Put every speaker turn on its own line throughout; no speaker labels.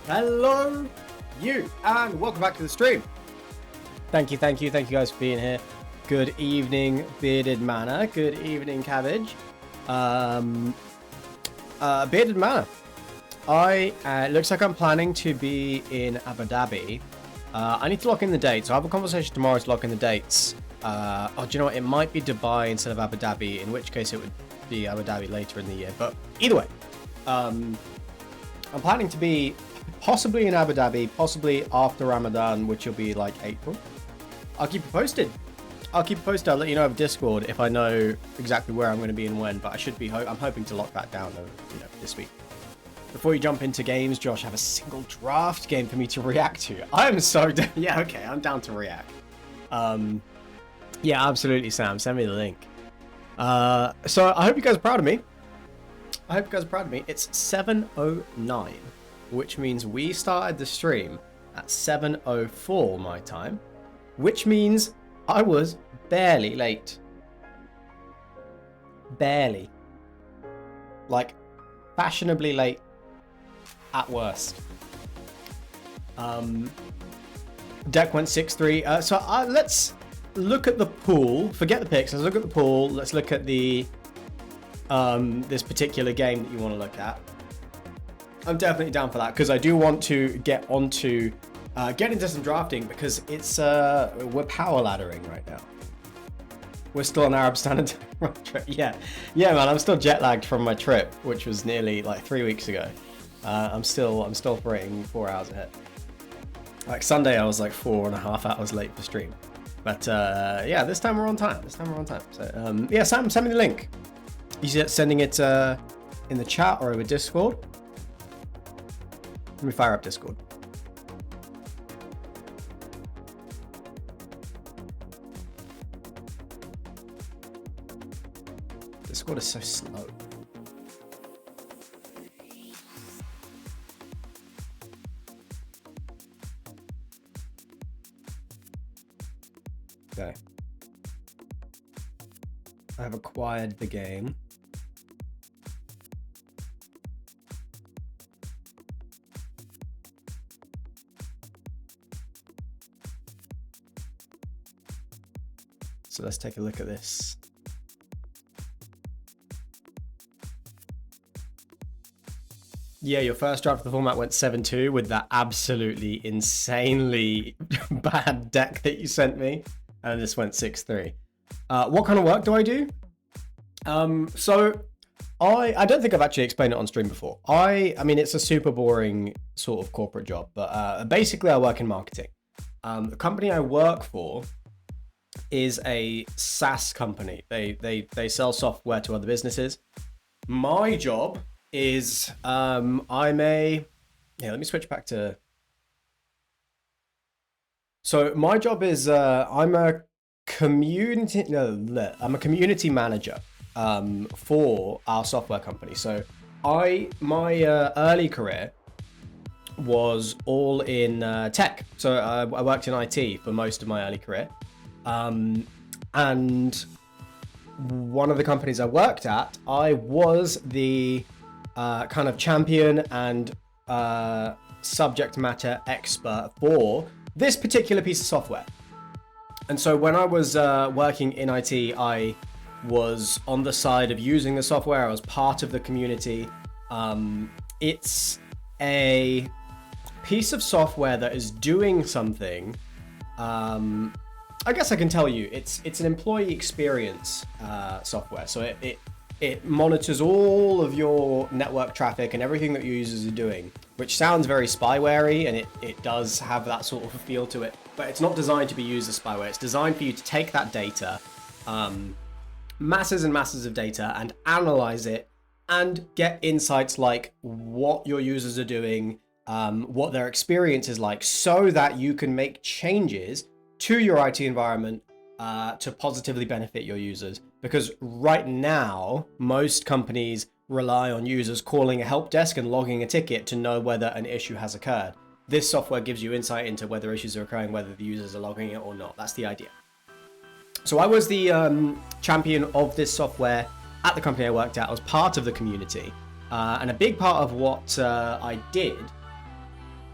Hello, you, and welcome back to the stream. Thank you guys for being here. Good evening, Bearded Manor. Good evening, Cabbage. Bearded Manor. Looks like I'm planning to be in Abu Dhabi. I need to lock in the dates. So I have a conversation tomorrow to lock in the dates. Do you know what? It might be Dubai instead of Abu Dhabi, in which case it would be Abu Dhabi later in the year. But either way, I'm planning to be possibly in Abu Dhabi, possibly after Ramadan, which will be like April. I'll keep you posted. I'll let you know over Discord if I know exactly where I'm going to be and when. But I should be. I'm hoping to lock that down, this week. Before you jump into games, Josh, have a single draft game for me to react to. I am so yeah. Okay, I'm down to react. Yeah, absolutely, Sam. Send me the link. So I hope you guys are proud of me. It's 7:09, which means we started the stream at 7:04 my time, which means I was barely late. Barely. Like, fashionably late at worst. Deck went 6-3. Let's look at the pool. Forget the picks. Let's look at the pool. Let's look at the this particular game that you want to look at. I'm definitely down for that because I do want to get onto get into some drafting because it's we're power laddering right now. We're still on Arab Standard trip. Yeah, man. I'm still jet lagged from my trip, which was nearly like 3 weeks ago. I'm still operating 4 hours ahead. Like Sunday, I was like 4.5 hours late for stream. But yeah, this time we're on time. So yeah, Sam, send me the link. You see it sending it in the chat or over Discord. Let me fire up Discord. Discord is so slow. Okay. I have acquired the game. So let's take a look at this. Yeah, your first draft of the format went 7-2 with that absolutely insanely bad deck that you sent me. And this went 6-3. What kind of work do I do? So I don't think I've actually explained it on stream before. I mean, it's a super boring sort of corporate job, but basically I work in marketing. The company I work for is a SaaS company. They sell software to other businesses. My job is let me switch back to. So my job is I'm a community manager for our software company. So my early career was all in tech. So I worked in IT for most of my early career. And one of the companies I worked at, I was the kind of champion and subject matter expert for this particular piece of software. And so when I was working in IT, I was on the side of using the software. I was part of the community. It's a piece of software that is doing something. I guess I can tell you, it's an employee experience software. So it monitors all of your network traffic and everything that your users are doing, which sounds very spyware-y, and it does have that sort of a feel to it. But it's not designed to be used as spyware. It's designed for you to take that data, masses and masses of data, and analyze it and get insights like what your users are doing, what their experience is like, so that you can make changes to your IT environment to positively benefit your users. Because right now, most companies rely on users calling a help desk and logging a ticket to know whether an issue has occurred. This software gives you insight into whether issues are occurring, whether the users are logging it or not. That's the idea. So I was the champion of this software at the company I worked at. I was part of the community. And a big part of what I did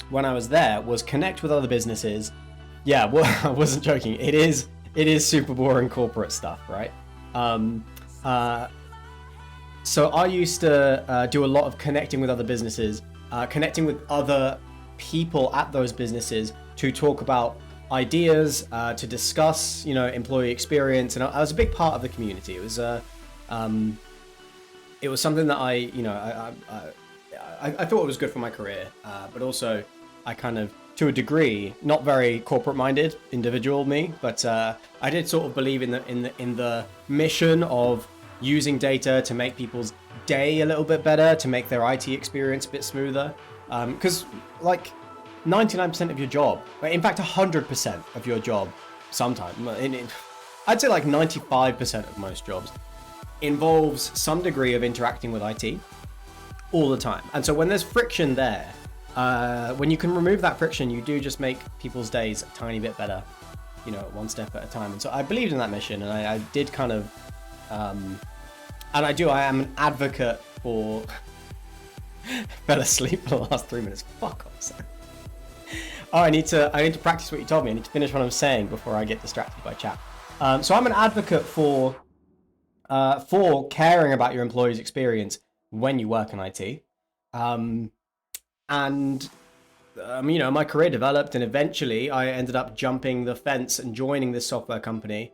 when I was there was connect with other businesses. Yeah, well, I wasn't joking. It is super boring corporate stuff, right? So I used to do a lot of connecting with other businesses, connecting with other people at those businesses to talk about ideas, to discuss, employee experience, and I was a big part of the community. It was something that I thought it was good for my career, but also I kind of, to a degree, not very corporate-minded individual me, but I did sort of believe in the mission of using data to make people's day a little bit better, to make their IT experience a bit smoother, because like 99% of your job, in fact 100% of your job, sometimes, I'd say like 95% of most jobs, involves some degree of interacting with IT all the time. And so when there's friction there, when you can remove that friction, you do just make people's days a tiny bit better, one step at a time. And so I believed in that mission, and I did kind of, and I am an advocate for fell asleep for the last 3 minutes. Fuck off, son. Oh, I need to practice what you told me. I need to finish what I'm saying before I get distracted by chat. So I'm an advocate for caring about your employees' experience when you work in IT. My career developed, and eventually I ended up jumping the fence and joining this software company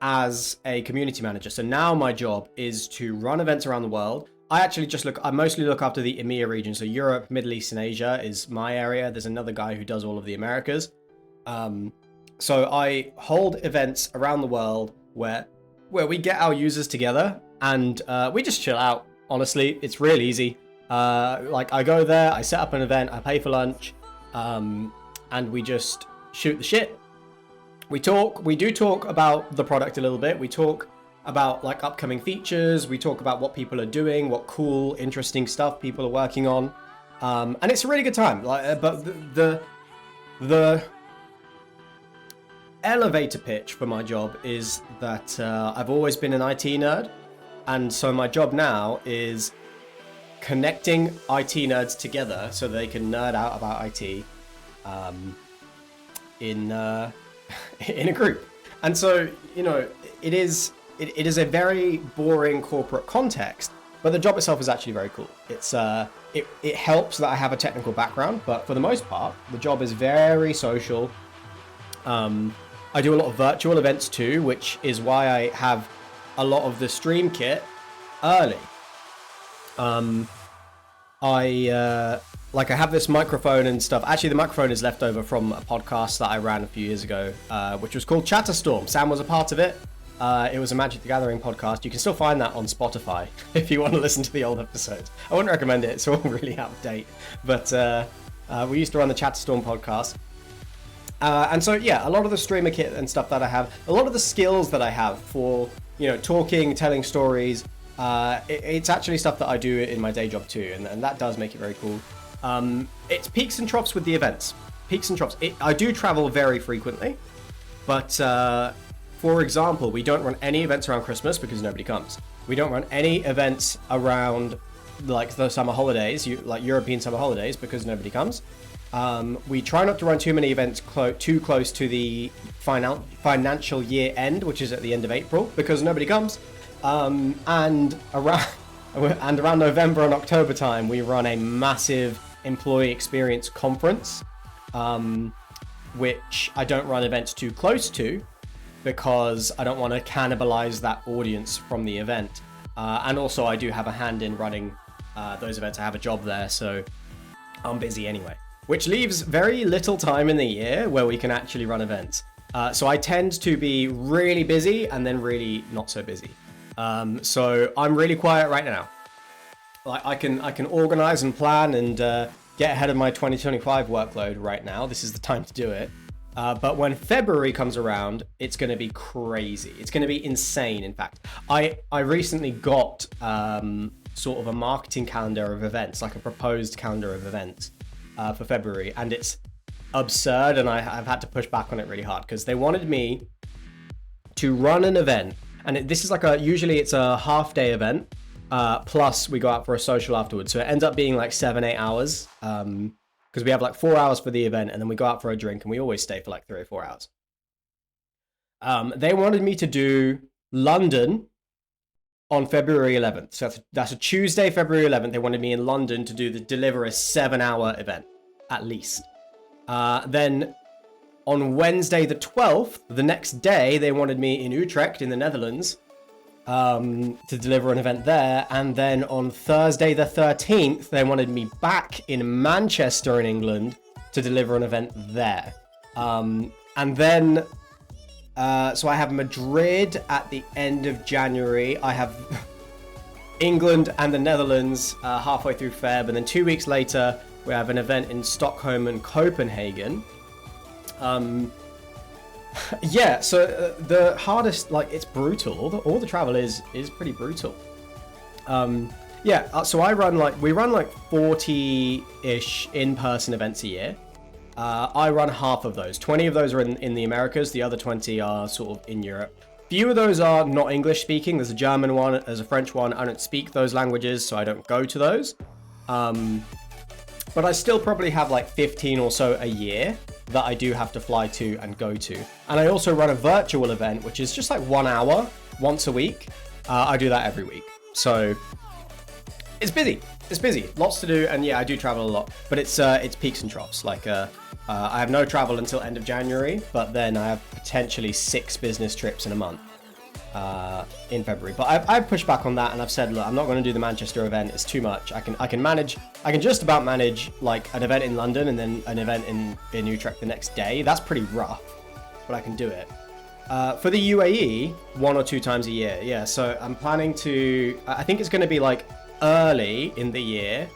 as a community manager. So now my job is to run events around the world. I mostly look after the EMEA region. So Europe, Middle East, and Asia is my area. There's another guy who does all of the Americas. So I hold events around the world where we get our users together and we just chill out. Honestly, it's real easy. I go there, I set up an event, I pay for lunch, and we just shoot the shit. We do talk about the product a little bit. We talk about like upcoming features. We talk about what people are doing, what cool, interesting stuff people are working on. And it's a really good time. But the elevator pitch for my job is that I've always been an IT nerd. And so my job now is connecting IT nerds together so they can nerd out about IT in a group. And so, it is a very boring corporate context, but the job itself is actually very cool. It's it helps that I have a technical background, but for the most part, the job is very social. I do a lot of virtual events too, which is why I have a lot of the stream kit early. I have this microphone and stuff. Actually, the microphone is left over from a podcast that I ran a few years ago, which was called Chatterstorm. Sam was a part of it. It was a Magic the Gathering podcast. You can still find that on Spotify if you want to listen to the old episodes. I wouldn't recommend it. It's all really out of date. But we used to run the Chatterstorm podcast. And so, yeah, a lot of the streamer kit and stuff that I have, a lot of the skills that I have for, talking, telling stories, it's actually stuff that I do in my day job too, and that does make it very cool. It's peaks and troughs with the events. Peaks and troughs. I do travel very frequently, but for example, we don't run any events around Christmas because nobody comes. We don't run any events around like the summer holidays, like European summer holidays, because nobody comes. We try not to run too many events too close to the financial year end, which is at the end of April, because nobody comes. And around November and October time, we run a massive employee experience conference, which I don't run events too close to because I don't want to cannibalize that audience from the event. And also I do have a hand in running those events. I have a job there, so I'm busy anyway, which leaves very little time in the year where we can actually run events. So I tend to be really busy and then really not so busy. So I'm really quiet right now. Like I can organize and plan and get ahead of my 2025 workload right now. This is the time to do it. But when February comes around, it's going to be crazy. It's going to be insane. In fact, I recently got sort of a marketing calendar of events, like a proposed calendar of events for February, and it's absurd. And I've had to push back on it really hard because they wanted me to run an event. And this is like usually it's a half-day event, plus we go out for a social afterwards. So it ends up being like 7-8 hours because we have like 4 hours for the event, and then we go out for a drink, and we always stay for like 3 or 4 hours. They wanted me to do London on February 11th. So that's a Tuesday, February 11th. They wanted me in London to deliver a 7-hour event, at least. Then on Wednesday the 12th, the next day, they wanted me in Utrecht in the Netherlands to deliver an event there. And then on Thursday the 13th, they wanted me back in Manchester in England to deliver an event there. And then, so I have Madrid at the end of January. I have England and the Netherlands halfway through Feb. And then 2 weeks later, we have an event in Stockholm and Copenhagen. Yeah, so the hardest, like, it's brutal. All the travel is pretty brutal. Yeah, so we run like 40-ish in-person events a year. I run half of those. 20 of those are in the Americas. The other 20 are sort of in Europe. Few of those are not English speaking. There's a German one, there's a French one. I don't speak those languages, so I don't go to those. But I still probably have like 15 or so a year that I do have to fly to and go to. And I also run a virtual event, which is just like 1 hour once a week. I do that every week. So it's busy. It's busy. Lots to do. And yeah, I do travel a lot, but it's peaks and troughs. Like I have no travel until end of January, but then I have potentially 6 business trips in a month in February. But I've pushed back on that, and I've said, look, I'm not going to do the Manchester event. It's too much. I can just about manage like an event in London and then an event in Utrecht the next day. That's pretty rough, but I can do it. For the UAE, 1 or 2 times a year. Yeah, so I'm planning to, I think it's going to be like early in the year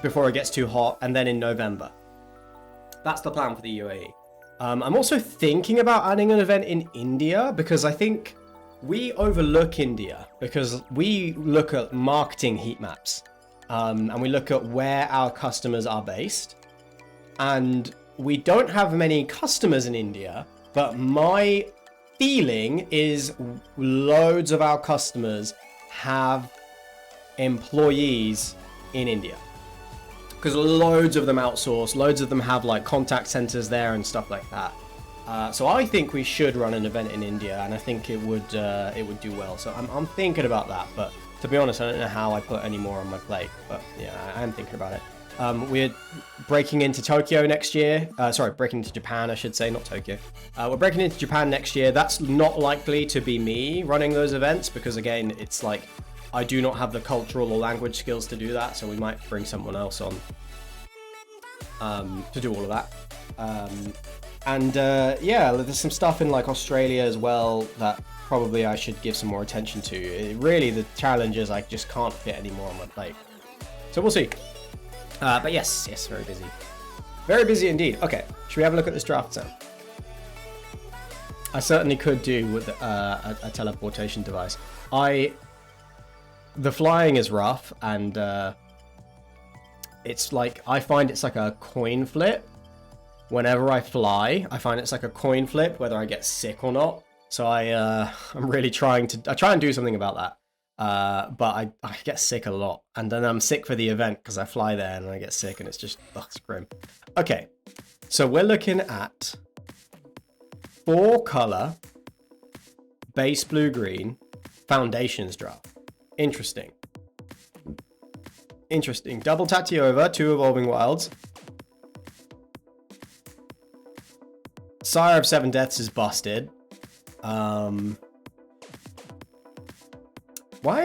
before it gets too hot, and then in November. That's the plan for the UAE. I'm also thinking about adding an event in India, because I think we overlook India because we look at marketing heat maps, and we look at where our customers are based, and we don't have many customers in India, but my feeling is loads of our customers have employees in India, because loads of them outsource, loads of them have like contact centers there and stuff like that. So I think we should run an event in India, and I think it would do well. So I'm thinking about that, but to be honest, I don't know how I put any more on my plate. But yeah, I am thinking about it. We're breaking into Tokyo next year. Breaking into Japan, I should say, not Tokyo. We're breaking into Japan next year. That's not likely to be me running those events, because again, it's like I do not have the cultural or language skills to do that. So we might bring someone else on to do all of that. Yeah, there's some stuff in like Australia as well that probably I should give some more attention to. Really, the challenge is I just can't fit any more on my plate. So we'll see. But yes, very busy. Very busy indeed. Okay, should we have a look at this draft sound? I certainly could do with a teleportation device. The flying is rough, and it's like, I find it's like a coin flip. Whenever I fly, I find it's like a coin flip, whether I get sick or not. So I'm really trying and do something about that. But I get sick a lot, and then I'm sick for the event because I fly there and I get sick, and it's just, it's grim. Okay, so we're looking at 4-color base blue-green foundations draft. Interesting. Double Tatiova, 2 Evolving Wilds. Sire of 7 Deaths is busted. Why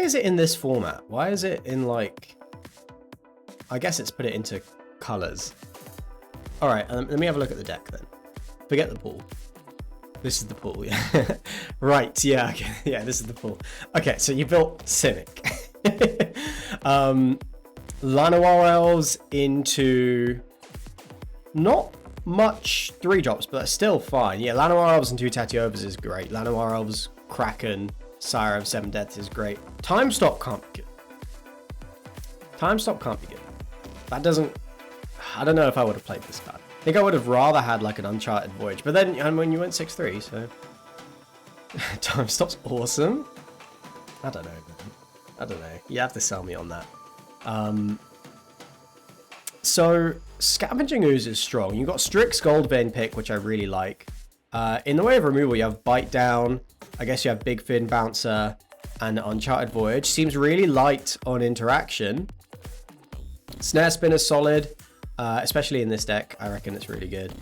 is it in this format? Why is it in like... I guess it's put it into colors. Alright, let me have a look at the deck then. Forget the pool. This is the pool, yeah. Right, yeah, okay. Yeah, this is the pool. Okay, so you built Cynic. Llanowar Elves into... Not much 3-drops, but that's still fine. Yeah, Llanowar Elves and 2 Tatiovas is great. Llanowar Elves, Kraken, Sire of 7 Deaths is great. Time Stop can't be good. Time Stop can't be good. That doesn't... I don't know if I would have played this card. I think I would have rather had like an Uncharted Voyage. But then, I mean, you went 6-3, so... Time Stop's awesome. I don't know, man. I don't know. You have to sell me on that. So Scavenging Ooze is strong. You've got Strix Gold Vein Pick, which I really like. In the way of removal, you have Bite Down. I guess you have Big Fin Bouncer and Uncharted Voyage. Seems really light on interaction. Snare Spin is solid, especially in this deck. I reckon it's really good.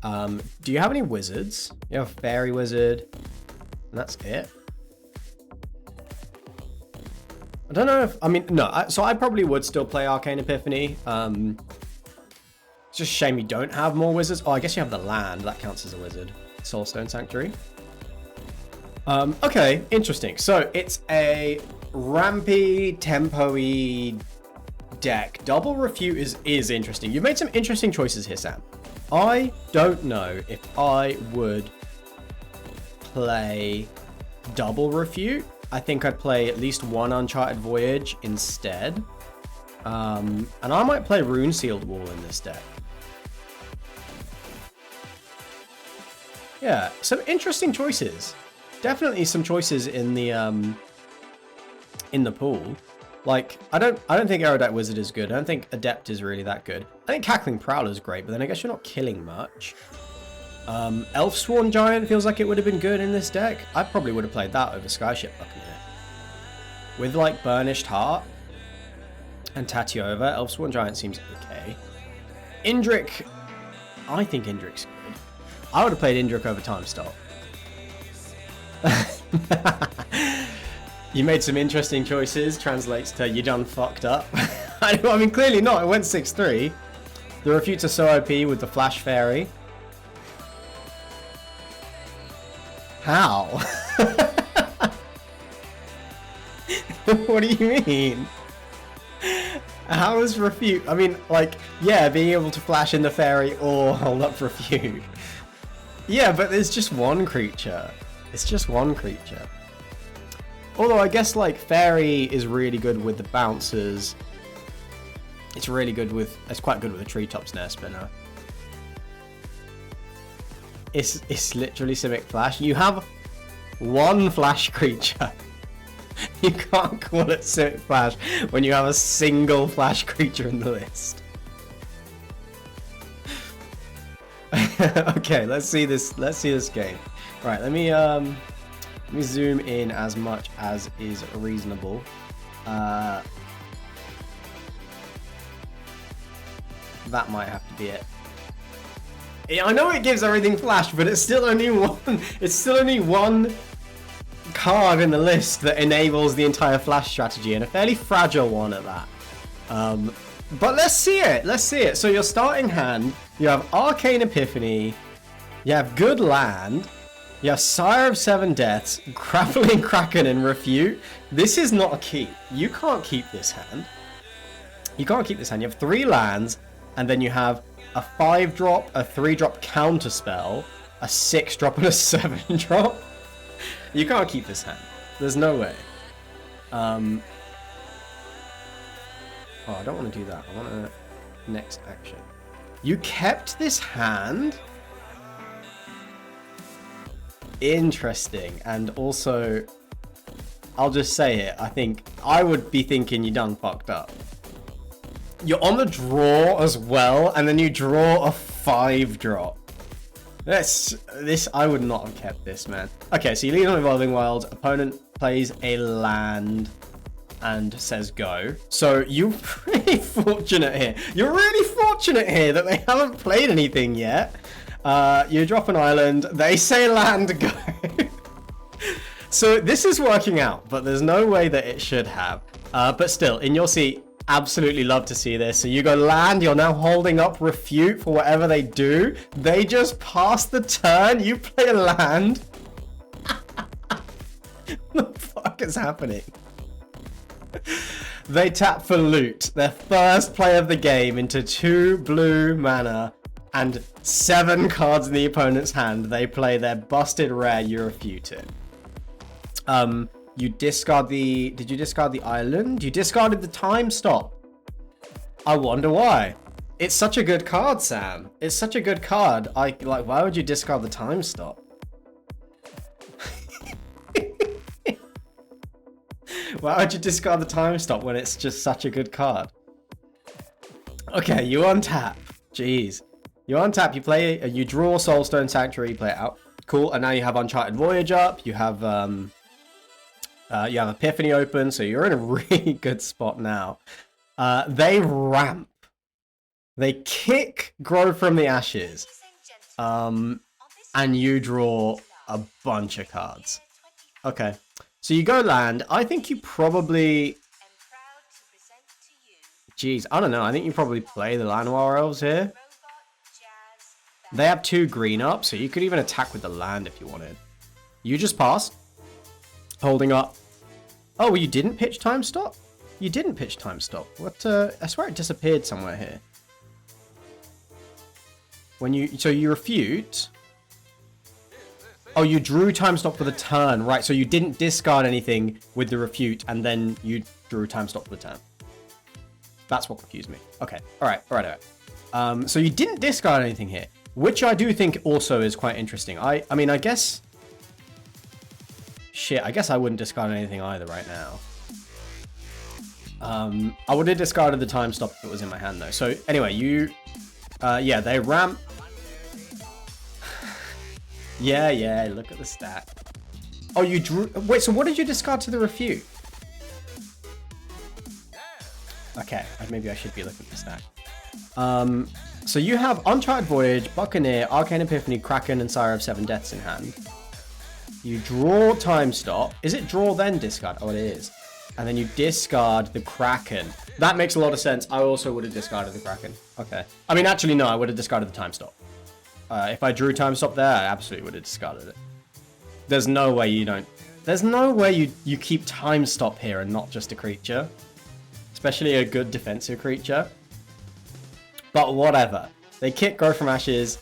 Do you have any wizards? You have Fairy Wizard, and that's it. I don't know if, I mean, no, so I probably would still play Arcane Epiphany. It's just a shame you don't have more wizards. Oh, I guess you have the land. That counts as a wizard. Soulstone Sanctuary. Okay, interesting. So it's a rampy, tempo-y deck. Double Refute is interesting. You've made some interesting choices here, Sam. I don't know if I would play Double Refute. I think I'd play at least one Uncharted Voyage instead. And I might play Rune Sealed Wall in this deck. Yeah, some interesting choices. Definitely some choices in the pool. Like, I don't think Erudite Wizard is good. I don't think Adept is really that good. I think Cackling Prowler is great, but then I guess you're not killing much. Elf Sworn Giant feels like it would have been good in this deck. I probably would have played that over Skyship Buccaneer. With like Burnished Heart and Tatiova, Elf Sworn Giant seems okay. Indrik, I think Indrik's good. I would have played Indrik over Time Stop. You made some interesting choices. Translates to you done fucked up. I mean, clearly not. It went 6-3. The Refutes are so OP with the Flash Fairy. How? What do you mean? How is Refute? I mean, like, yeah, being able to flash in the fairy or hold up Refute. Yeah, but there's just one creature. It's just one creature. Although I guess like Fairy is really good with the bouncers. It's really good with, it's quite good with a Treetop Snare Spinner. It's literally Simic Flash. You have one flash creature. You can't call it Simic Flash when you have a single flash creature in the list. Okay, let's see this game. Right, let me zoom in as much as is reasonable. That might have to be it. Yeah, I know it gives everything flash, but it's still only one. It's still only one card in the list that enables the entire flash strategy, and a fairly fragile one at that. But let's see it. Let's see it. So your starting hand, you have Arcane Epiphany, you have Good Land, you have Sire of Seven Deaths, Grappling Kraken, and Refute. This is not a keep. You can't keep this hand. You can't keep this hand. You have 3 lands, and then you have a 5-drop, a 3-drop counterspell, a 6-drop, and a 7-drop. You can't keep this hand. There's no way. Oh, I don't want to do that. I want a next action. You kept this hand? Interesting. And also, I'll just say it. I think I would be thinking you done fucked up. You're on the draw as well, and then you draw a 5-drop. This I would not have kept this, man. Okay, so you lead on Evolving Wilds. Opponent plays a land and says go. So you're pretty fortunate here. You're really fortunate here that they haven't played anything yet. You drop an island. They say land, go. So this is working out, but there's no way that it should have. But still, in your seat, absolutely love to see this. So you go land, you're now holding up Refute for whatever they do. They just pass the turn, you play a land. What the fuck is happening? They tap for loot. Their first play of the game into 2 blue mana and 7 cards in the opponent's hand. They play their busted rare, you refute it. You discard the... Did you discard the island? You discarded the time stop. I wonder why. It's such a good card, Sam. It's such a good card. Why would you discard the time stop? Why would you discard the time stop when it's just such a good card? Okay, you untap. Jeez. You untap, you play, you draw Soulstone Sanctuary, you play it out. Cool, and now you have Uncharted Voyage up, you have Epiphany open, so you're in a really good spot now. They ramp. They kick Grow from the Ashes. And you draw a bunch of cards. Okay, so you go land. I think you probably... Jeez, I don't know. I think you probably play the Llanowar Elves here. They have 2 green up, so you could even attack with the land if you wanted. You just passed. Holding up. Oh, well, you didn't pitch time stop? You didn't pitch time stop. What? I swear it disappeared somewhere here. So you refute. Oh, you drew time stop for the turn. Right, so you didn't discard anything with the refute, and then you drew time stop for the turn. That's what confused me. Okay, all right. So you didn't discard anything here, which I do think also is quite interesting. I mean, I guess... Shit, I guess I wouldn't discard anything either right now. I would have discarded the time stop if it was in my hand, though. So anyway, you... yeah, they ramp... yeah, look at the stack. Oh, you drew... Wait, so what did you discard to the refute? Okay, maybe I should be looking at the stack. So you have Uncharted Voyage, Buccaneer, Arcane Epiphany, Kraken, and Sire of 7 Deaths in hand. You draw time stop. Is it draw then discard? Oh, it is. And then you discard the Kraken. That makes a lot of sense. I also would have discarded the Kraken. Okay. I mean, actually, no, I would have discarded the time stop. If I drew time stop there, I absolutely would have discarded it. There's no way you don't... There's no way you keep time stop here and not just a creature. Especially a good defensive creature. But whatever. They kick Grow from Ashes.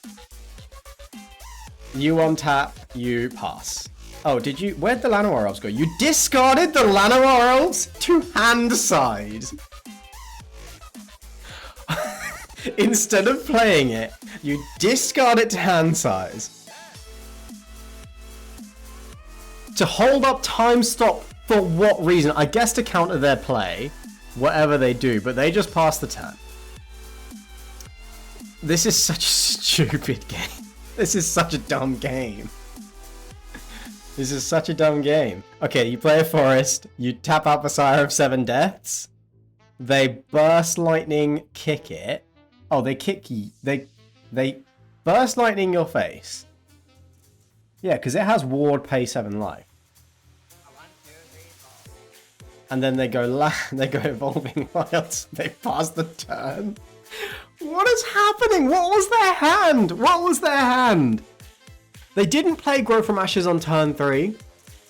You untap, you pass. Oh, did you... Where'd the Llanowar Elves go? You discarded the Llanowar Elves to hand side. Instead of playing it, you discard it to hand size. To hold up time stop for what reason? I guess to counter their play. Whatever they do, but they just pass the turn. This is such a stupid game. This is such a dumb game. This is such a dumb game. Okay, you play a forest, you tap out the Sire of 7 Deaths. They burst lightning, kick it. Oh, they kick you. They burst lightning your face. Yeah, because it has ward, pay 7 life. And then they go evolving wilds. They pass the turn. What is happening? What was their hand? What was their hand? They didn't play Grow from Ashes on turn 3.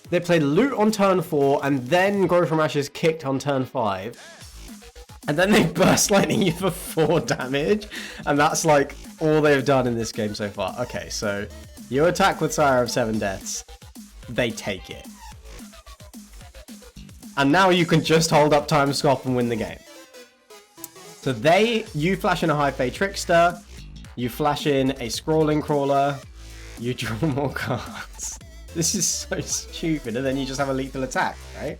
They played Loot on turn 4, and then Grow from Ashes kicked on turn 5. And then they burst lightning you for 4 damage. And that's like all they've done in this game so far. Okay, so you attack with Sire of 7 Deaths. They take it. And now you can just hold up time stop and win the game. So you flash in a High Fae Trickster, you flash in a Scrolling Crawler, you draw more cards. This is so stupid, and then you just have a lethal attack, right?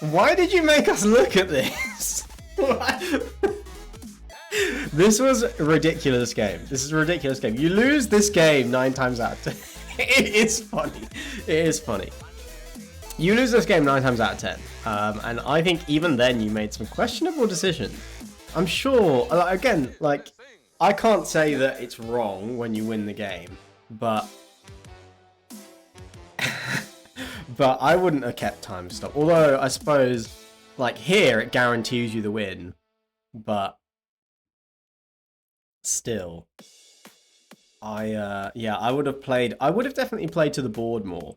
Why did you make us look at this? This was a ridiculous game. This is a ridiculous game. You lose this game 9 times out of 10. It is funny. It is funny. You lose this game 9 times out of 10. And I think even then you made some questionable decisions. I'm sure, again, like, I can't say that it's wrong when you win the game, but but I wouldn't have kept time stop. Although I suppose, like, here it guarantees you the win, but still, yeah, I would have definitely played to the board more.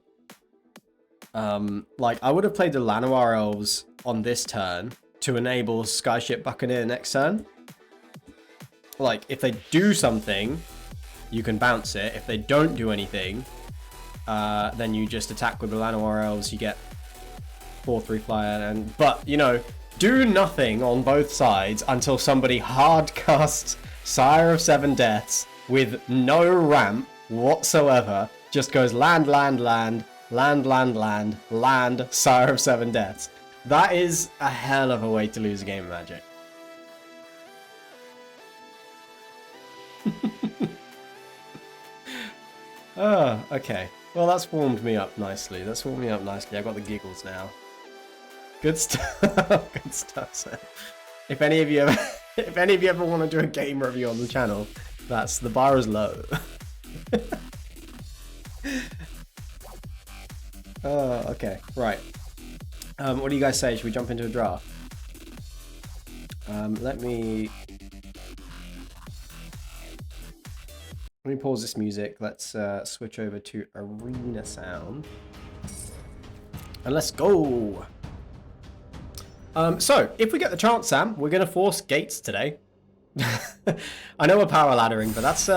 Like, I would have played the Llanowar Elves on this turn to enable Skyship Buccaneer next turn. Like, if they do something, you can bounce it. If they don't do anything, then you just attack with the Llanowar Elves. You get 4/3 flyer, but you know, do nothing on both sides until somebody hard casts Sire of 7 Deaths with no ramp whatsoever. Just goes land, land, land, land, land, land, land, Sire of 7 Deaths. That is a hell of a way to lose a game of Magic. Oh, okay. Well, that's warmed me up nicely. That's warmed me up nicely. I've got the giggles now. Good stuff. Good stuff, sir. If any of you ever want to do a game review on the channel, that's the bar is low. Oh, okay. Right. What do you guys say? Should we jump into a draft? Let me pause this music. Let's switch over to arena sound. And let's go. So, if we get the chance, Sam, we're going to force gates today. I know we're power laddering, but that's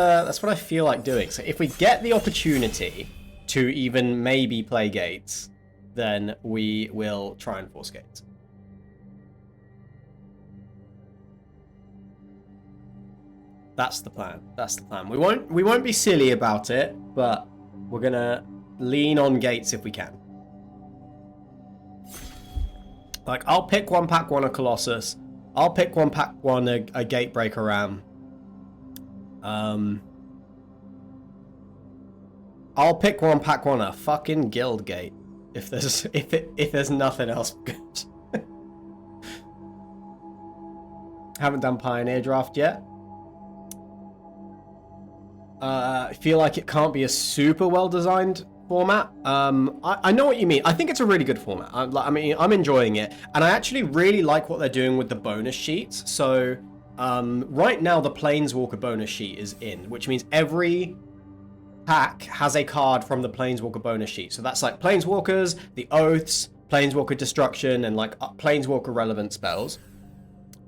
what I feel like doing. So if we get the opportunity to even maybe play gates, then we will try and force gates. That's the plan. That's the plan. We won't be silly about it, but we're gonna lean on gates if we can. Like, I'll pick one pack one a Colossus. I'll pick one pack one a Gatebreaker Ram. I'll pick one pack one a fucking Guildgate. If there's nothing else good. Haven't done Pioneer Draft yet. I feel like it can't be a super well designed format. I know what you mean. I think it's a really good format. I mean, I'm enjoying it, and I actually really like what they're doing with the bonus sheets. So right now the Planeswalker bonus sheet is in, which means every pack has a card from the Planeswalker bonus sheet. So that's like Planeswalkers, the Oaths, Planeswalker Destruction, and like Planeswalker relevant spells.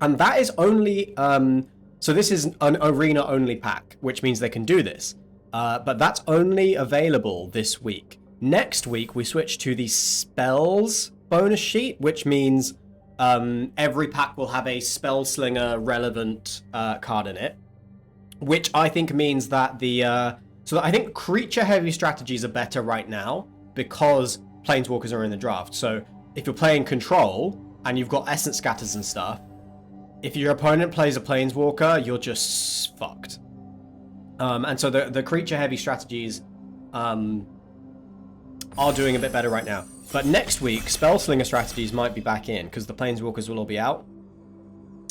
And that is only so this is an arena only pack, which means they can do this. But that's only available this week. Next week, we switch to the spells bonus sheet, which means every pack will have a Spellslinger relevant card in it, which I think means that so I think creature heavy strategies are better right now because Planeswalkers are in the draft. So if you're playing Control and you've got Essence Scatters and stuff, if your opponent plays a Planeswalker, you're just fucked. And so the creature heavy strategies are doing a bit better right now. But next week, Spellslinger strategies might be back in because the Planeswalkers will all be out.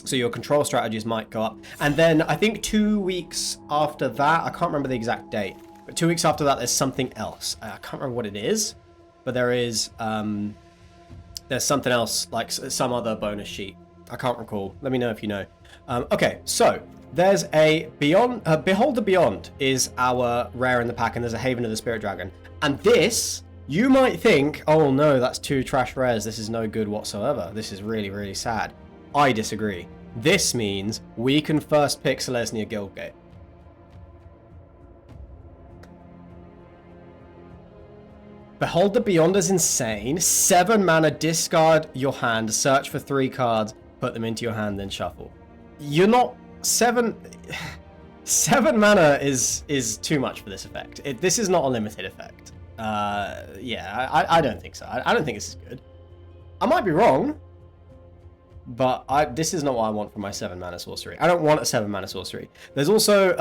So your control strategies might go up. And then I think 2 weeks after that, I can't remember the exact date, but 2 weeks after that, there's something else. I can't remember what it is, but there's something else, like some other bonus sheet. I can't recall. Let me know if you know. Okay, so there's a Beyond, Behold the Beyond is our rare in the pack, and there's a Haven of the Spirit Dragon. And this, you might think, oh no, that's 2 trash rares. This is no good whatsoever. This is really, really sad. I disagree. This means we can first pick Selesnya Guildgate. Behold the Beyond is insane. 7 mana, discard your hand, search for 3 cards, put them into your hand, then shuffle. You're not... 7 mana is too much for this effect. This is not a limited effect. Yeah, I don't think so. I don't think this is good. I might be wrong, but this is not what I want from my 7 mana sorcery. I don't want a 7 mana sorcery. There's also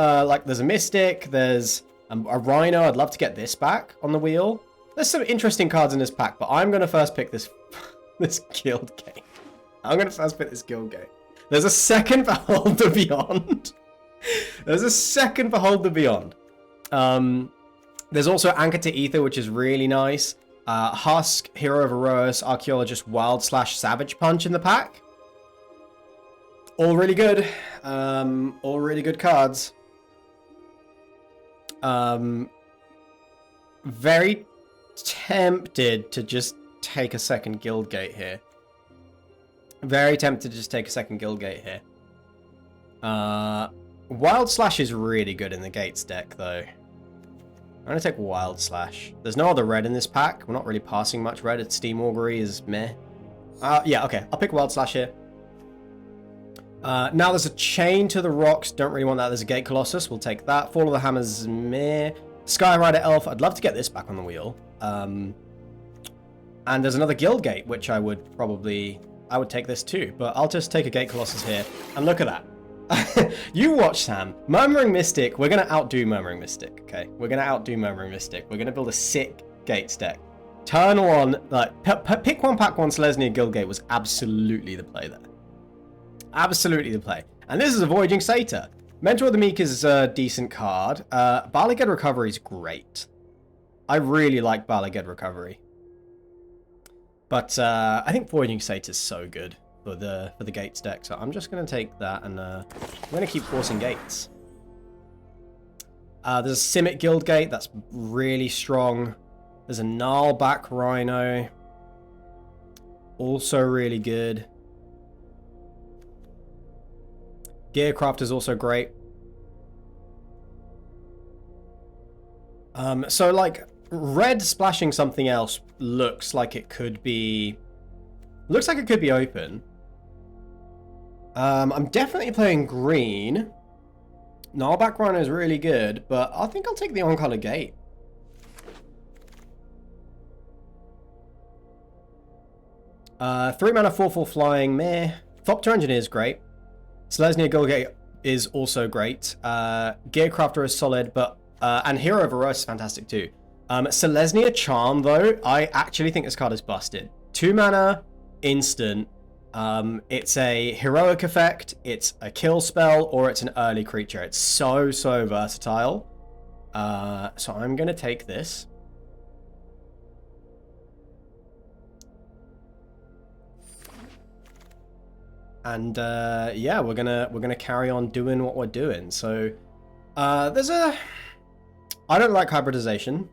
there's a Mystic, there's a Rhino. I'd love to get this back on the wheel. There's some interesting cards in this pack, but I'm gonna first pick this Guildgate. I'm gonna first pick this Guildgate. There's a second Behold the Beyond. There's a second Behold the Beyond. There's also Anchor to Ether, which is really nice. Husk, Hero of Erois, Archaeologist, Wild / Savage Punch in the pack. All really good. All really good cards. Very tempted to just take a second Guildgate here. Very tempted to just take a second Guildgate here. Wild Slash is really good in the Gates deck, though. I'm going to take Wild Slash. There's no other red in this pack. We're not really passing much red. It's Steam Augury is meh. Yeah, okay. I'll pick Wild Slash here. Now there's a Chain to the Rocks. Don't really want that. There's a Gate Colossus. We'll take that. Fall of the Hammers, meh. Skyrider Elf. I'd love to get this back on the wheel. And there's another guild gate, which I would take this too, but I'll just take a Gate Colossus here, and look at that. You watch, Sam. Murmuring Mystic, we're going to outdo Murmuring Mystic, okay? We're going to outdo Murmuring Mystic. We're going to build a sick Gates deck. Turn one, like, pick one, pack one, Selesnya Guildgate was absolutely the play there. Absolutely the play. And this is a Voyaging Satyr. Mentor of the Meek is a decent card. Balaged Recovery is great. I really like Balaged Recovery. But I think Voyaging Satyr is so good for the Gates deck, so I'm just going to take that, and I'm going to keep forcing Gates. There's a Simic Guildgate that's really strong. There's a Gnarlback Rhino, also really good. Gearcraft is also great. So like red splashing something else looks like it could be open. I'm definitely playing green. Gnarlback Rhino is really good, but I think I'll take the on-color gate. 3 mana 4/4 flying, meh. Thopter Engineer is great. Selesnya Guildgate is also great. Gearcrafter is solid, but and Hero of Eros is fantastic too. Selesnya Charm, though, I actually think this card is busted. 2 mana, instant. It's a heroic effect, it's a kill spell, or it's an early creature. It's so versatile. So I'm going to take this. And yeah, we're gonna carry on doing what we're doing. So I don't like hybridization.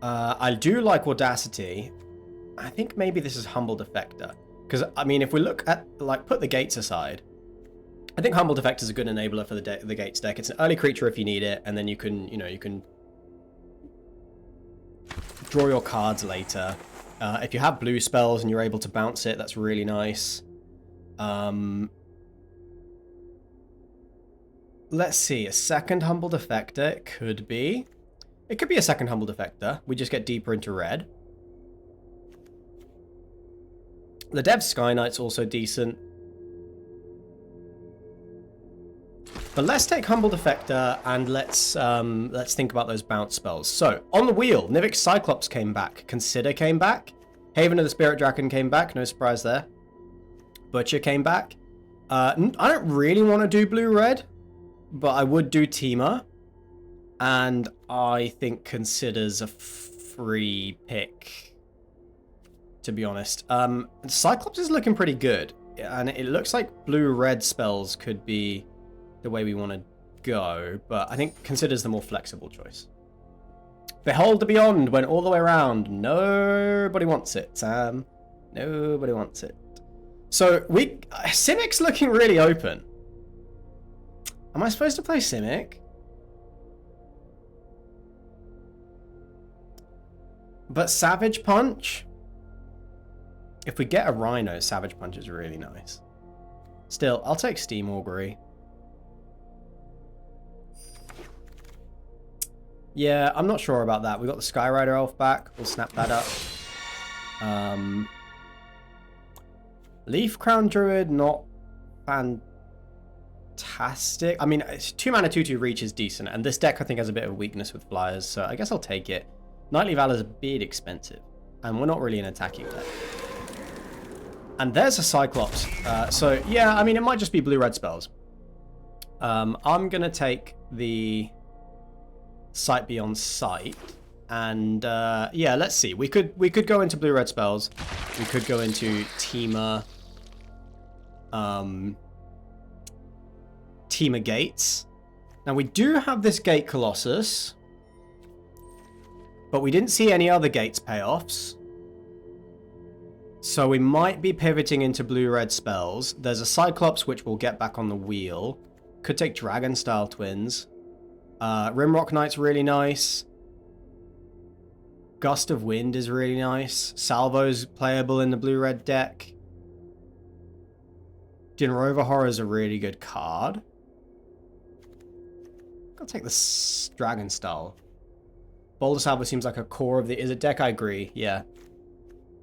I do like Audacity. I think maybe this is Humble Defector, because I mean, if we look at, like, put the Gates aside, I think Humble Defector is a good enabler for the Gates deck. It's an early creature if you need it, and then you can draw your cards later. If you have blue spells and you're able to bounce it, that's really nice. Let's see, a second Humble Defector, it could be a second Humble Defector. We just get deeper into red. The Dev Sky Knight's also decent. But let's take Humble Defector and let's think about those bounce spells. So, on the wheel, Nivix Cyclops came back. Consider came back. Haven of the Spirit Dragon came back. No surprise there. Butcher came back. I don't really want to do blue-red, but I would do Teema. And I think Consider's a free pick, to be honest. Cyclops is looking pretty good. And it looks like blue-red spells could be the way we want to go, but I think Consider's the more flexible choice. Behold the Beyond went all the way around. Nobody wants it, Sam. Nobody wants it. So Simic's looking really open. Am I supposed to play Simic? But Savage Punch? If we get a Rhino, Savage Punch is really nice. Still, I'll take Steam Augury. Yeah, I'm not sure about that. We got the Skyrider Elf back. We'll snap that up. Leaf Crown Druid, not fantastic. I mean, 2 mana 2/2 reach is decent, and this deck I think has a bit of a weakness with flyers, so I guess I'll take it. Knightly Valor is a bit expensive, and we're not really an attacking deck. And there's a Cyclops. So yeah, I mean, it might just be blue-red spells. I'm gonna take the Sight Beyond Sight, and yeah, let's see. We could go into blue-red spells. We could go into Teema, Teema Gates. Now we do have this Gate Colossus, but we didn't see any other Gates payoffs. So we might be pivoting into blue-red spells. There's a Cyclops, which we'll get back on the wheel. Could take Dragon-style Twins. Rimrock Knight's really nice. Gust of Wind is really nice. Salvo's playable in the blue-red deck. Dinrover Horror is a really good card. I'll take the Dragon style. Boulder Salvo seems like a core of the Izzet deck. I agree, yeah.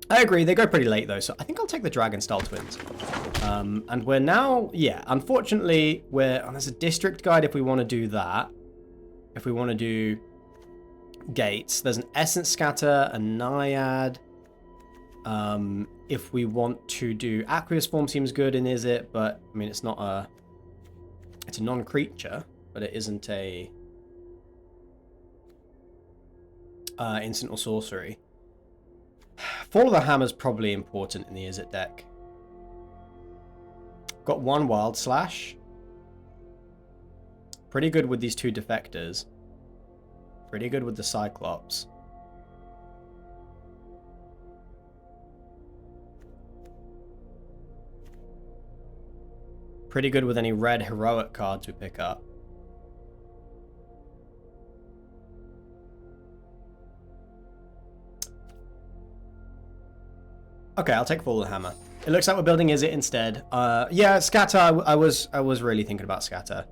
I agree, they go pretty late though, so I think I'll take the Dragon Style Twins. And we're now, yeah, unfortunately, there's a District Guide if we want to do that. If we want to do Gates. There's an Essence Scatter, a Naiad. If we want to do Aqueous Form seems good in Izzet, but, I mean, it's not a... It's a non-creature, but it isn't a... instant or sorcery. Fall of the Hammer's probably important in the Izzet deck. Got one Wild Slash. Pretty good with these two Defectors. Pretty good with the Cyclops. Pretty good with any red heroic cards we pick up. Okay, I'll take Fall of the Hammer. It looks like we're building Izzet instead. Yeah, Scatter. I was really thinking about Scatter.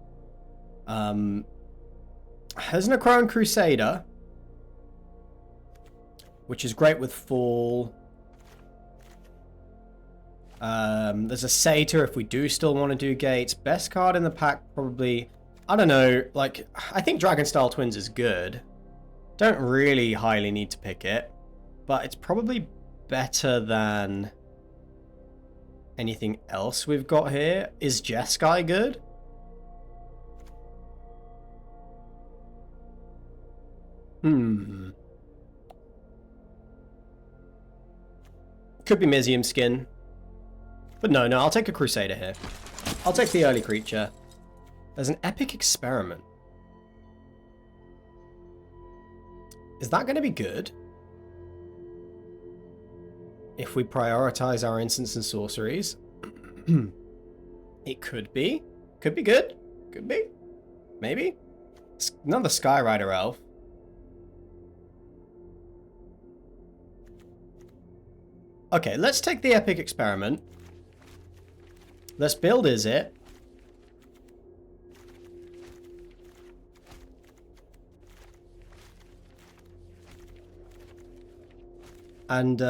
There's an Necron Crusader, which is great with Fall. There's a Satyr if we do still want to do Gates. Best card in the pack probably, I don't know, like, I think Dragon Style Twins is good. Don't really highly need to pick it, but it's probably better than anything else we've got here. Is Jeskai good? Could be Mizium Skin. But no, I'll take a Crusader here. I'll take the early creature. There's an Epic Experiment. Is that going to be good? If we prioritize our instants and sorceries. It could be. Could be good. Could be. Maybe. Another Skyrider Elf. Okay, let's take the Epic Experiment. Let's build Izzet. And,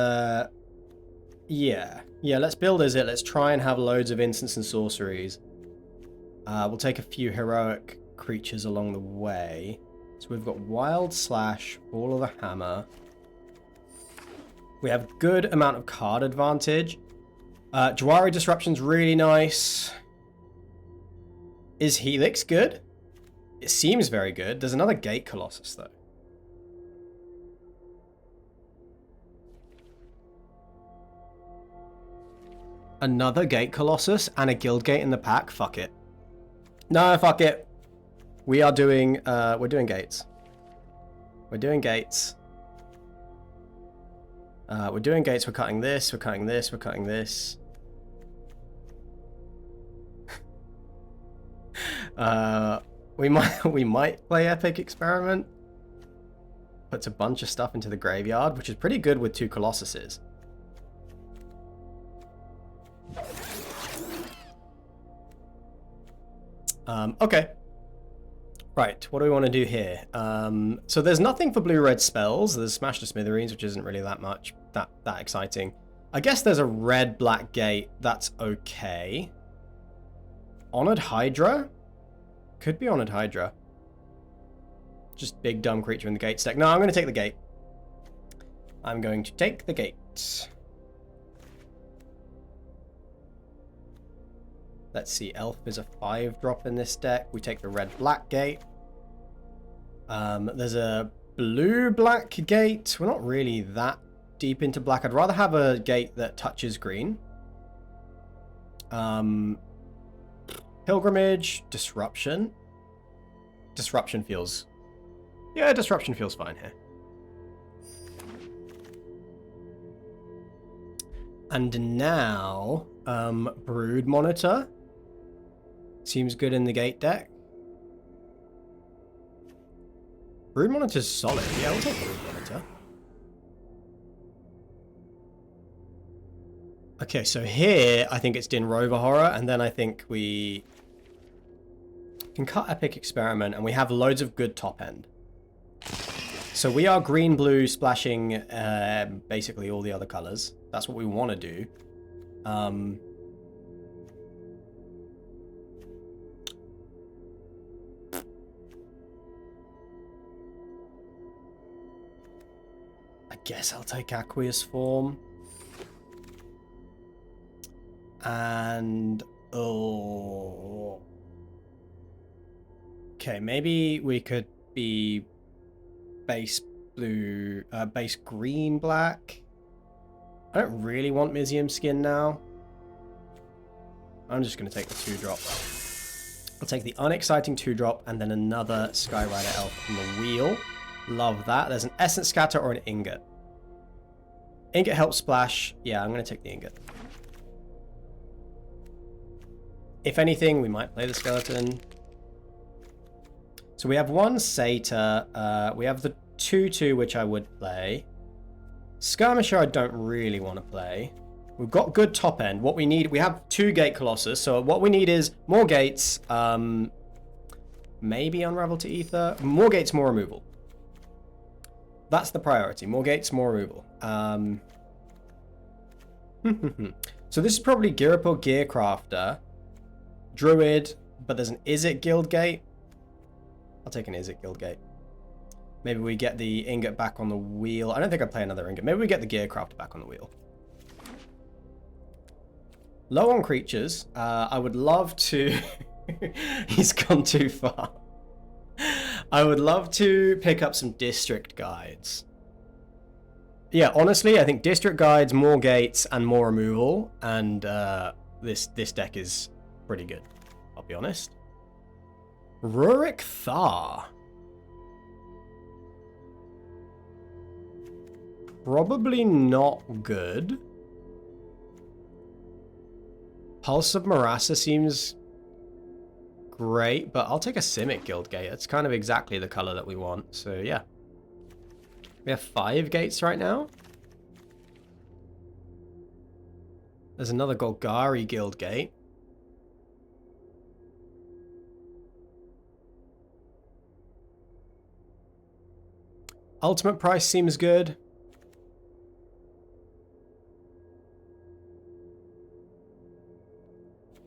yeah, let's build Izzet. Let's try and have loads of instants and sorceries. We'll take a few heroic creatures along the way. So we've got Wild Slash, Fall of the Hammer. We have good amount of card advantage. Jawari Disruption's really nice. Is Helix good? It seems very good. There's another Gate Colossus, though. Another Gate Colossus and a Guild Gate in the pack? Fuck it. No, fuck it. We are doing, we're doing Gates. We're doing Gates. We're doing Gates, we're cutting this, we're cutting this, we're cutting this. We might play Epic Experiment. Puts a bunch of stuff into the graveyard, which is pretty good with two Colossuses. Okay. Right, what do we want to do here? So there's nothing for blue-red spells. There's Smash to Smithereens, which isn't really that much, that exciting. I guess there's a red-black gate. That's okay. Honored Hydra? Could be Honored Hydra. Just big dumb creature in the gate stack. No, I'm going to take the gate. I'm going to take the gate. Let's see, Elf is a 5-drop in this deck. We take the red-black gate. There's a blue-black gate. We're not really that deep into black. I'd rather have a gate that touches green. Pilgrimage, Disruption. Disruption feels... Yeah, Disruption feels fine here. And now, Brood Monitor. Seems good in the gate deck. Brood Monitor's solid. Yeah, we'll take Brood Monitor. Okay, so here, I think it's Din Rover Horror, and then I think we can cut Epic Experiment, and we have loads of good top end. So we are green, blue, splashing basically all the other colors. That's what we want to do. I guess I'll take aqueous form. And oh, okay, maybe we could be base blue, base green, black. I don't really want Mizium skin now. I'm just going to take the 2-drop. I'll take the unexciting 2-drop and then another Skyrider Elf on the wheel. Love that. There's an Essence Scatter or an Ingot. Ingot helps splash. Yeah, I'm going to take the Ingot. If anything, we might play the Skeleton. So we have one Satyr. We have the 2-2, which I would play. Skirmisher, I don't really want to play. We've got good top end. What we need, we have 2 Gate Colossus. So what we need is more gates. Maybe Unravel to Ether. More gates, more removal. That's the priority. More gates, more removal. So this is probably Girapur Gearcrafter. Druid, but there's an Izzet Guildgate. I'll take an Izzet Guildgate. Maybe we get the Ingot back on the wheel. I don't think I'd play another Ingot. Maybe we get the Gearcrafter back on the wheel. Low on creatures. I would love to... He's gone too far. I would love to pick up some District Guides. Yeah, honestly, I think District Guides, more gates, and more removal. And this deck is pretty good, I'll be honest. Rurik Thar. Probably not good. Pulse of Marasa seems great, but I'll take a Simic Guildgate. It's kind of exactly the color that we want, so yeah. We have 5 gates right now. There's another Golgari Guildgate. Ultimate price seems good.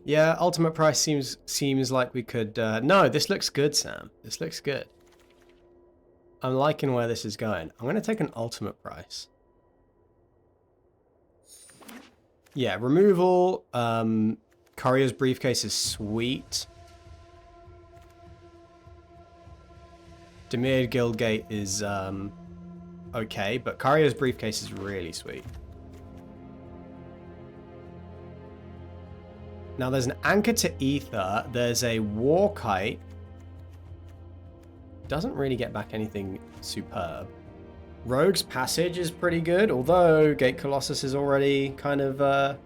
Yeah, ultimate price seems like we could... no, this looks good, Sam. This looks good. I'm liking where this is going. I'm going to take an ultimate price. Yeah, removal. Courier's Briefcase is sweet. Demir Guildgate is okay, but Courier's Briefcase is really sweet. Now there's an Anchor to Ether. There's a Warkite. Doesn't really get back anything superb. Rogue's Passage is pretty good, although Gate Colossus is already kind of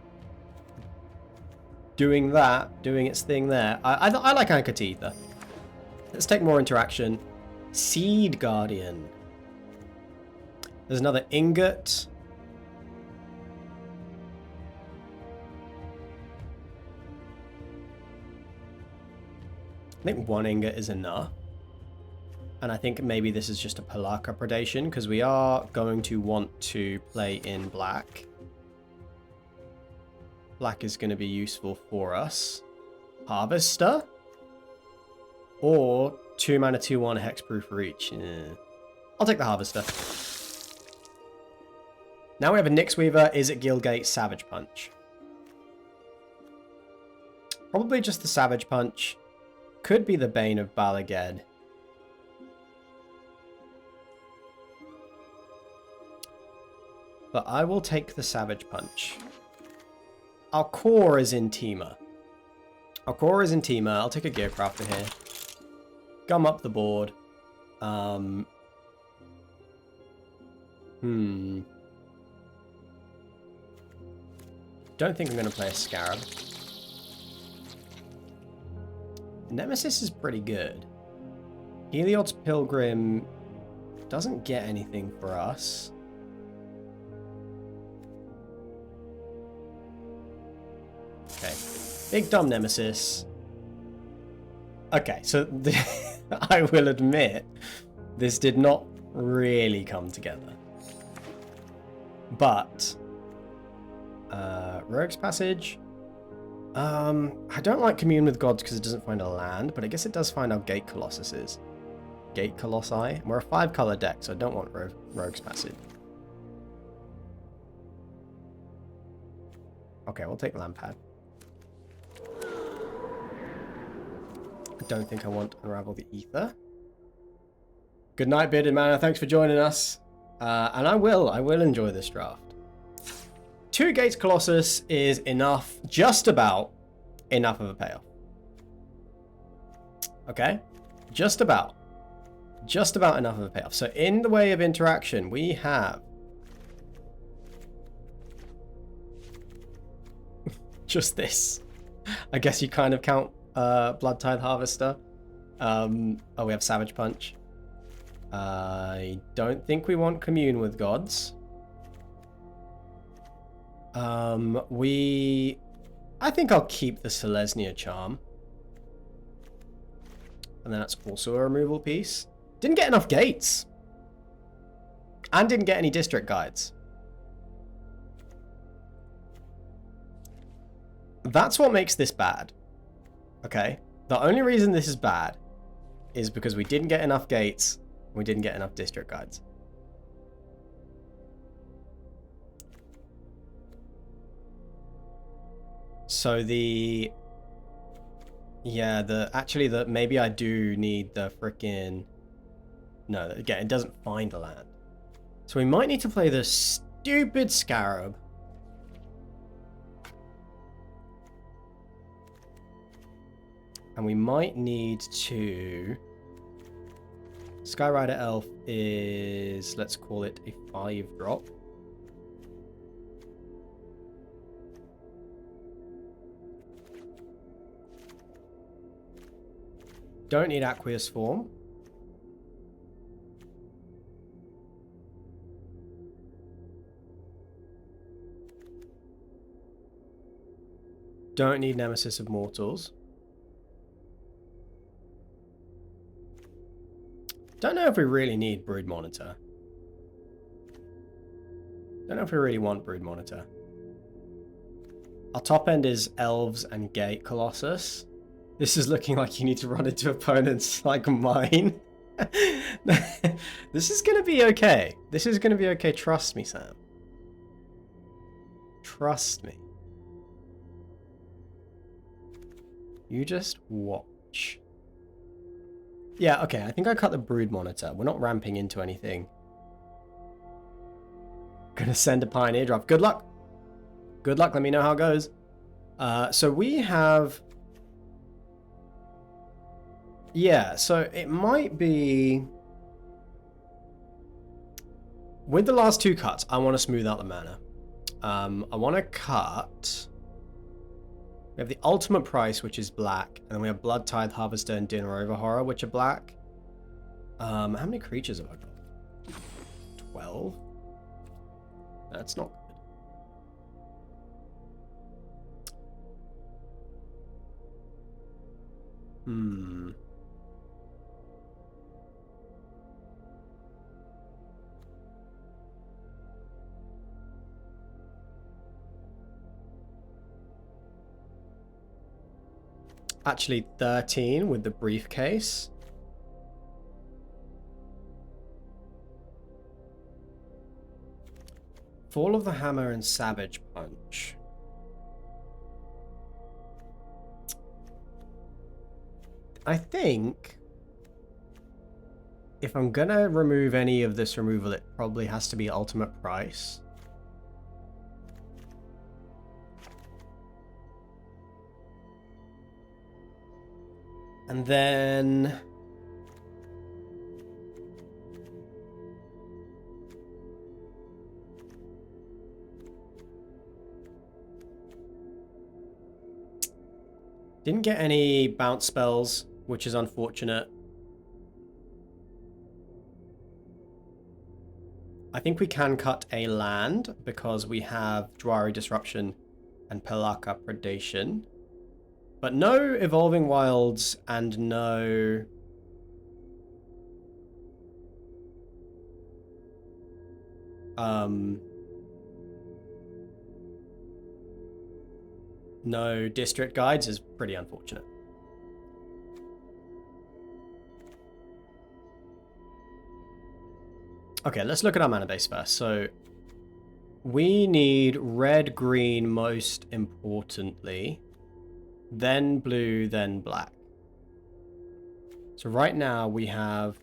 doing its thing there. I like Anchor to Ether. Let's take more interaction. Seed Guardian. There's another Ingot. I think 1 Ingot is enough. And I think maybe this is just a Palaka predation, because we are going to want to play in black. Black is going to be useful for us. Harvester? Or 2 mana, 2/1 hexproof for each. I'll take the Harvester. Now we have a Nyxweaver, Izzet Guildgate, Savage Punch. Probably just the Savage Punch. Could be the Bane of Balaged. But I will take the Savage Punch. Our core is in Temur. Our core is in Temur. I'll take a Gearcrafter here. Gum up the board. Don't think I'm going to play a Scarab. Nemesis is pretty good. Heliod's Pilgrim doesn't get anything for us. Okay. Big dumb Nemesis. Okay, so I will admit, this did not really come together. But Rogue's Passage. I don't like Commune with Gods because it doesn't find a land, but I guess it does find our Gate Colossuses. Gate Colossi. We're a 5-color deck, so I don't want Rogue's Passage. Okay, we'll take Lampad. I don't think I want Unravel the Ether. Good night, Bearded Manor. Thanks for joining us. And I will enjoy this draft. 2 Gates Colossus is enough, just about enough of a payoff. Okay? Just about enough of a payoff. So in the way of interaction, we have just this. I guess you kind of count Blood Tithe Harvester. Oh, we have Savage Punch. I don't think we want Commune with Gods. I think I'll keep the Selesnya Charm. And then that's also a removal piece. Didn't get enough gates. And didn't get any district guides. That's what makes this bad. Okay? The only reason this is bad is because we didn't get enough gates. We didn't get enough district guides. So maybe I do need the frickin'... No, again, it doesn't find a land. So we might need to play the stupid Scarab. And we might need to... Skyrider Elf is, let's call it a 5-drop. Don't need Aqueous Form. Don't need Nemesis of Mortals. Don't know if we really need Brood Monitor. Don't know if we really want Brood Monitor. Our top end is Elves and Gate Colossus. This is looking like you need to run into opponents like mine. This is going to be okay. This is going to be okay. Trust me, Sam. Trust me. You just watch. Yeah, okay. I think I cut the Brood Monitor. We're not ramping into anything. Gonna send a Pioneer Draft. Good luck. Good luck. Let me know how it goes. So we have... Yeah, so it might be... With the last 2 cuts, I want to smooth out the mana. I want to cut... We have the Ultimate Price, which is black, and then we have Blood Tithe Harvester and Dinner Over Horror, which are black. How many creatures have I got? 12? That's not good. Actually, 13 with the briefcase. Fall of the Hammer and Savage Punch. I think if I'm gonna remove any of this removal, it probably has to be Ultimate Price. And then... Didn't get any bounce spells, which is unfortunate. I think we can cut a land because we have Dwari Disruption and Pelaka Predation. But no Evolving Wilds and no... No district guides is pretty unfortunate. Okay, let's look at our mana base first. So we need red, green most importantly, then blue, then black. So right now we have...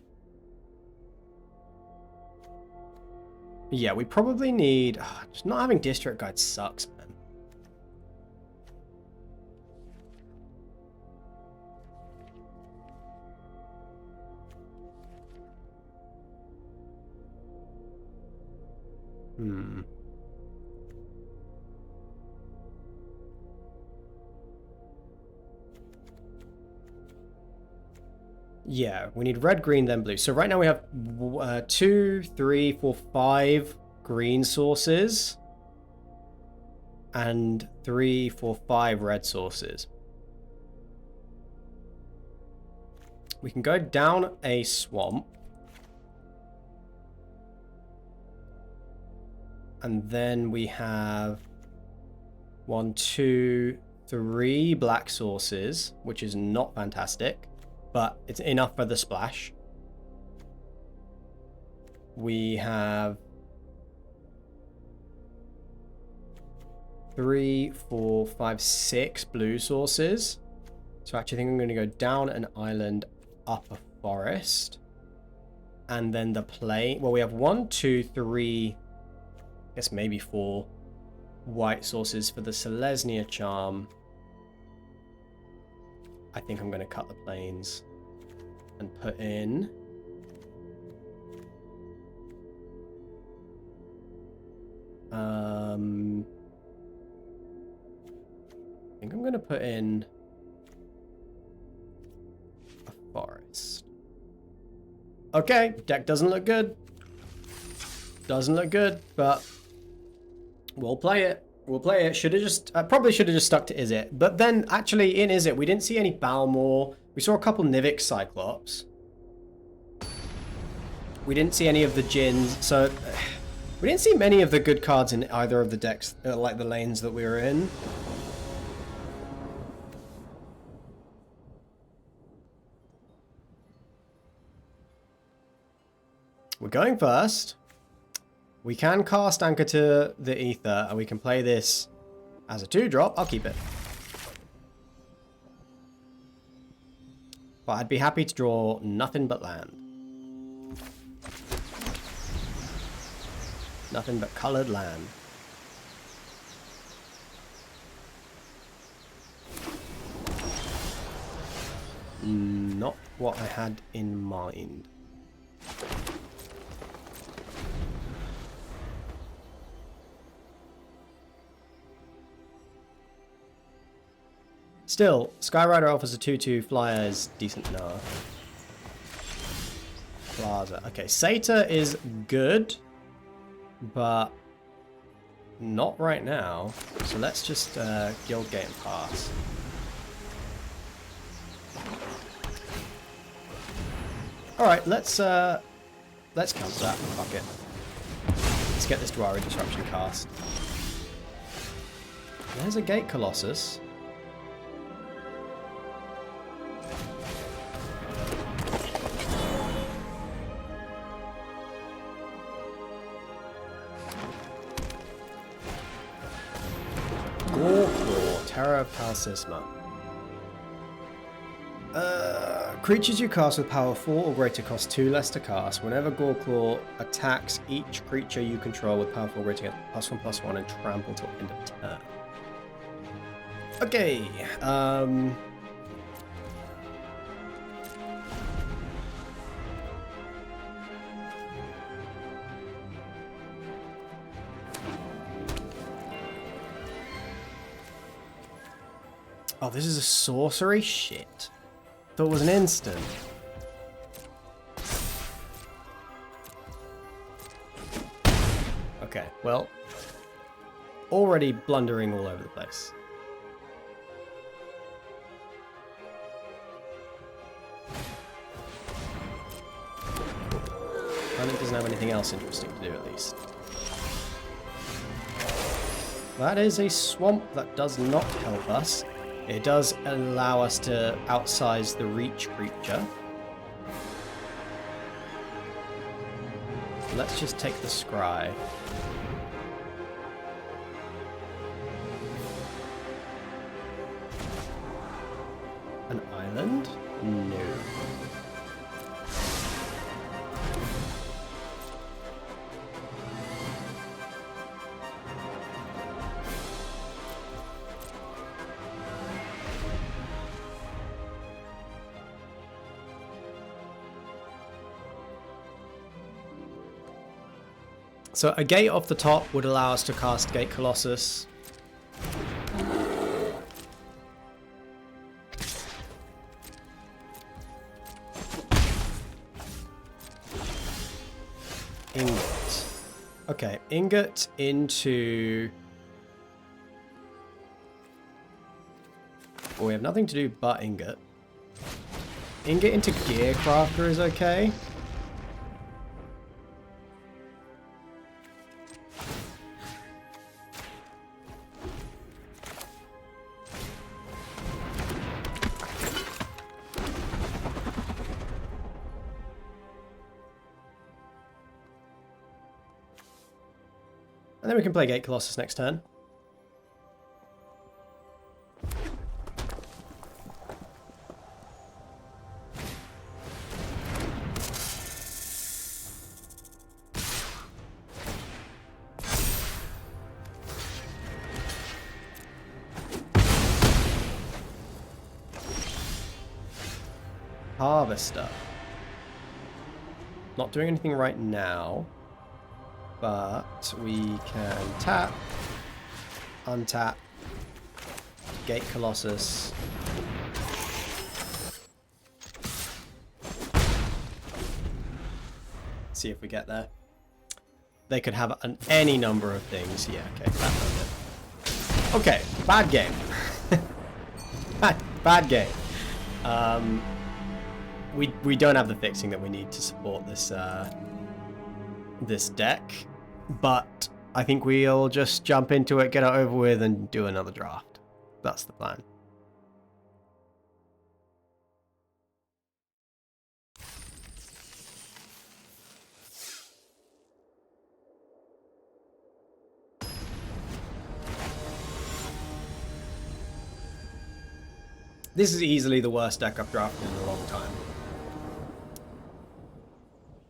Yeah, we probably need... just not having district guides sucks, man. Yeah, we need red, green, then blue. So right now we have 2, 3, 4, 5 green sources and 3, 4, 5 red sources. We can go down a swamp. And then we have 1, 2, 3 black sources, which is not fantastic, but it's enough for the splash. We have 3, 4, 5, 6 blue sources. So actually I think I'm going to go down an island, up a forest. And then the plain. Well, we have 1, 2, 3... I guess maybe 4 white sources for the Selesnya charm. I think I'm going to cut the plains and put in I think I'm going to put in a forest. Okay, deck doesn't look good. Doesn't look good, but we'll play it. We'll play it. Should have just... probably should have just stuck to Izzet. But then, actually, in Izzet, we didn't see any Balmor. We saw a couple Nivix Cyclops. We didn't see any of the Djinns. So, we didn't see many of the good cards in either of the decks, like the lanes that we were in. We're going first. We can cast Anchor to the Ether, and we can play this as a 2-drop. I'll keep it. But I'd be happy to draw nothing but land. Nothing but colored land. Not what I had in mind. Still, Skyrider offers a 2/2 flyer is decent enough. Plaza. Okay, Satyr is good, but not right now. So let's just guild gate and pass. All right, let's counter that. Fuck it. Let's get this Dwari Disruption cast. There's a Gate Colossus. Terror of Palsisma. Creatures you cast with power 4 or greater cost 2 less to cast. Whenever Goreclaw attacks each creature you control with power 4 or greater, get +1/+1 and trample till end of turn. Okay. Oh, this is a sorcery? Shit. Thought it was an instant. Okay, well. Already blundering all over the place. Opponent doesn't have anything else interesting to do, at least. That is a swamp that does not help us. It does allow us to outsize the reach creature. Let's just take the scry. An island? No. So a gate off the top would allow us to cast Gate Colossus. Ingot. Okay, ingot into... Well, we have nothing to do but ingot. Ingot into Gearcrafter is okay. And then we can play Gate Colossus next turn. Harvester. Not doing anything right now. But we can tap, untap, Gate Colossus. See if we get there. They could have any number of things. Yeah, okay, that does it. Okay, bad game. bad game. We don't have the fixing that we need to support this this deck. But I think we'll just jump into it, get it over with, and do another draft. That's the plan. This is easily the worst deck I've drafted in a long time.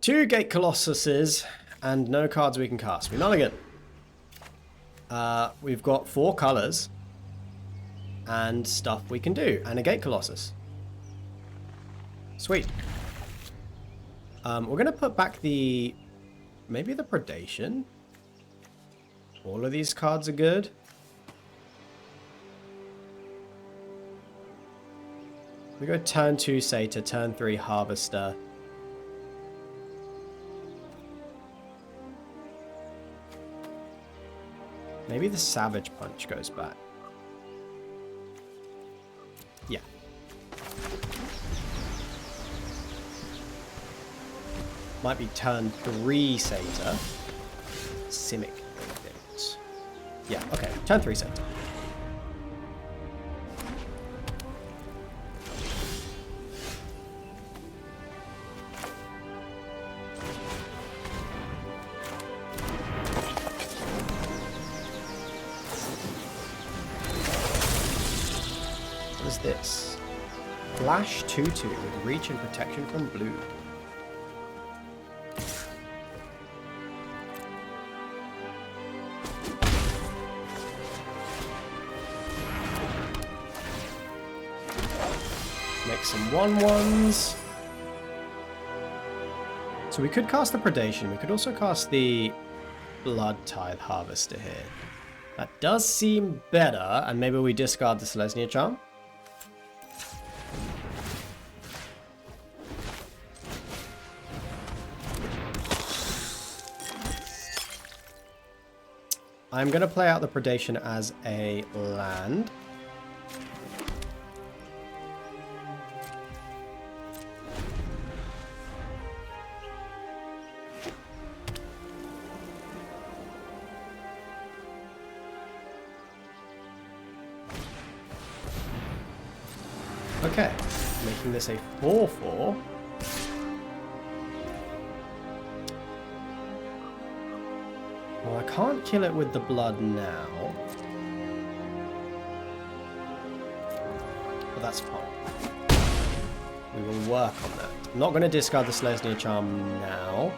2 Gate Colossuses and no cards we can cast. We mulligan. We've got 4 colors and stuff we can do, and a Gate Colossus. Sweet. We're gonna put back maybe the Predation. All of these cards are good. We go turn 2 Satyr, turn 3 Harvester. Maybe the Savage Punch goes back. Yeah. Might be turn 3 Satyr. Simic. Yeah, okay. Turn 3 Satyr. This Flash 2/2 with reach and protection from blue. Make some 1/1s. So we could cast the Predation. We could also cast the Blood Tithe Harvester here. That does seem better, and maybe we discard the Selesnya Charm. I'm going to play out the Predation as a land. Okay, making this a 4/4. Well, I can't kill it with the blood now. But that's fine. We will work on that. I'm not going to discard the Selesnya Charm now.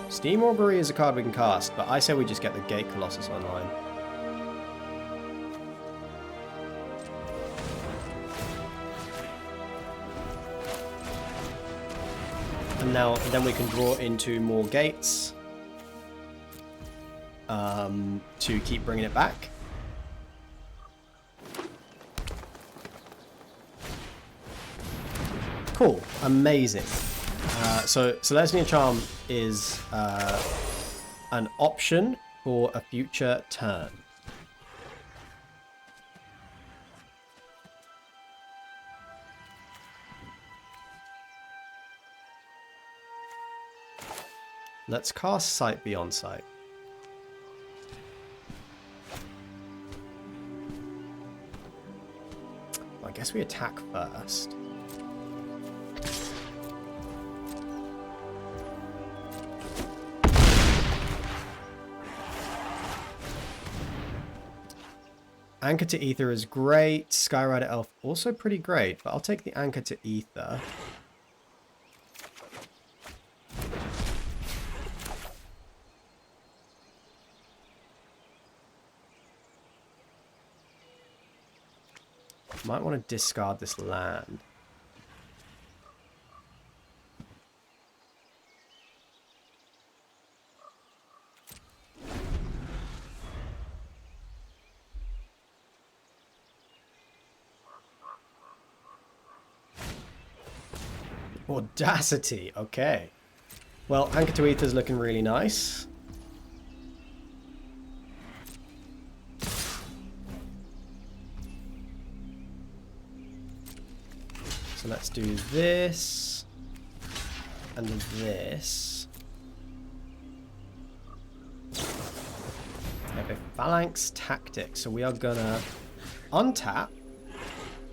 Steam Augury is a card we can cast, but I say we just get the Gate Colossus online. And now, then we can draw into more gates to keep bringing it back. Cool, amazing. So Selesnya Charm is an option for a future turn. Let's cast Sight Beyond Sight. I guess we attack first. Anchor to Ether is great. Skyrider Elf also pretty great, but I'll take the Anchor to Ether. Might want to discard this land. Audacity, okay. Well, Anchor to Ether's looking really nice. So let's do this and this. Okay, Phalanx Tactic. So we are gonna untap.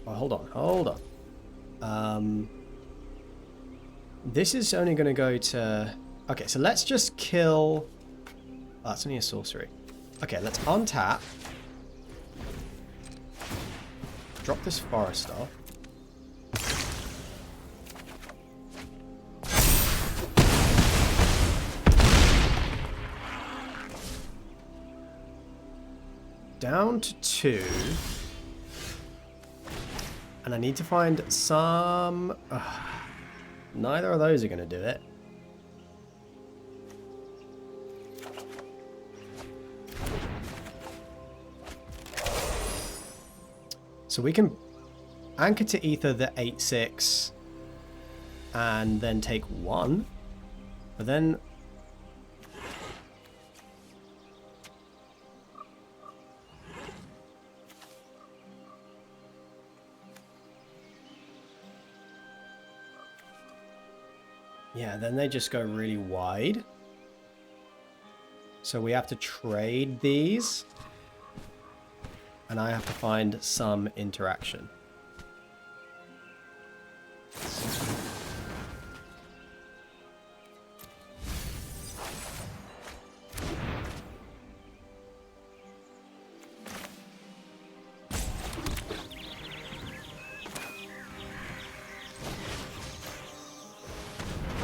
Oh, hold on. This is only gonna go to. Okay, so let's just kill. Oh, it's only a sorcery. Okay, let's untap. Drop this forest off. Down to 2. And I need to find some... neither of those are going to do it. So we can Anchor to Ether the 8/6 and then take 1. But then... yeah, then they just go really wide. So we have to trade these. And I have to find some interaction.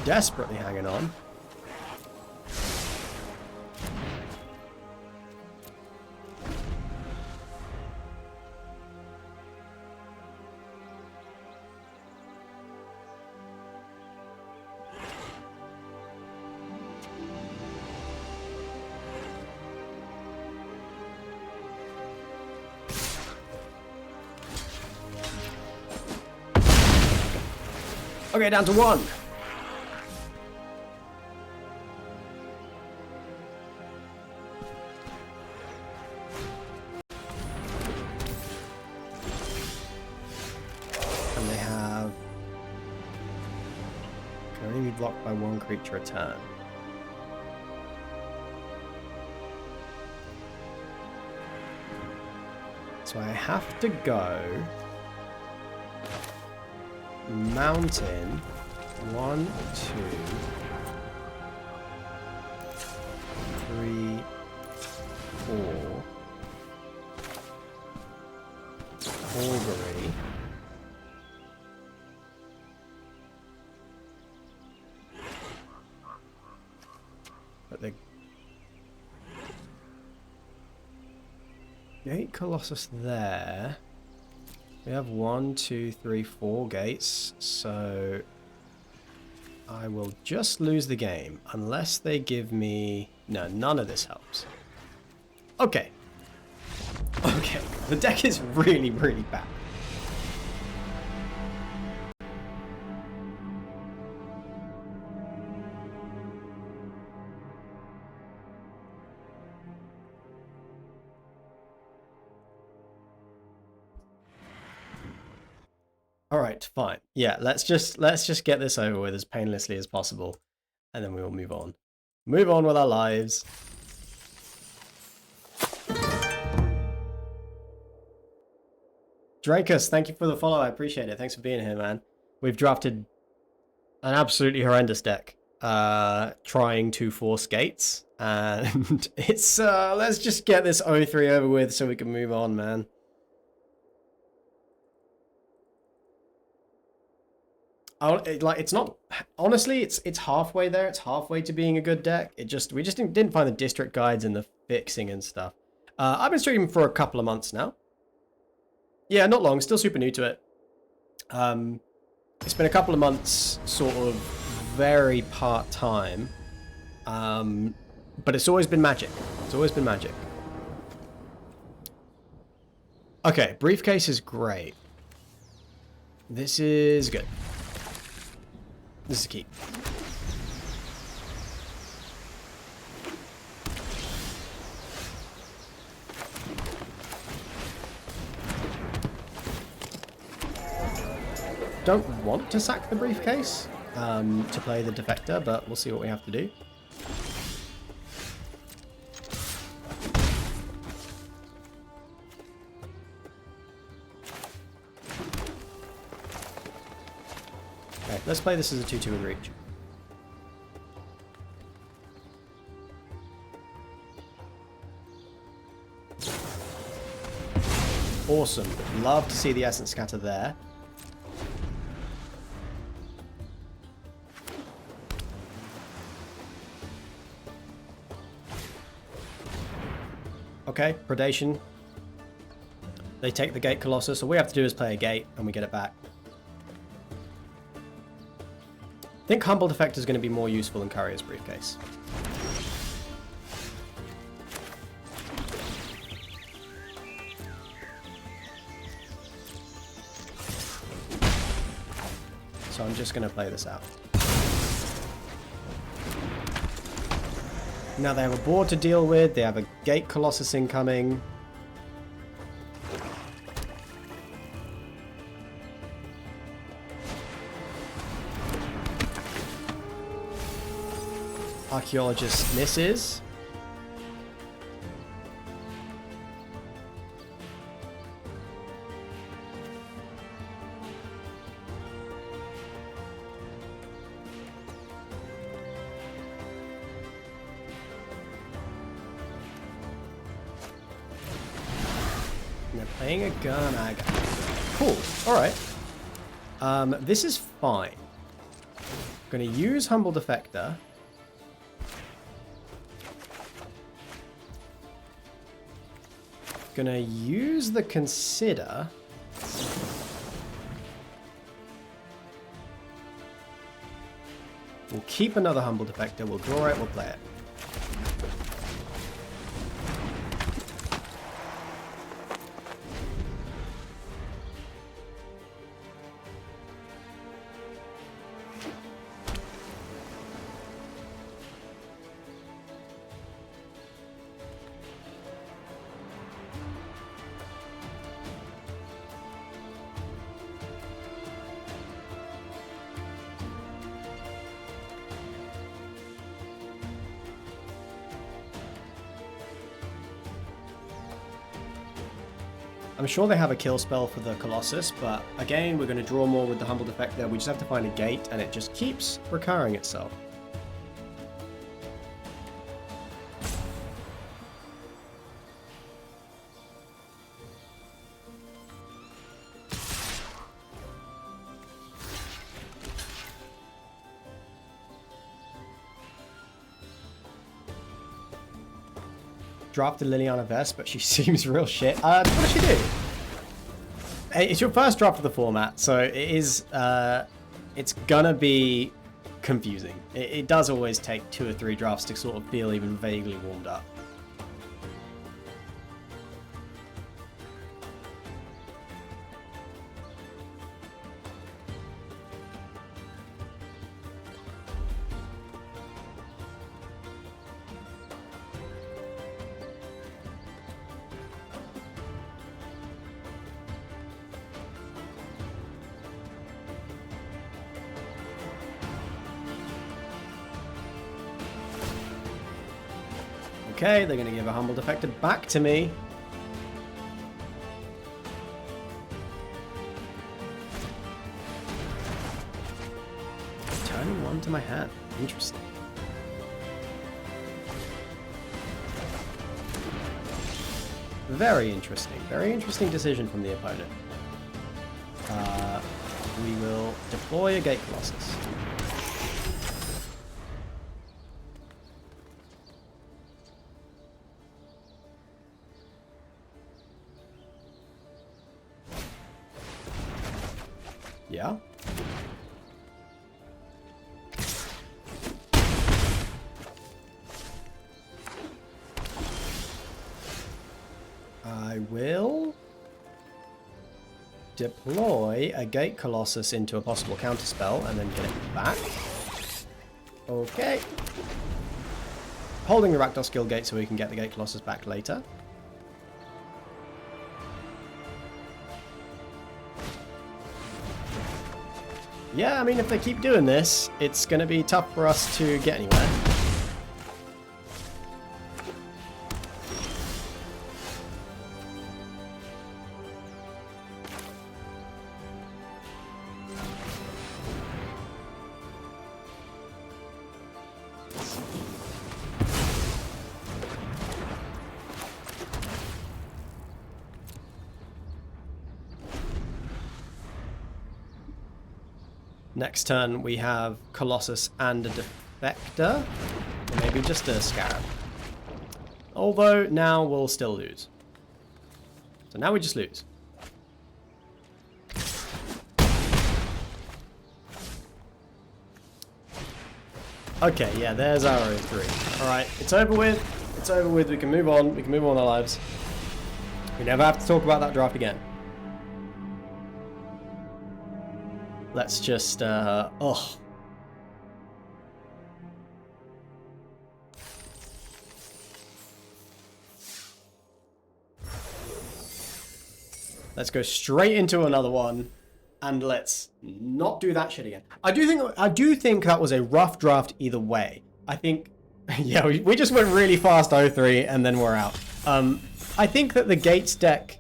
Desperately hanging on. Okay, down to 1. And they have... can only be blocked by 1 creature a turn. So So I have to go mountain 1, 2, 3, 4. Augury. But the Gate Colossus there. We have 1, 2, 3, 4 gates, so I will just lose the game unless they give me... No, none of this helps. Okay. Okay, the deck is really, really bad. All right, fine. Yeah, let's just get this over with as painlessly as possible, and then we will move on. Move on with our lives. Drakus, thank you for the follow. I appreciate it. Thanks for being here, man. We've drafted an absolutely horrendous deck, trying to force gates, and it's let's just get this 0-3 over with so we can move on, man. Like, it's not, honestly, it's halfway there. It's halfway to being a good deck. We just didn't find the district guides and the fixing and stuff. I've been streaming for a couple of months now. Yeah, not long. Still super new to it. It's been a couple of months, sort of very part-time. But it's always been magic. It's always been magic. Okay, briefcase is great. This is good. This is key. Don't want to sack the briefcase to play the defector, but we'll see what we have to do. Okay, let's play this as a 2-2 with reach. Awesome. Love to see the Essence Scatter there. Okay, Predation. They take the Gate Colossus. All we have to do is play a gate and we get it back. I think Humble Defector is going to be more useful than Courier's Briefcase. So I'm just going to play this out. Now they have a board to deal with. They have a Gate Colossus incoming. Archaeologist misses. And they're playing a gun aga. Cool. Alright. This is fine. I'm going to use Humble Defector. Gonna use the Consider. We'll keep another Humble Defector. We'll draw it. We'll play it. I'm sure they have a kill spell for the Colossus, but again, we're going to draw more with the Humbled effect there. We just have to find a gate, and it just keeps recurring itself. Drafted Liliana Vest, but she seems real shit. What does she do? It's your first draft of the format, so it is. It's gonna be confusing. It does always take 2 or 3 drafts to sort of feel even vaguely warmed up. Okay, they're going to give a Humbled Effector back to me. Turning 1 to my hand. Interesting. Very interesting. Very interesting decision from the opponent. We will deploy a Gate Colossus. Yeah. I will deploy a Gate Colossus into a possible counterspell and then get it back. Okay. Holding the Rakdos Guild Gate so we can get the Gate Colossus back later. Yeah, I mean, if they keep doing this, it's going to be tough for us to get anywhere. Next turn, we have Colossus and a Defector. Or maybe just a Scarab. Although, now we'll still lose. So now we just lose. Okay, yeah, there's our 0-3. Alright, it's over with. It's over with. We can move on. We can move on with our lives. We never have to talk about that draft again. Let's just, oh. Let's go straight into another one, and let's not do that shit again. I do think that was a rough draft either way. I think, yeah, we just went really fast 0-3, and then we're out. I think that the Gates deck,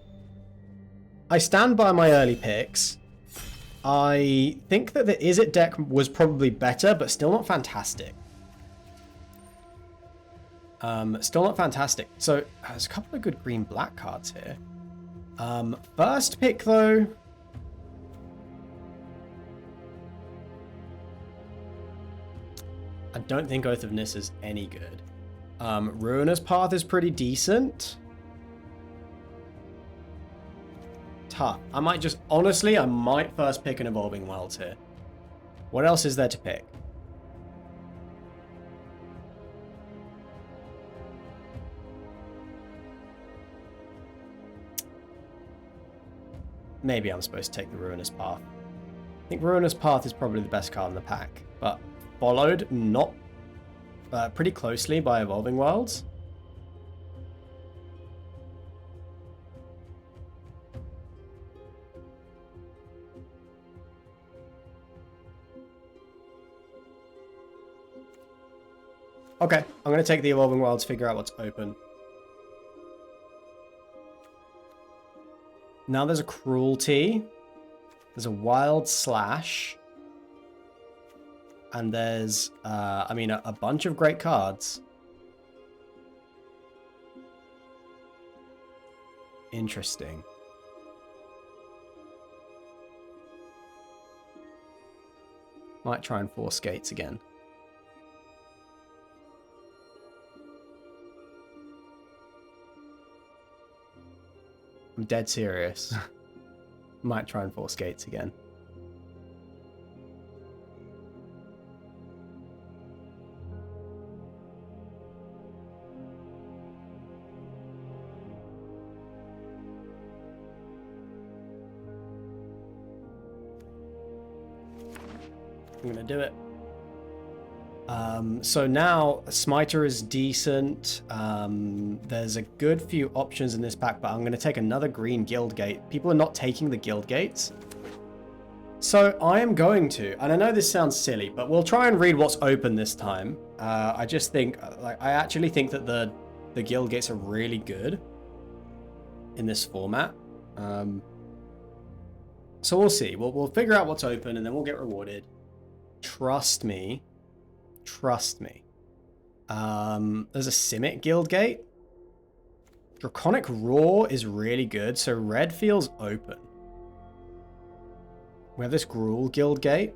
I stand by my early picks. I think that the Izzet deck was probably better, but still not fantastic. Still not fantastic. So, there's a couple of good green-black cards here. First pick, though... I don't think Oath of Nis is any good. Ruinous Path is pretty decent. Tough. I might just... Honestly, I might first pick an Evolving Wilds here. What else is there to pick? Maybe I'm supposed to take the Ruinous Path. I think Ruinous Path is probably the best card in the pack, but followed not pretty closely by Evolving Wilds. Okay, I'm going to take the Evolving Wilds, figure out what's open. Now there's a Cruelty. There's a Wild Slash. And there's, I mean, a bunch of great cards. Interesting. Might try and force Gates again. I'm dead serious. Might try and force Gates again. I'm gonna do it. So now Smiter is decent. There's a good few options in this pack, but I'm gonna take another green Guild Gate. People are not taking the Guild Gates. So I am going to, and I know this sounds silly, but we'll try and read what's open this time. I just think, like, I actually think that the Guild Gates are really good in this format. So we'll see. We'll figure out what's open and then we'll get rewarded. Trust me. Trust me. There's a Simic Guildgate. Draconic Roar is really good, so red feels open. We have this Gruul Guildgate.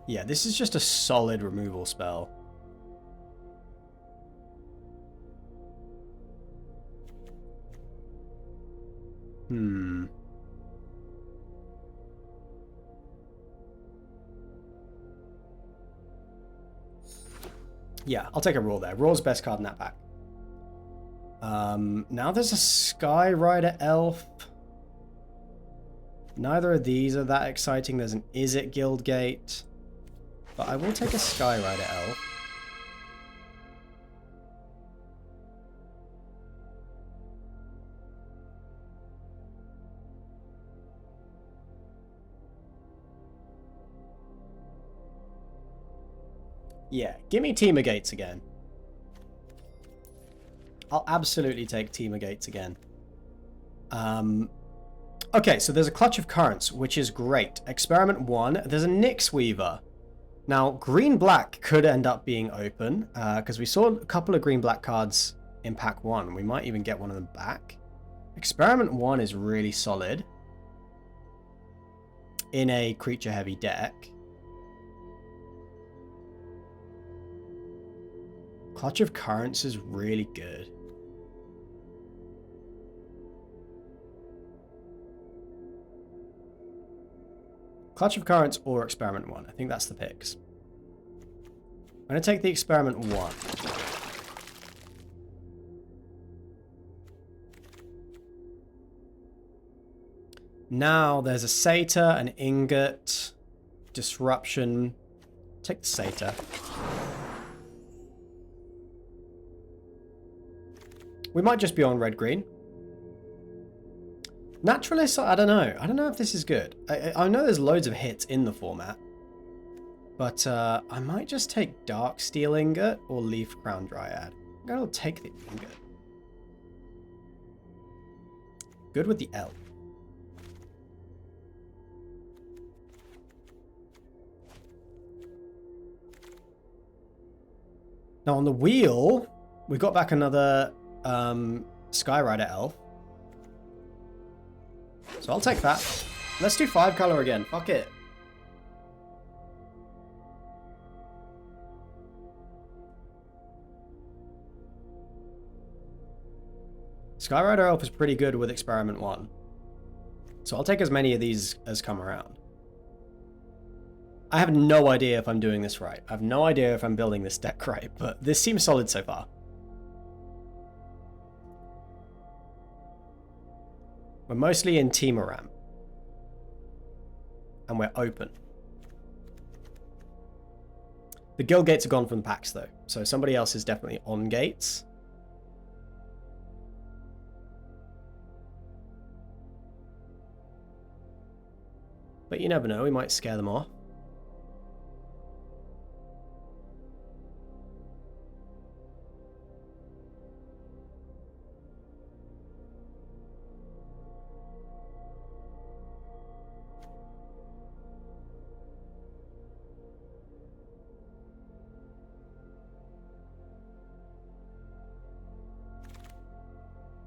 Yeah, this is just a solid removal spell. Yeah, I'll take a Roar there. Roar's best card in that pack. Now there's a Skyrider Elf. Neither of these are that exciting. There's an Izzet Guildgate. But I will take a Skyrider Elf. Yeah, give me Teamer Gates again. I'll absolutely take Teamer Gates again. Okay, so there's a Clutch of Currents, which is great. Experiment 1. There's a Nyx Weaver. Now, green-black could end up being open, because we saw a couple of green-black cards in pack 1. We might even get one of them back. Experiment 1 is really solid in a creature-heavy deck. Clutch of Currents is really good. Clutch of Currents or Experiment 1. I think that's the picks. I'm going to take the Experiment 1. Now there's a Satyr, an Ingot, Disruption. Take the Satyr. We might just be on red-green. Naturalist, I don't know. I don't know if this is good. I know there's loads of hits in the format. But I might just take Dark Steel Ingot or Leaf Crown Dryad. I'm going to take the Ingot. Good with the Elf. Now on the wheel, we got back another Skyrider Elf. So I'll take that. Let's do 5-color again. Fuck it. Skyrider Elf is pretty good with Experiment 1. So I'll take as many of these as come around. I have no idea if I'm doing this right. I have no idea if I'm building this deck right, but this seems solid so far. We're mostly in Teamer Ramp. And we're open. The guild gates are gone from the packs though, so somebody else is definitely on gates. But you never know, we might scare them off.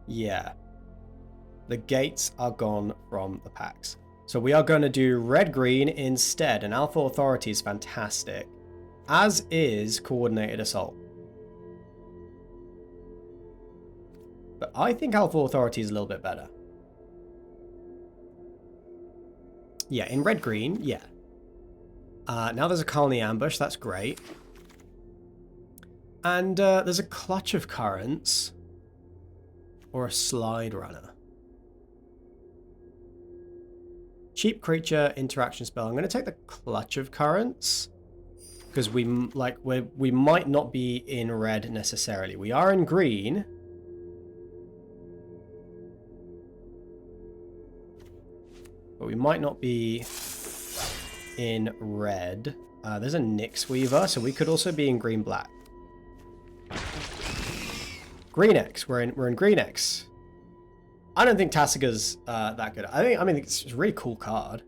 Yeah. The gates are gone from the packs. So we are going to do red-green instead. And Alpha Authority is fantastic. As is Coordinated Assault. But I think Alpha Authority is a little bit better. Yeah, in red-green, yeah. Now there's a Colony Ambush, that's great. And there's a Clutch of Currents. Or a Slide Runner. Cheap creature interaction spell. I'm going to take the Clutch of Currents. Because we might not be in red necessarily. We are in green. But we might not be in red. There's a Nyx Weaver, so we could also be in green-black. Green X. We're in Green X. I don't think Tasiga's that good. I mean, it's a really cool card.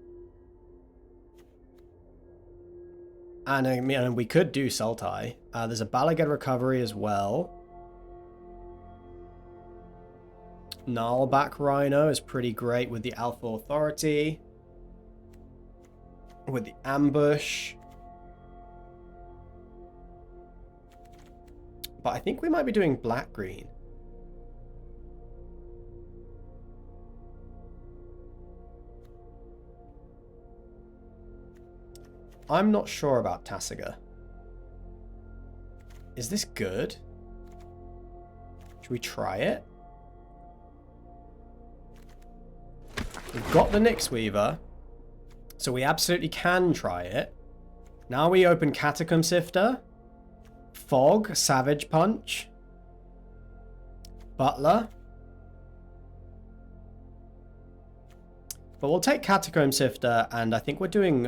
And I mean, we could do Sultai. There's a Balagad Recovery as well. Gnarlback Rhino is pretty great with the Alpha Authority. With the Ambush. But I think we might be doing black-green. I'm not sure about Tasiga. Is this good? Should we try it? We've got the Nyx Weaver, so we absolutely can try it. Now we open Catacomb Sifter, Fog, Savage Punch, Butler. But we'll take Catacomb Sifter, and I think we're doing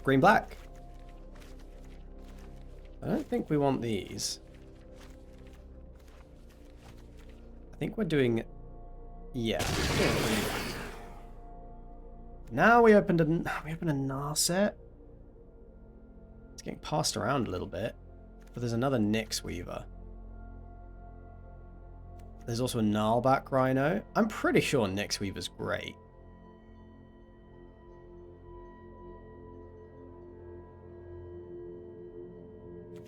green-black. I don't think we want these. I think we're doing... Yeah. Now we opened a Narset. It's getting passed around a little bit. But there's another Nyx Weaver. There's also a Gnarlback Rhino. I'm pretty sure Nyx Weaver's great.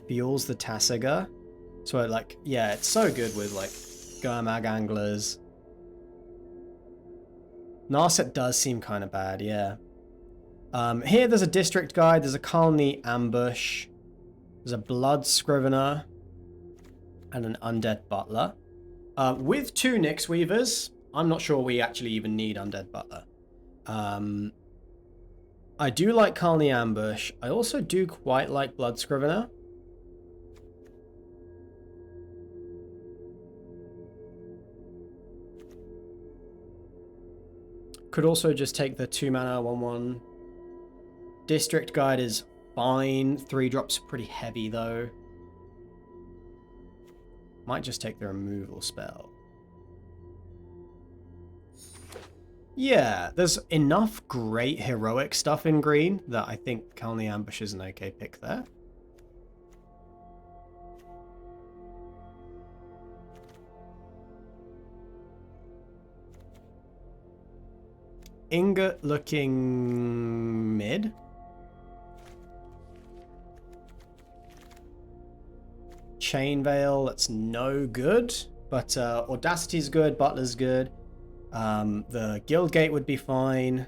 Fuels the Tasiga. So like, yeah, it's so good with like Gurmag Anglers. Narset does seem kind of bad, yeah. Here there's a District Guide, there's a Colony Ambush, there's a Blood Scrivener, and an Undead Butler. With two Nyx Weavers, I'm not sure we actually even need Undead Butler. I do like Colony Ambush. I also do quite like Blood Scrivener. Could also just take the 2-mana 1/1. District Guide is fine. 3 drops pretty heavy though. Might just take the removal spell. Yeah, there's enough great heroic stuff in green that I think Colony Ambush is an okay pick there. Ingot looking mid. Chain Veil, that's no good. But Audacity's good, Butler's good. The Guildgate would be fine.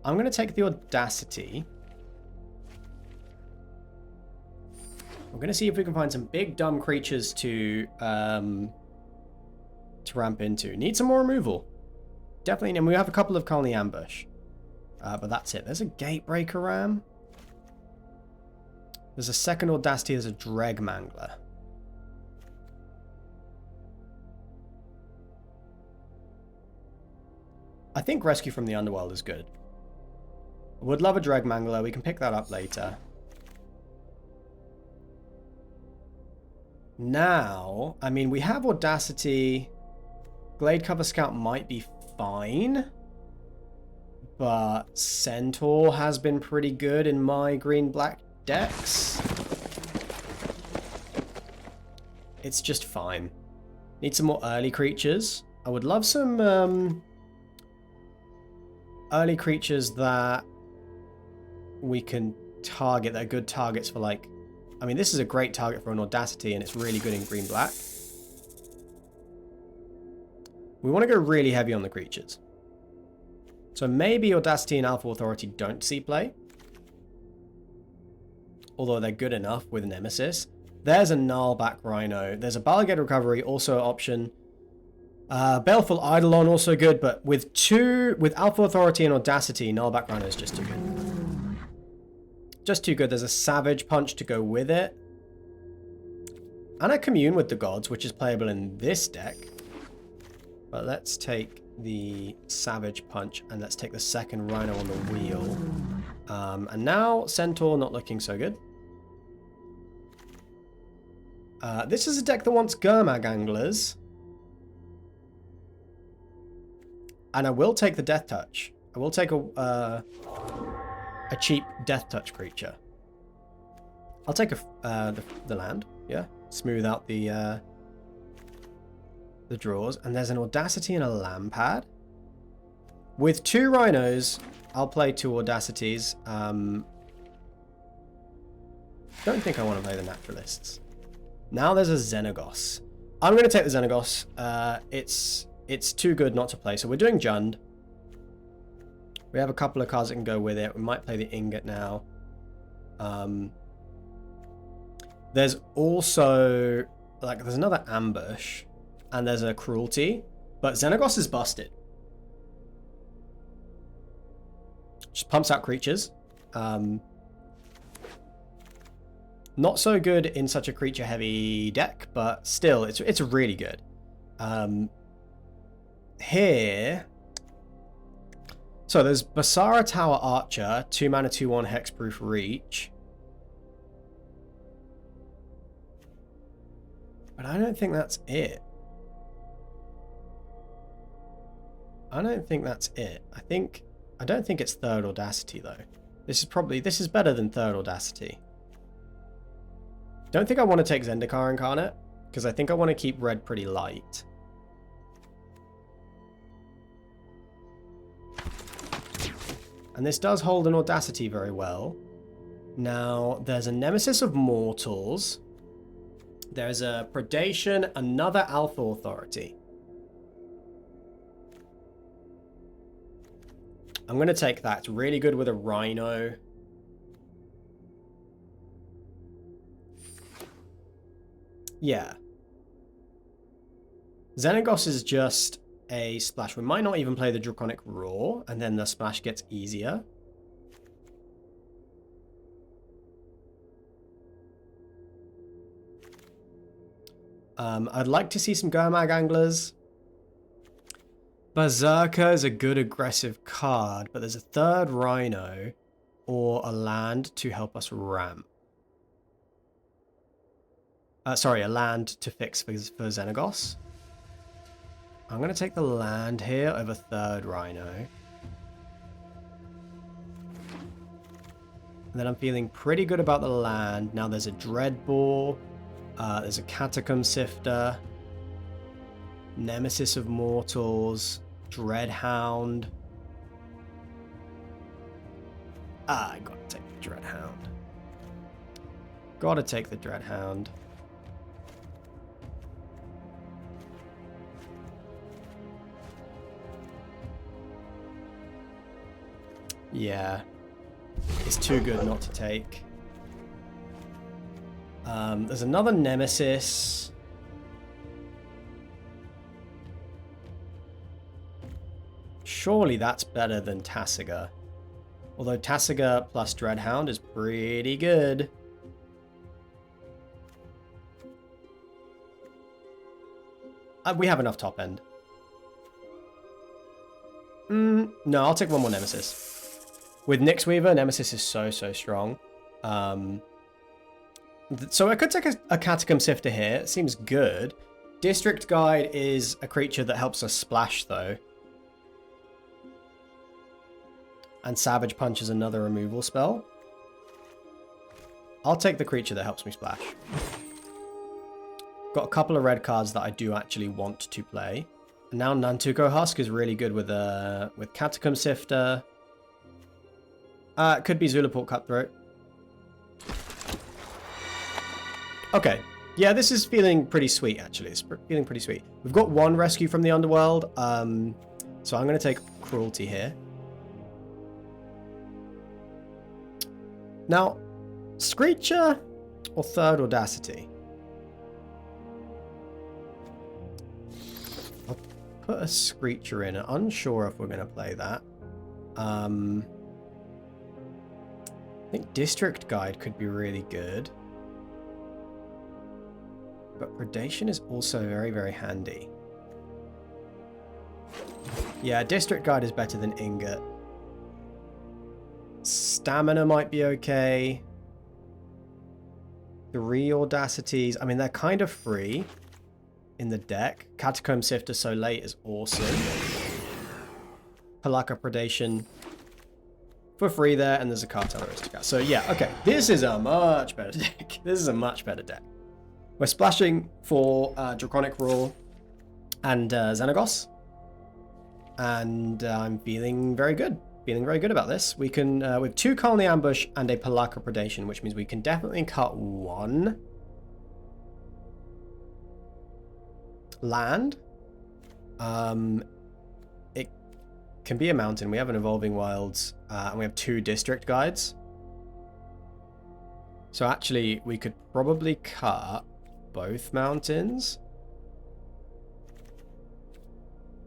I'm going to take the Audacity. We're going to see if we can find some big dumb creatures to ramp into. Need some more removal. Definitely, and we have a couple of Colony Ambush. But that's it. There's a Gatebreaker Ram. There's a second Audacity. There's a Dreg Mangler. I think Rescue from the Underworld is good. Would love a Dreg Mangler. We can pick that up later. Now, I mean, we have Audacity. Glade Cover Scout might be fine. But Centaur has been pretty good in my green-black decks. It's just fine. Need some more early creatures. I would love some early creatures that we can target, that are good targets for, like... I mean, this is a great target for an Audacity, and it's really good in green-black. We want to go really heavy on the creatures. So maybe Audacity and Alpha Authority don't see play. Although they're good enough with Nemesis. There's a Gnarlback Rhino. There's a Balagate Recovery, also an option. Baleful Eidolon, also good, but with Alpha Authority and Audacity, Gnarlback Rhino is just too good. Just too good. There's a Savage Punch to go with it. And a Commune with the Gods, which is playable in this deck. But let's take the Savage Punch, and let's take the second Rhino on the wheel. And now Centaur not looking so good. This is a deck that wants Gurmag Anglers. And I will take the Death Touch. I will take a cheap Death Touch creature. I'll take the land, yeah. Smooth out the draws. And there's an Audacity and a Lampad. With 2 Rhinos, I'll play 2 Audacities. Don't think I want to play the Naturalists. Now there's a Xenagos. I'm going to take the Xenagos. It's too good not to play. So we're doing Jund. We have a couple of cards that can go with it. We might play the Ingot now. There's also... like, there's another Ambush. And there's a Cruelty. But Xenagos is busted. Just pumps out creatures. Not so good in such a creature-heavy deck, but still, it's really good. Here... so there's Basara Tower Archer, 2 mana, 2/1 Hexproof Reach. But I don't think that's it. I don't think that's it. I don't think it's 3rd Audacity, though. This is better than 3rd Audacity. Don't think I want to take Zendikar Incarnate, because I think I want to keep red pretty light. And this does hold an Audacity very well. Now, there's a Nemesis of Mortals. There's a Predation, another Alpha Authority. I'm going to take that. It's really good with a Rhino. Yeah. Xenagos is just a splash. We might not even play the Draconic Roar, and then the splash gets easier. I'd like to see some Gurmag Anglers. Berserker is a good aggressive card, but there's a 3rd Rhino or a land to help us ramp. Sorry, a land to fix for Xenagos. I'm going to take the land here over 3rd Rhino. And then I'm feeling pretty good about the land. Now there's a Dreadball. There's a Catacomb Sifter. Nemesis of Mortals. Dreadhound. I gotta take the Dreadhound. Gotta take the Dreadhound. Yeah. It's too good not to take. There's another Nemesis. Surely that's better than Tasiga. Although Tasiga plus Dreadhound is pretty good. We have enough top end. No, I'll take one more Nemesis. With Nyxweaver, Nemesis is so strong. So I could take a Catacomb Sifter here. It seems good. District Guide is a creature that helps us splash, though. And Savage Punch is another removal spell. I'll take the creature that helps me splash. Got a couple of red cards that I do actually want to play. And now Nantuko Husk is really good with Catacomb Sifter. It could be Zulaport Cutthroat. Okay. Yeah, this is feeling pretty sweet, actually. It's feeling pretty sweet. We've got one rescue from the Underworld. So I'm going to take Cruelty here. Now, Screecher or Third Audacity? I'll put a Screecher in. Unsure if we're going to play that. I think District Guide could be really good. But Predation is also very, very handy. Yeah, District Guide is better than Ingot. Stamina might be okay. 3 Audacities. I mean, they're kind of free in the deck. Catacomb Sifter so late is awesome. Palaka Predation for free there, and there's a Cartel Aristocrat. So yeah, okay. This is a much better deck. This is a much better deck. We're splashing for Draconic Roar and Xenagos. And I'm feeling very good. Feeling very good about this. We can, with 2 Colony Ambush and a Palaka Predation, which means we can definitely cut 1 land. It can be a mountain. We have an Evolving Wilds, and we have 2 District Guides. So actually, we could probably cut both mountains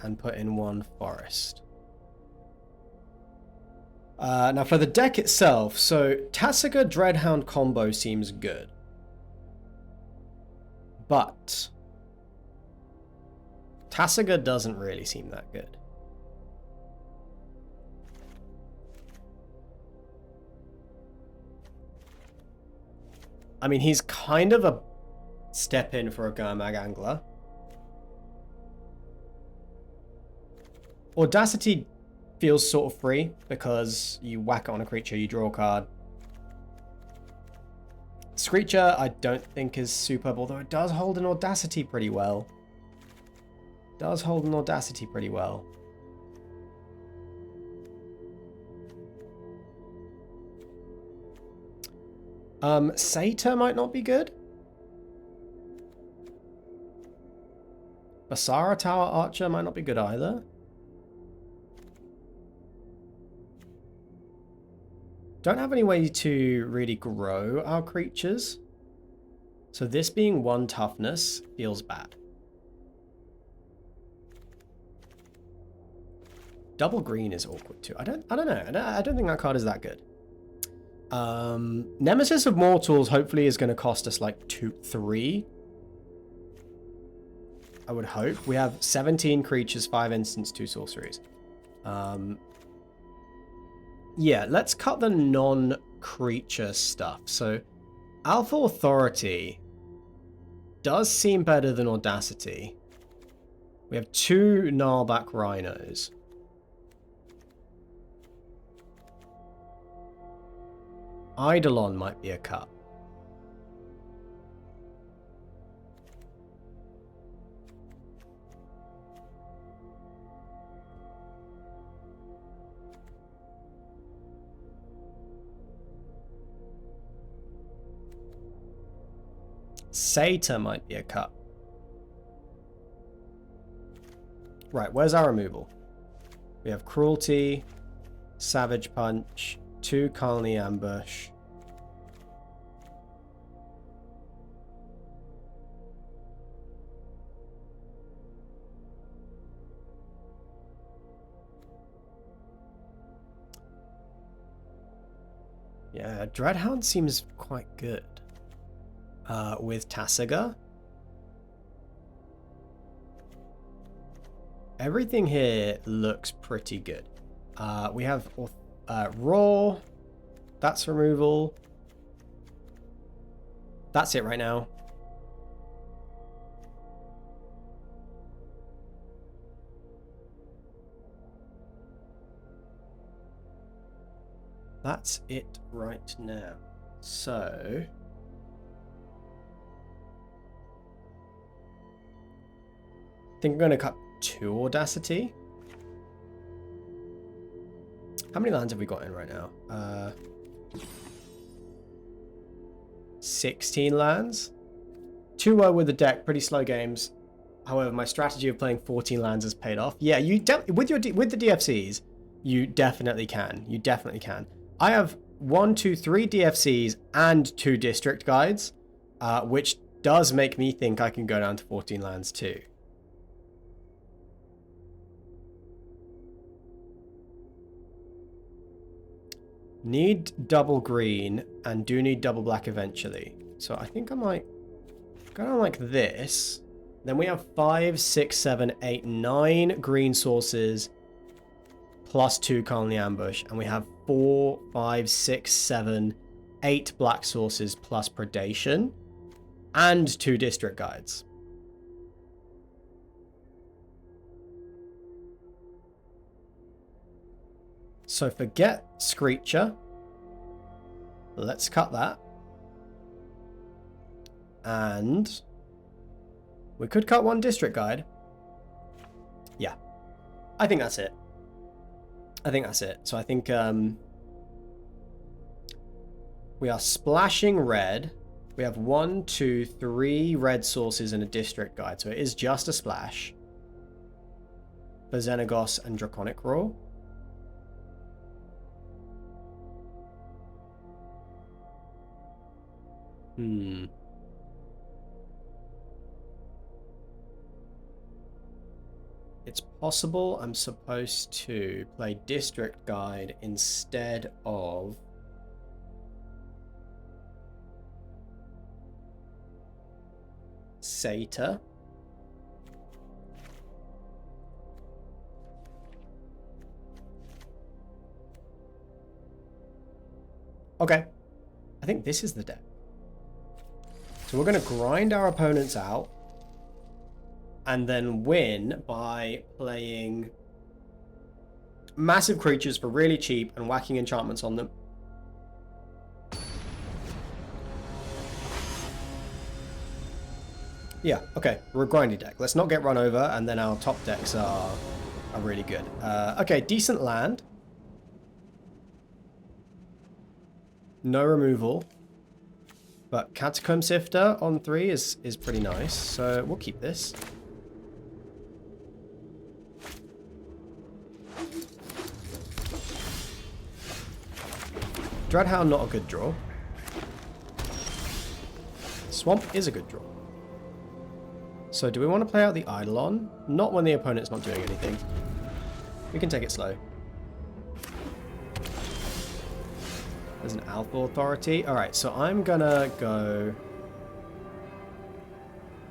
and put in 1 forest. Now for the deck itself, so Tasiga Dreadhound combo seems good. But Tasiga doesn't really seem that good. I mean, he's kind of a step in for a Gurmag Angler. Audacity feels sort of free because you whack it on a creature, you draw a card. Screecher I don't think is superb, although it does hold an Audacity pretty well. Does hold an Audacity pretty well. Satyr might not be good. Basara Tower Archer might not be good either. Don't have any way to really grow our creatures. So this being 1 toughness feels bad. Double green is awkward too. I don't know. I don't think that card is that good. Nemesis of Mortals hopefully is going to cost us like 3. I would hope. We have 17 creatures, 5 instants, 2 sorceries. Yeah, let's cut the non-creature stuff. So, Alpha Authority does seem better than Audacity. We have 2 Gnarlback Rhinos. Eidolon might be a cut. Satyr might be a cut. Right, where's our removal? We have Cruelty, Savage Punch, 2 Colony Ambush. Yeah, Dreadhound seems quite good. With Tasiga. Everything here looks pretty good. We have Raw. That's removal. That's it right now. That's it right now. So think I'm going to cut 2 Audacity. How many lands have we got in right now? 16 lands. 2-0 with the deck, pretty slow games. However, my strategy of playing 14 lands has paid off. Yeah, you with the DFCs, you definitely can. You definitely can. I have 1, 2, 3 DFCs and 2 district guides, which does make me think I can go down to 14 lands too. Need double green and do need double black eventually. So I think I might go down like this. Then we have 5, 6, 7, 8, 9 green sources plus 2 Colony Ambush. And we have 4, 5, 6, 7, 8 black sources plus Predation and 2 district guides. So forget Screecher. Let's cut that. And we could cut 1 district guide. Yeah. I think that's it. I think that's it. So I think we are splashing red. We have 1, 2, 3 red sources and a district guide. So it is just a splash for Xenagos and Draconic Roar. It's possible I'm supposed to play District Guide instead of Satyr. Okay. I think this is the deck. So we're going to grind our opponents out and then win by playing massive creatures for really cheap and whacking enchantments on them. Yeah, okay, we're a grindy deck. Let's not get run over, and then our top decks are really good. Okay, decent land. No removal. But Catacomb Sifter on 3 is pretty nice, so we'll keep this. Dreadhound, not a good draw. Swamp is a good draw. So do we want to play out the Eidolon? Not when the opponent's not doing anything. We can take it slow. There's an Alpha Authority. Alright, so I'm gonna go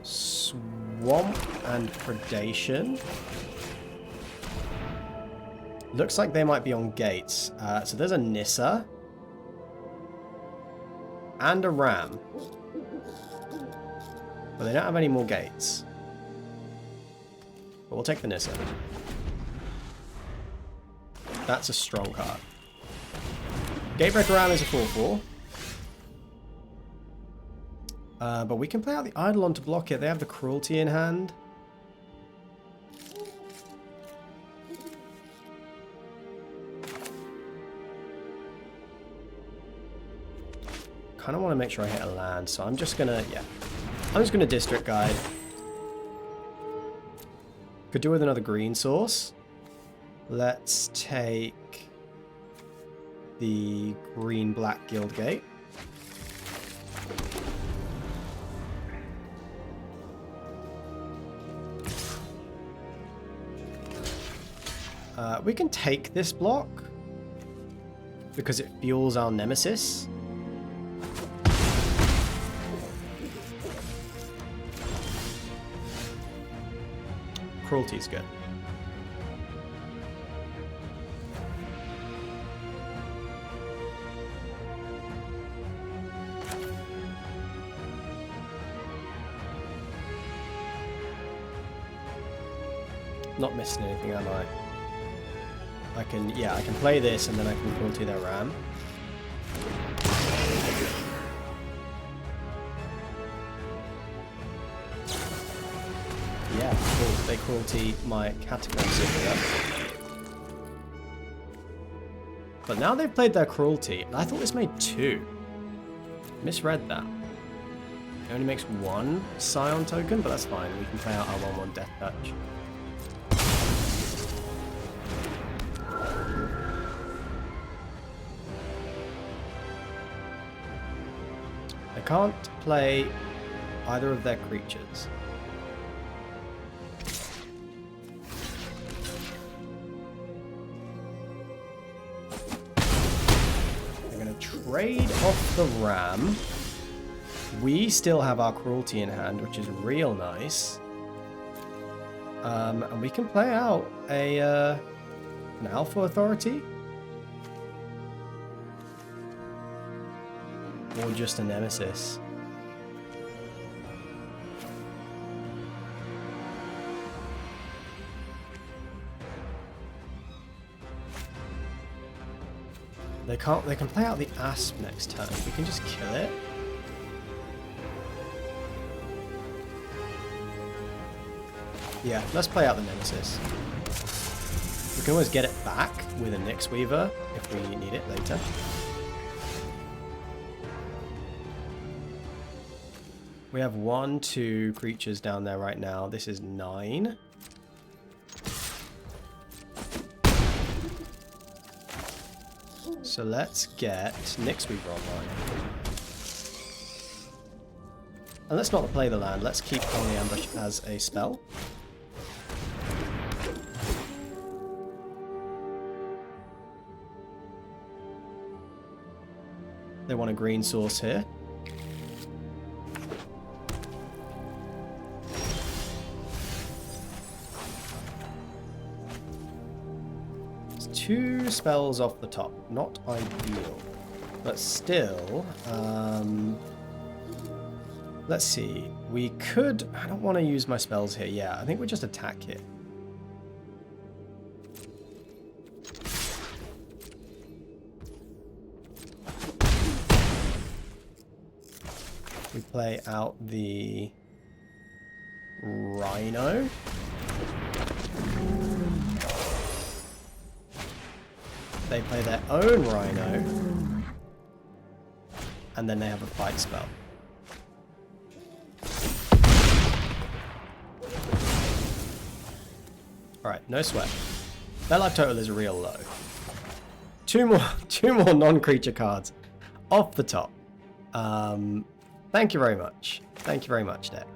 Swamp and Predation. Looks like they might be on gates. So there's a Nissa. And a Ram. But they don't have any more gates. But we'll take the Nissa. That's a strong card. Gatebreaker Ram is a 4/4. But we can play out the Eidolon to block it. They have the Cruelty in hand. Kind of want to make sure I hit a land, so I'm just gonna, yeah. I'm just gonna District Guide. Could do with another green source. Let's take the green-black Guildgate. We can take this block because it fuels our Nemesis. Cruelty's good. Not missing anything, am I? I can play this and then I can cruelty their Ram. Yeah, cool. They cruelty my catacombs here. But now they've played their cruelty. I thought this made 2. Misread that. It only makes 1 Scion token, but that's fine. We can play out our 1/1 Death Touch. They can't play either of their creatures. They're going to trade off the Ram. We still have our cruelty in hand, which is real nice. And we can play out an Alpha Authority. Or just a Nemesis. They can play out the Asp next turn. We can just kill it. Yeah, let's play out the Nemesis. We can always get it back with a Nyx Weaver if we need it later. We have 1, 2 creatures down there right now. This is 9. So let's get Nyx Weaver online. And let's not play the land. Let's keep on the ambush as a spell. They want a green source here. It's 2 spells off the top. Not ideal. But still, let's see. We could... I don't want to use my spells here. Yeah, I think we just attack here. We play out the Rhino. They play their own Rhino. And then they have a fight spell. Alright, no sweat. Their life total is real low. Two more non-creature cards off the top. Thank you very much. Thank you very much, deck.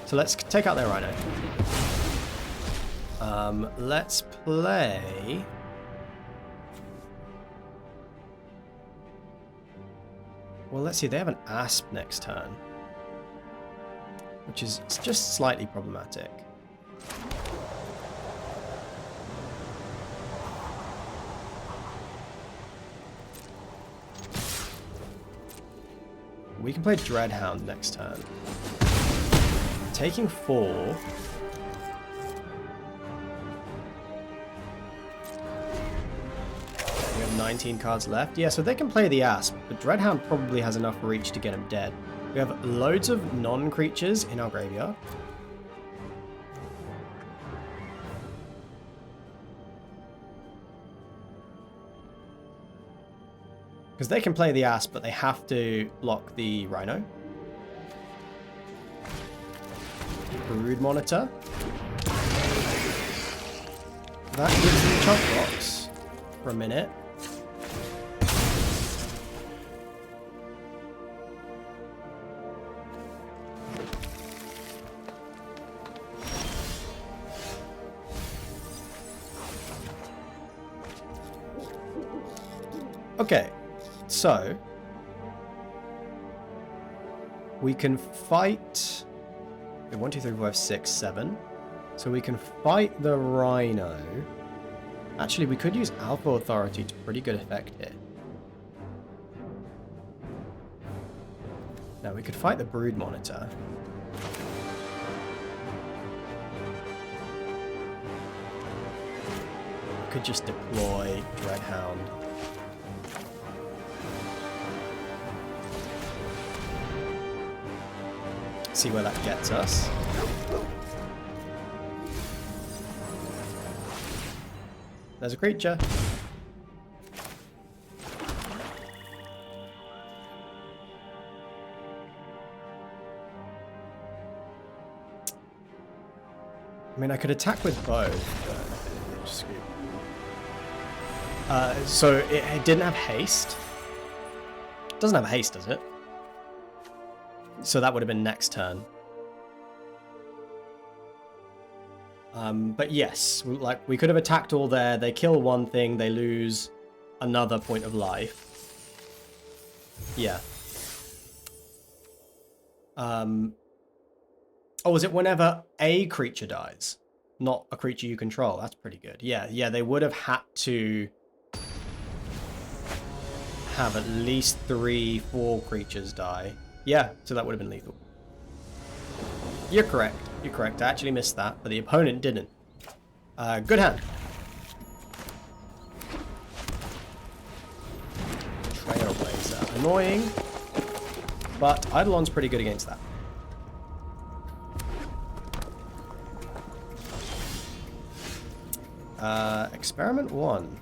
So let's take out their Rhino. Let's play... Well, let's see. They have an Asp next turn, which is just slightly problematic. We can play Dreadhound next turn. Taking 4. We have 19 cards left. Yeah, so they can play the Asp, but Dreadhound probably has enough reach to get him dead. We have loads of non-creatures in our graveyard. Because they can play the Asp, but they have to block the Rhino. Brood Monitor. That gives them Chunk Box for a minute. Okay. So, we can fight... 1, 2, 3, 4, 5, 6, 7. So we can fight the Rhino. Actually, we could use Alpha Authority to pretty good effect here. Now, we could fight the Brood Monitor. We could just deploy Dreadhound. See where that gets us. There's a creature. I mean, I could attack with both, but just so it didn't have haste. It doesn't have haste, does it? So that would have been next turn. But yes, like we could have attacked all there. They kill one thing, they lose another point of life. Yeah. Oh, is it whenever a creature dies? Not a creature you control. That's pretty good. Yeah, they would have had to have at least 3-4 creatures die. Yeah, so that would have been lethal. You're correct. You're correct. I actually missed that, but the opponent didn't. Good hand. Trailblazer. Annoying, but Eidolon's pretty good against that. Experiment 1.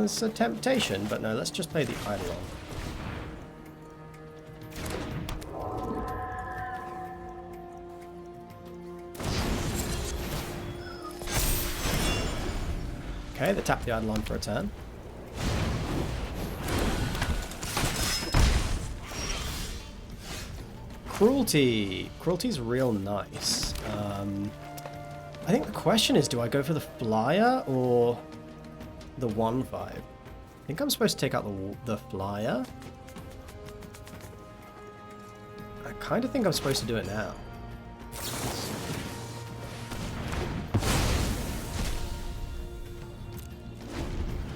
It's a temptation, but no, let's just play the Eidolon. Okay, they tap the Eidolon for a turn. Cruelty. Cruelty's real nice. I think the question is, do I go for the flyer or the 1/5? I think I'm supposed to take out the flyer. I kind of think I'm supposed to do it now.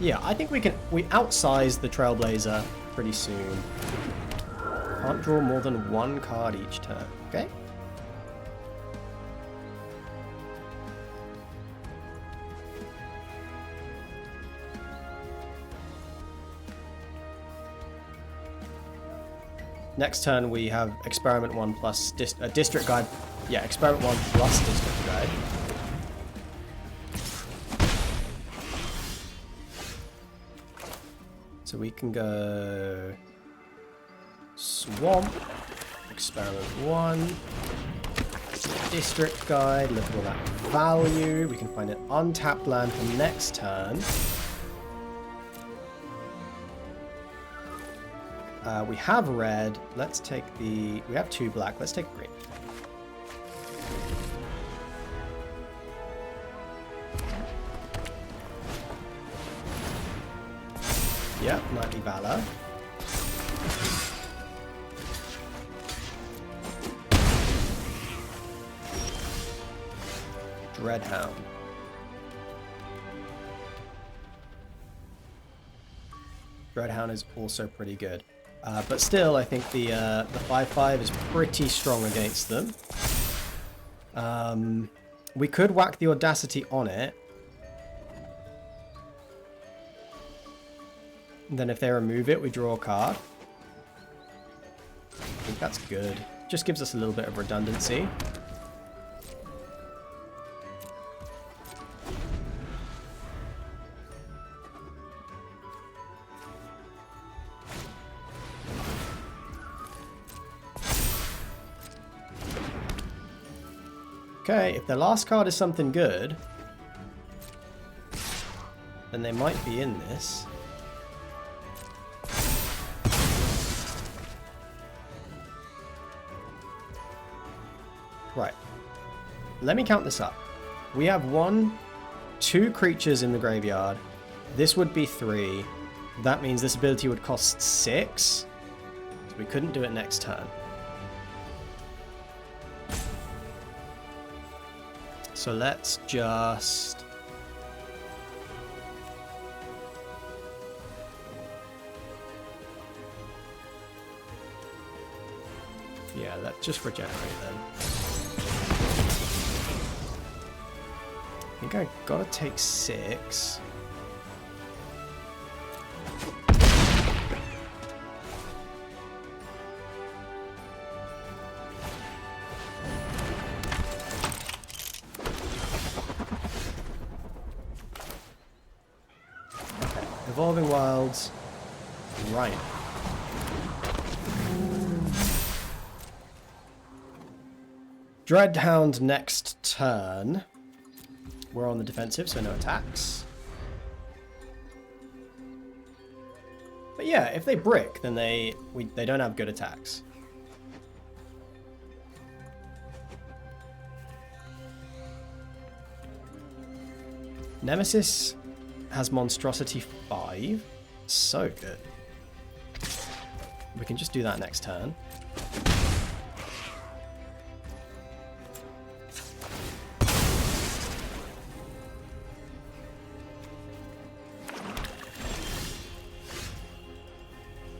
Yeah, I think we outsize the Trailblazer pretty soon. Can't draw more than one card each turn. Okay. Next turn we have Experiment 1 plus District Guide. Yeah, Experiment 1 plus District Guide. So we can go Swamp, Experiment 1, District Guide, look at all that value. We can find an untapped land for next turn. We have red. Let's take the... We have 2 black. Let's take green. Yep, Knightly Valor. Dreadhound. Dreadhound is also pretty good. But still, I think the 5/5 is pretty strong against them. We could whack the Audacity on it. And then if they remove it, we draw a card. I think that's good. Just gives us a little bit of redundancy. Okay, if their last card is something good, then they might be in this. Right. Let me count this up. We have 2 creatures in the graveyard. This would be 3. That means this ability would cost 6. So we couldn't do it next turn. So let's just... Yeah, let's just regenerate then. I think I gotta take 6. Evolving Wilds. Right. Dreadhound next turn. We're on the defensive, so no attacks. But yeah, if they brick, then they don't have good attacks. Nemesis has Monstrosity 5. So good. We can just do that next turn.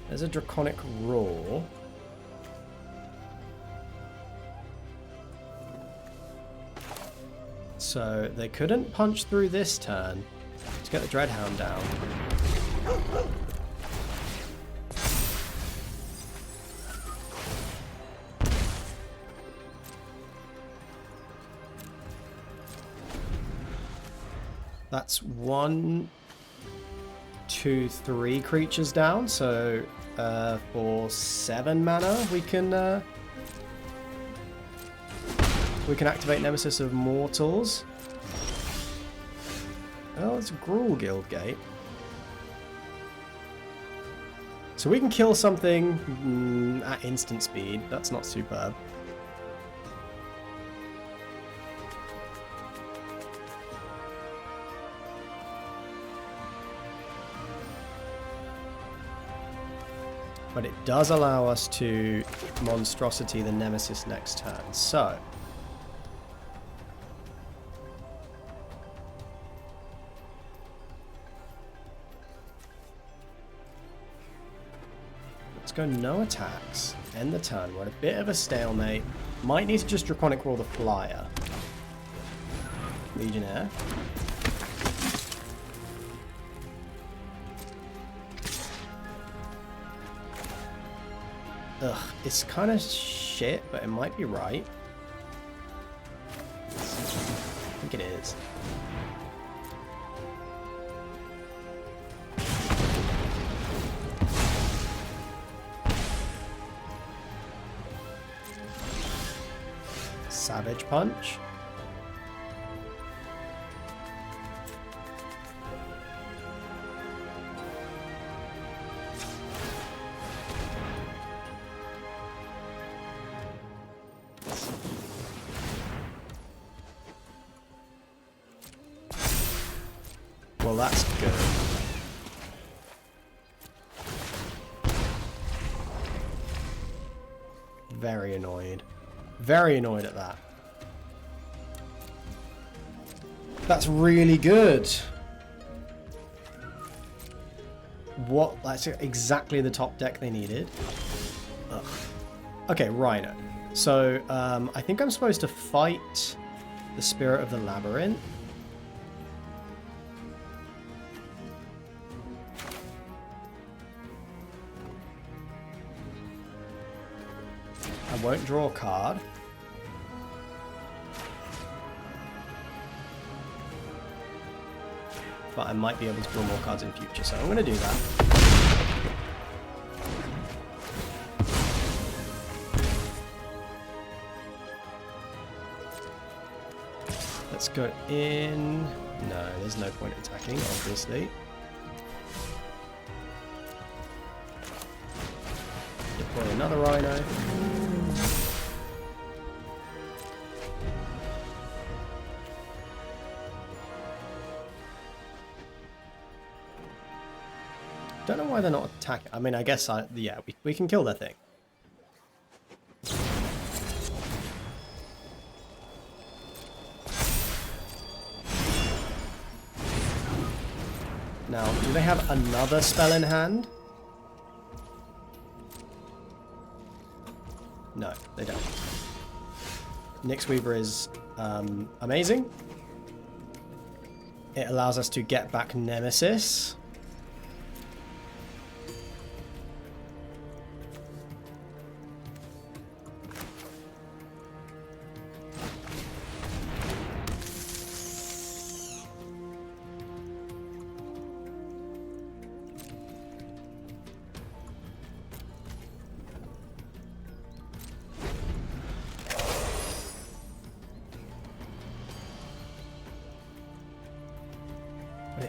There's a Draconic Roar. So they couldn't punch through this turn to get the Dreadhound down. That's 1, 2, 3 creatures down. So for 7 mana, we can activate Nemesis of Mortals. Oh, it's Gruul Guildgate. So we can kill something at instant speed. That's not superb. But it does allow us to Monstrosity the Nemesis next turn. So let's go no attacks. End the turn. We're at a bit of a stalemate. Might need to just Draconic Roar the Flyer. Legionnaire. Ugh, it's kind of shit, but it might be right. I think it is. Savage Punch. Well, that's good. Very annoyed. Very annoyed at that. That's really good. What? That's exactly the top deck they needed. Ugh. Okay, Rhino. So, I think I'm supposed to fight the Spirit of the Labyrinth. I won't draw a card. But I might be able to draw more cards in future, so I'm going to do that. Let's go in. No, there's no point attacking, obviously. Deploy another Rhino. Don't know why they're not attacking. I mean, I guess, yeah, we can kill their thing. Now, do they have another spell in hand? No, they don't. Nyx Weaver is amazing. It allows us to get back Nemesis.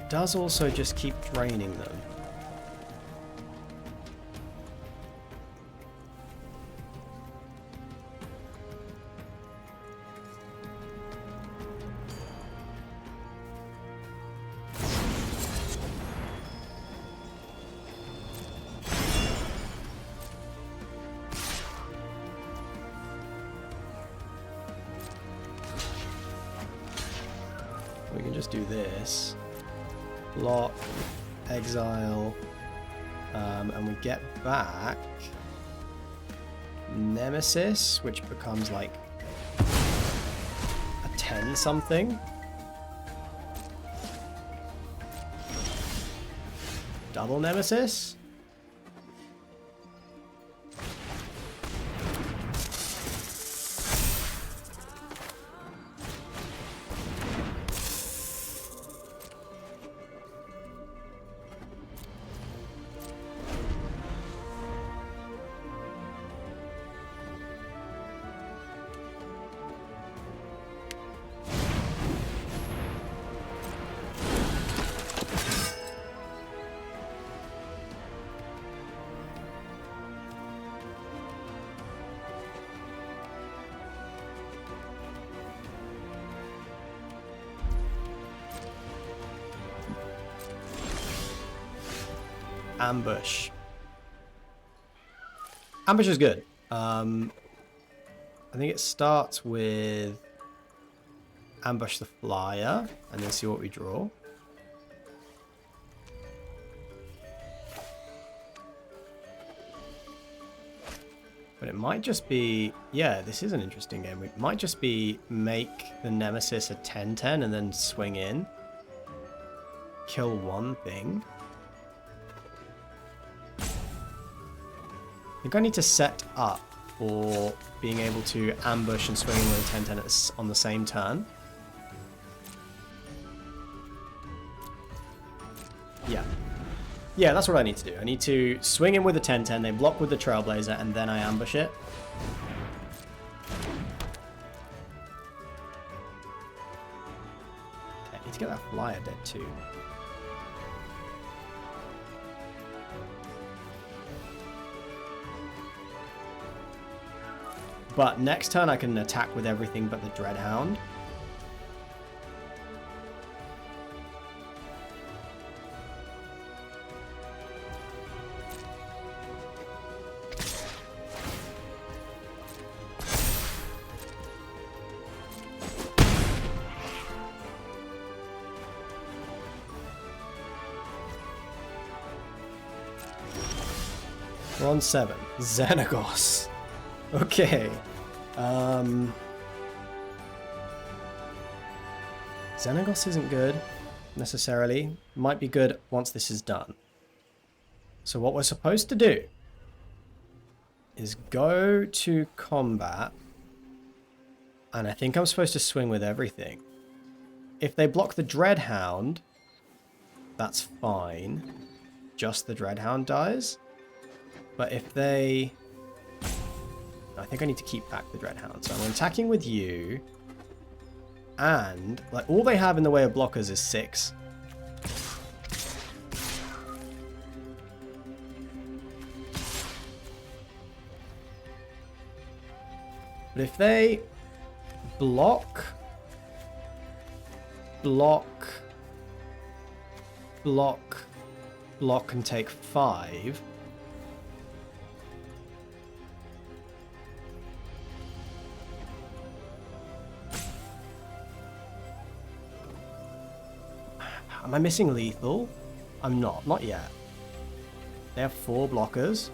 it does also just keep draining them. We can just do this. Block, exile, and we get back Nemesis, which becomes like a 10 something. Double Nemesis. Ambush. Ambush is good. I think it starts with ambush the flyer and then see what we draw. But it might just be, yeah, this is an interesting game. It might just be make the Nemesis a 10-10 and then swing in. Kill one thing. I think I need to set up for being able to ambush and swing in with a 10-10 on the same turn. Yeah. Yeah, that's what I need to do. I need to swing in with a 10-10, they block with the Trailblazer, and then I ambush it. Okay, I need to get that flyer dead too. But next turn I can attack with everything but the Dreadhound. We're on 7. Xenagos. Okay. Xenagos isn't good, necessarily. Might be good once this is done. So what we're supposed to do is go to combat, and I think I'm supposed to swing with everything. If they block the Dreadhound, that's fine. Just the Dreadhound dies. But if they... I think I need to keep back the Dreadhound. So I'm attacking with you. And, like, all they have in the way of blockers is 6. But if they block, and take 5... Am I missing lethal? I'm not. Not yet. They have 4 blockers.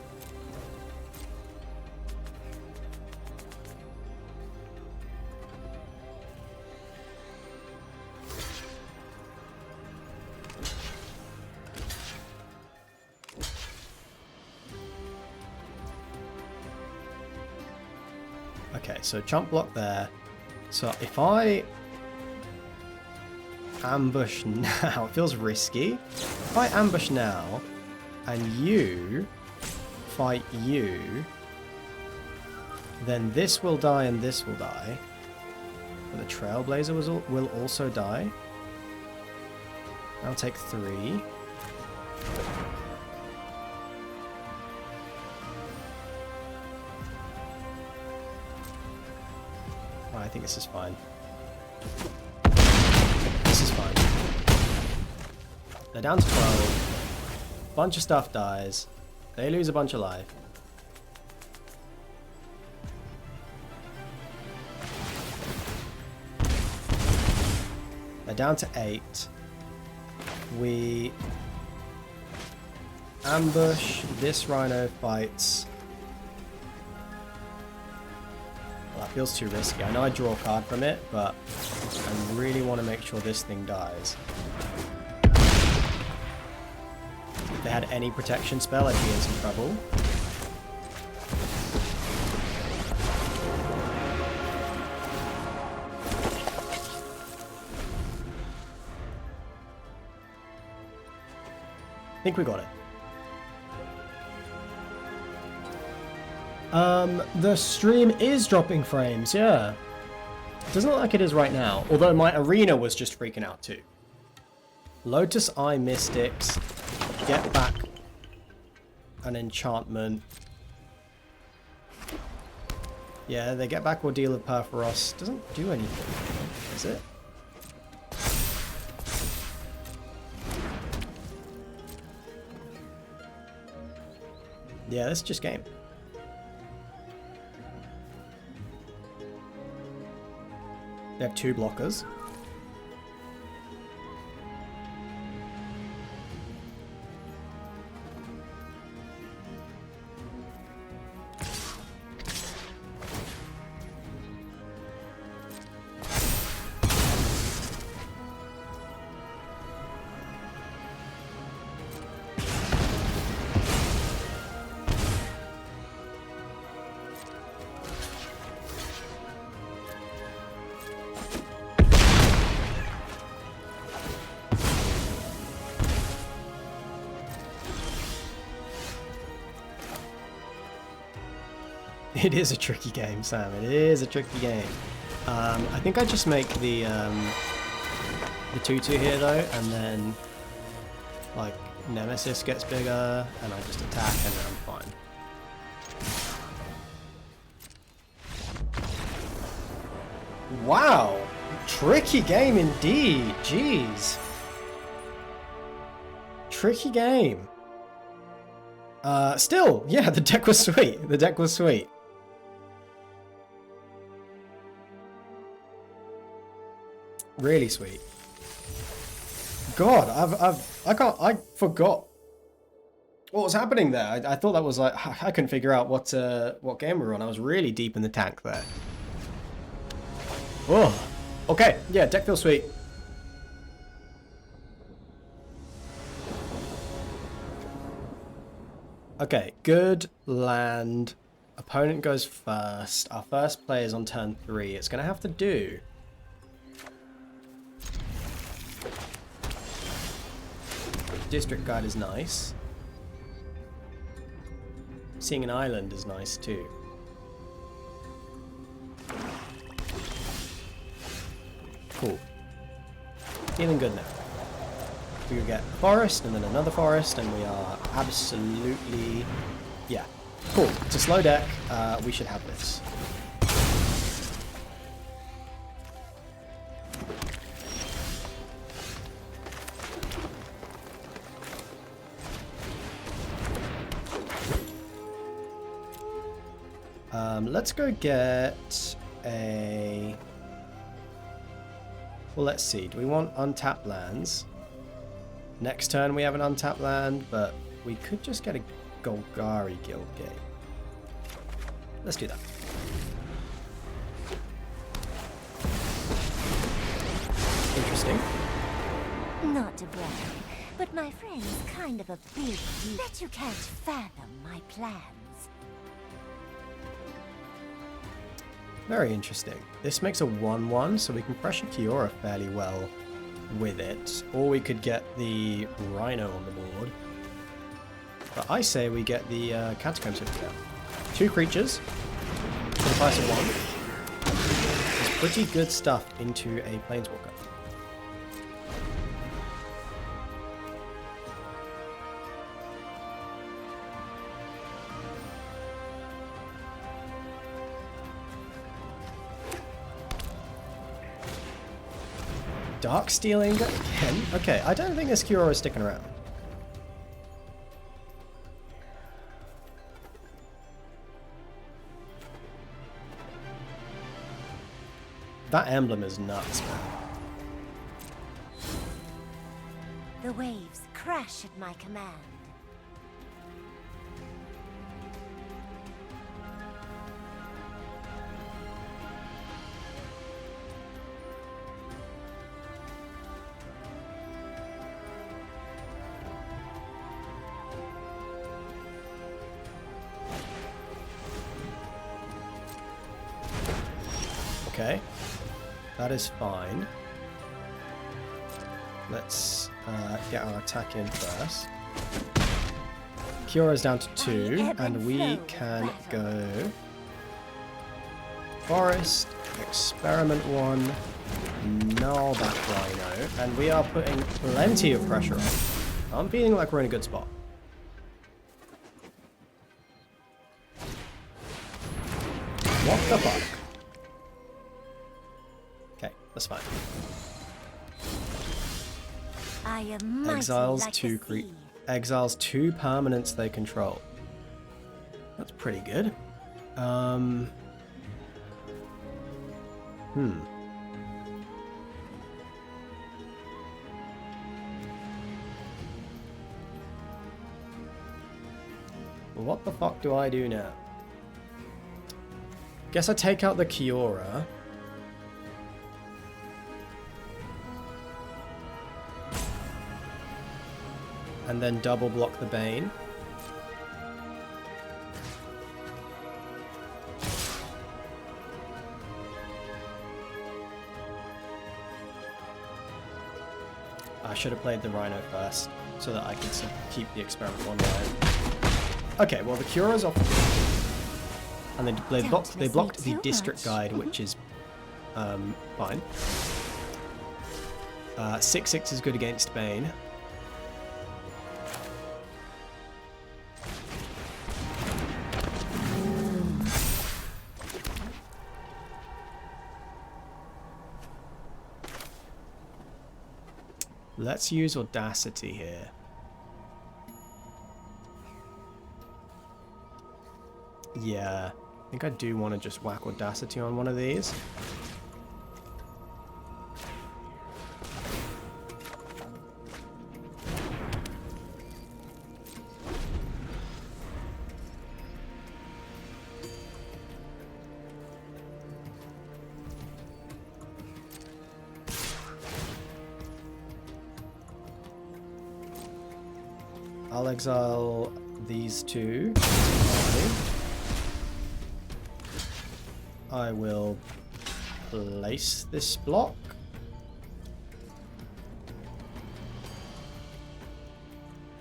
Okay, so chump block there. So if I... ambush now, it feels risky. If I ambush now and you fight you, then this will die and this will die. But the Trailblazer will also die. I'll take 3. Oh, I think this is fine. This is fine. They're down to 12. Bunch of stuff dies. They lose a bunch of life. They're down to 8. We ambush. This rhino fights. Well, that feels too risky. I know I draw a card from it, but I really want to make sure this thing dies. If they had any protection spell, I'd be in some trouble. I think we got it. The stream is dropping frames, yeah. Doesn't look like it is right now, although my arena was just freaking out too. Lotus Eye Mystics, get back an enchantment. Yeah, they get back Ordeal of Perforos. Doesn't do anything, is it? Yeah, this is just game. They have 2 blockers. It is a tricky game, Sam. It is a tricky game. I think I just make the 2/2 here though, and then like Nemesis gets bigger, and I just attack, and then I'm fine. Wow, tricky game indeed. Jeez, tricky game. Still, yeah, the deck was sweet. The deck was sweet. Really sweet. God, I forgot what was happening there. I thought that was like, I couldn't figure out what game we were on. I was really deep in the tank there. Oh, okay. Yeah, deck feels sweet. Okay, good land. Opponent goes first. Our first play is on turn 3. It's going to have to do. District Guide is nice. Seeing an island is nice too. Cool. Feeling good now. We will get a forest and then another forest, and we are absolutely... Yeah. Cool. It's a slow deck. We should have this. Let's go get a... Well, let's see. Do we want untapped lands? Next turn we have an untapped land, but we could just get a Golgari Guild Gate. Let's do that. Interesting.
Not to brag, but my friend's kind of a big geek. Bet you can't fathom my plans.
Very interesting. This makes a 1/1, so we can pressure Kiora fairly well with it. Or we could get the Rhino on the board. But I say we get the Catacombs over there. 2 creatures for the price of 1. It's pretty good stuff into a Planeswalker. Dark stealing again? Okay, I don't think this Kiora is sticking around. That emblem is nuts, man.
The waves crash at my command.
Okay, that is fine. Let's get our attack in first. Kyora's down to 2, and we can go Forest, Experiment 1, Null that Rhino, and we are putting plenty of pressure on. I'm feeling like we're in a good spot. What the fuck? Okay, that's fine.
I am
Exiles
like
2
the sea.
Exiles 2 permanents they control. That's pretty good. What the fuck do I do now? Guess I take out the Kiora. And then double block the Bane. I should have played the Rhino first, so that I could keep the Experiment 1 alive. Okay, well the Cura's off. And they blocked the District Guide, which is fine. 6/6 is good against Bane. Let's use Audacity here. Yeah, I think I do want to just whack Audacity on one of these. I'll exile these 2. I will place this block.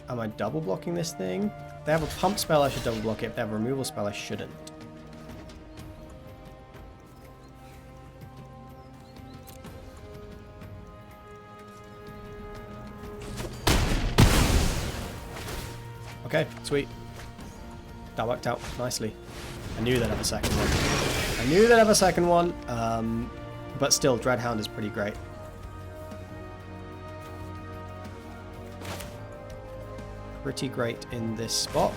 Am I double blocking this thing? If they have a pump spell, I should double block it. If they have a removal spell, I shouldn't. Okay, sweet. That worked out nicely. I knew they'd have a second one. But still, Dreadhound is pretty great. Pretty great in this spot.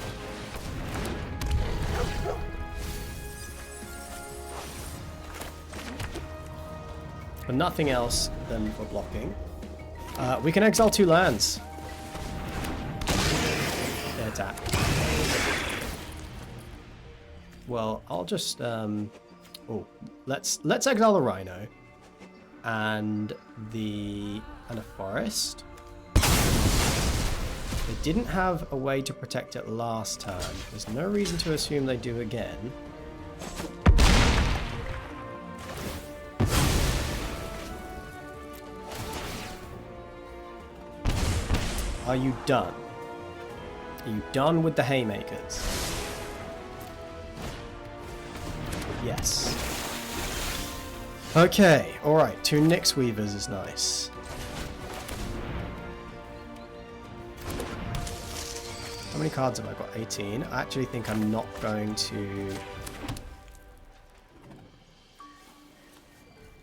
But nothing else than for blocking. We can exile 2 lands. They attack. Well, I'll just let's exile the Rhino and a forest. They didn't have a way to protect it last turn. There's no reason to assume they do again. Are you done? Are you done with the haymakers? Yes. Okay, alright, 2 Nyx Weavers is nice. How many cards have I got? 18. I actually think I'm not going to...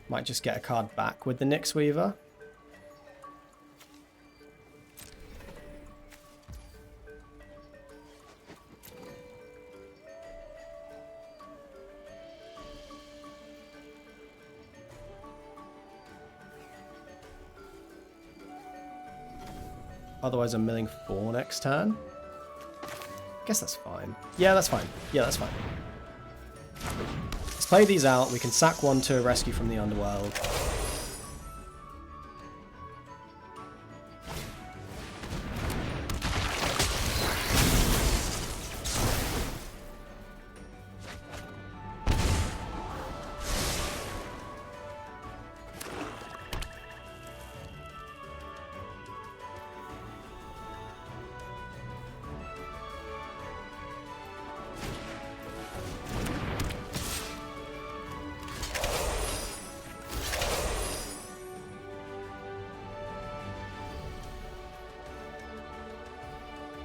Might just get a card back with the Nyx Weaver. Otherwise, I'm milling 4 next turn. I guess that's fine. Yeah, that's fine. Yeah, that's fine. Let's play these out. We can sack 1 to rescue from the underworld.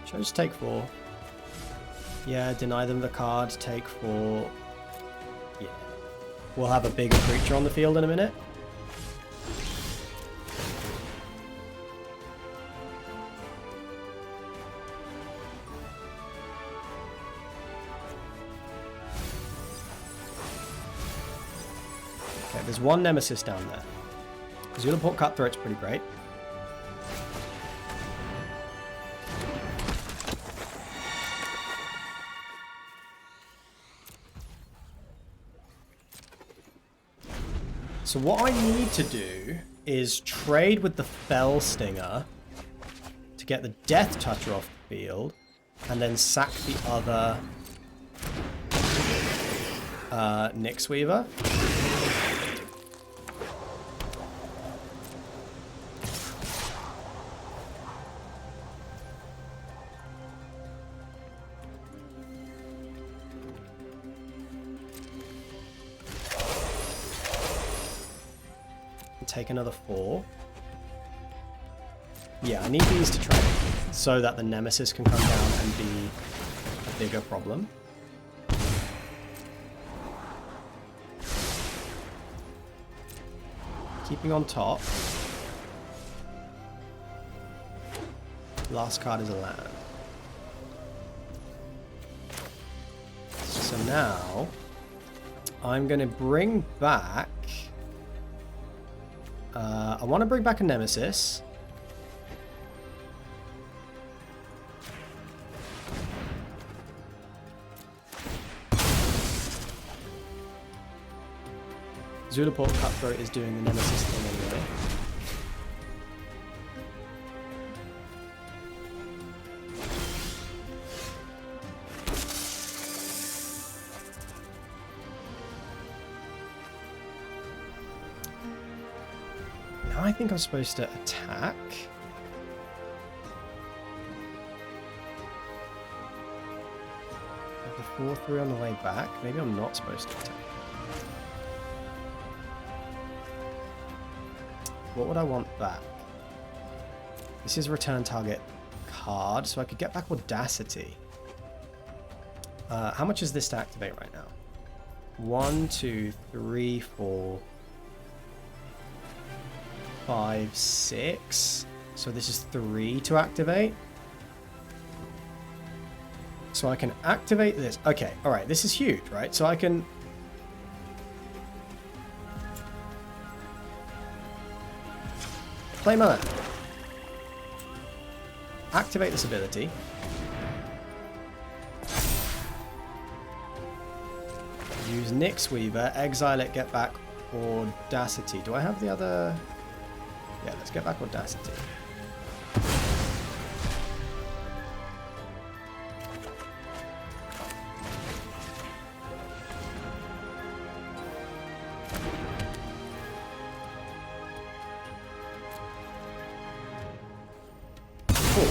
Should I just take 4? Yeah, deny them the card, take 4. Yeah. We'll have a bigger creature on the field in a minute. Okay, there's 1 Nemesis down there. Zulaport Cutthroat's pretty great. So what I need to do is trade with the Fell Stinger to get the Death Toucher off the field, and then sack the other Nyx Weaver. Take another 4. Yeah, I need these to trade so that the Nemesis can come down and be a bigger problem. Keeping on top. Last card is a land. So now I'm going to bring back... I want to bring back a Nemesis. Zulaport Cutthroat is doing the Nemesis thing anyway. I think I'm supposed to attack. The 4-3 on the way back. Maybe I'm not supposed to attack. What would I want back? This is return target card, so I could get back Audacity. How much is this to activate right now? 1, 2, 3, 4... 5, 6. So this is 3 to activate. So I can activate this. Okay, alright, this is huge, right? So I can... play my land. Activate this ability. Use Nyx Weaver, exile it, get back Audacity. Do I have the other... Yeah, let's get back Audacity. Cool.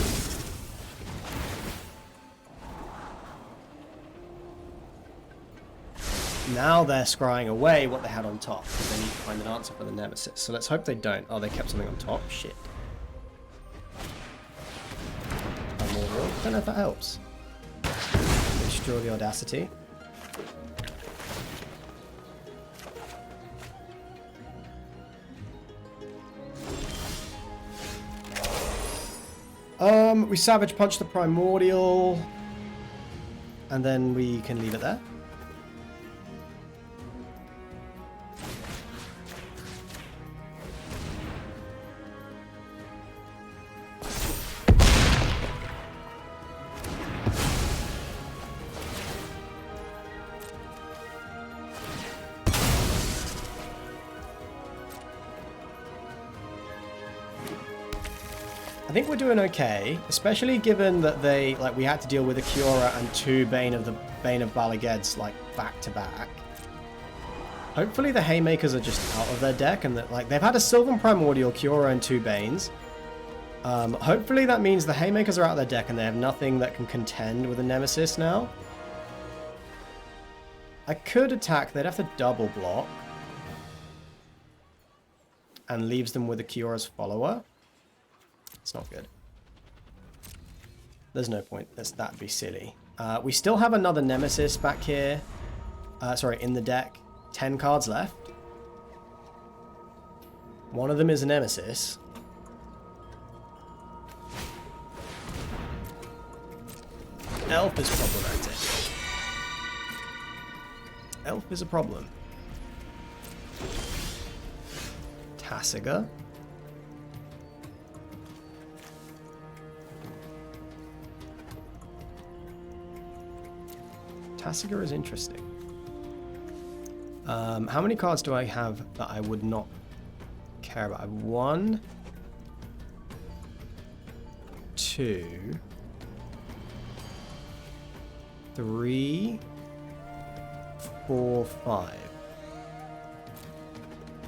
Now they're scrying away what they had on top, because they need to find an answer for the Nemesis. So let's hope they don't. Oh, they kept something on top? Shit. Immortal. Don't know if that helps. Destroy the Audacity. We Savage Punch the Primordial. And then we can leave it there. think we're doing okay, especially given that they, like, we had to deal with a Kiora and 2 Bane of Balageds, like, back to back. Hopefully the Haymakers are just out of their deck and that, like, they've had a Sylvan Primordial, Kiora, and 2 Banes. Hopefully that means the Haymakers are out of their deck and they have nothing that can contend with a Nemesis now. I could attack, they'd have to double block. And leaves them with a Kiora's follower. It's not good. There's no point. That'd be silly. We still have another Nemesis back here. Sorry, in the deck. 10 cards left. One of them is a Nemesis. Elf is problematic. Elf is a problem. Tasiga. Tasiga is interesting. How many cards do I have that I would not care about? I have 1, 2, 3, 4, 5.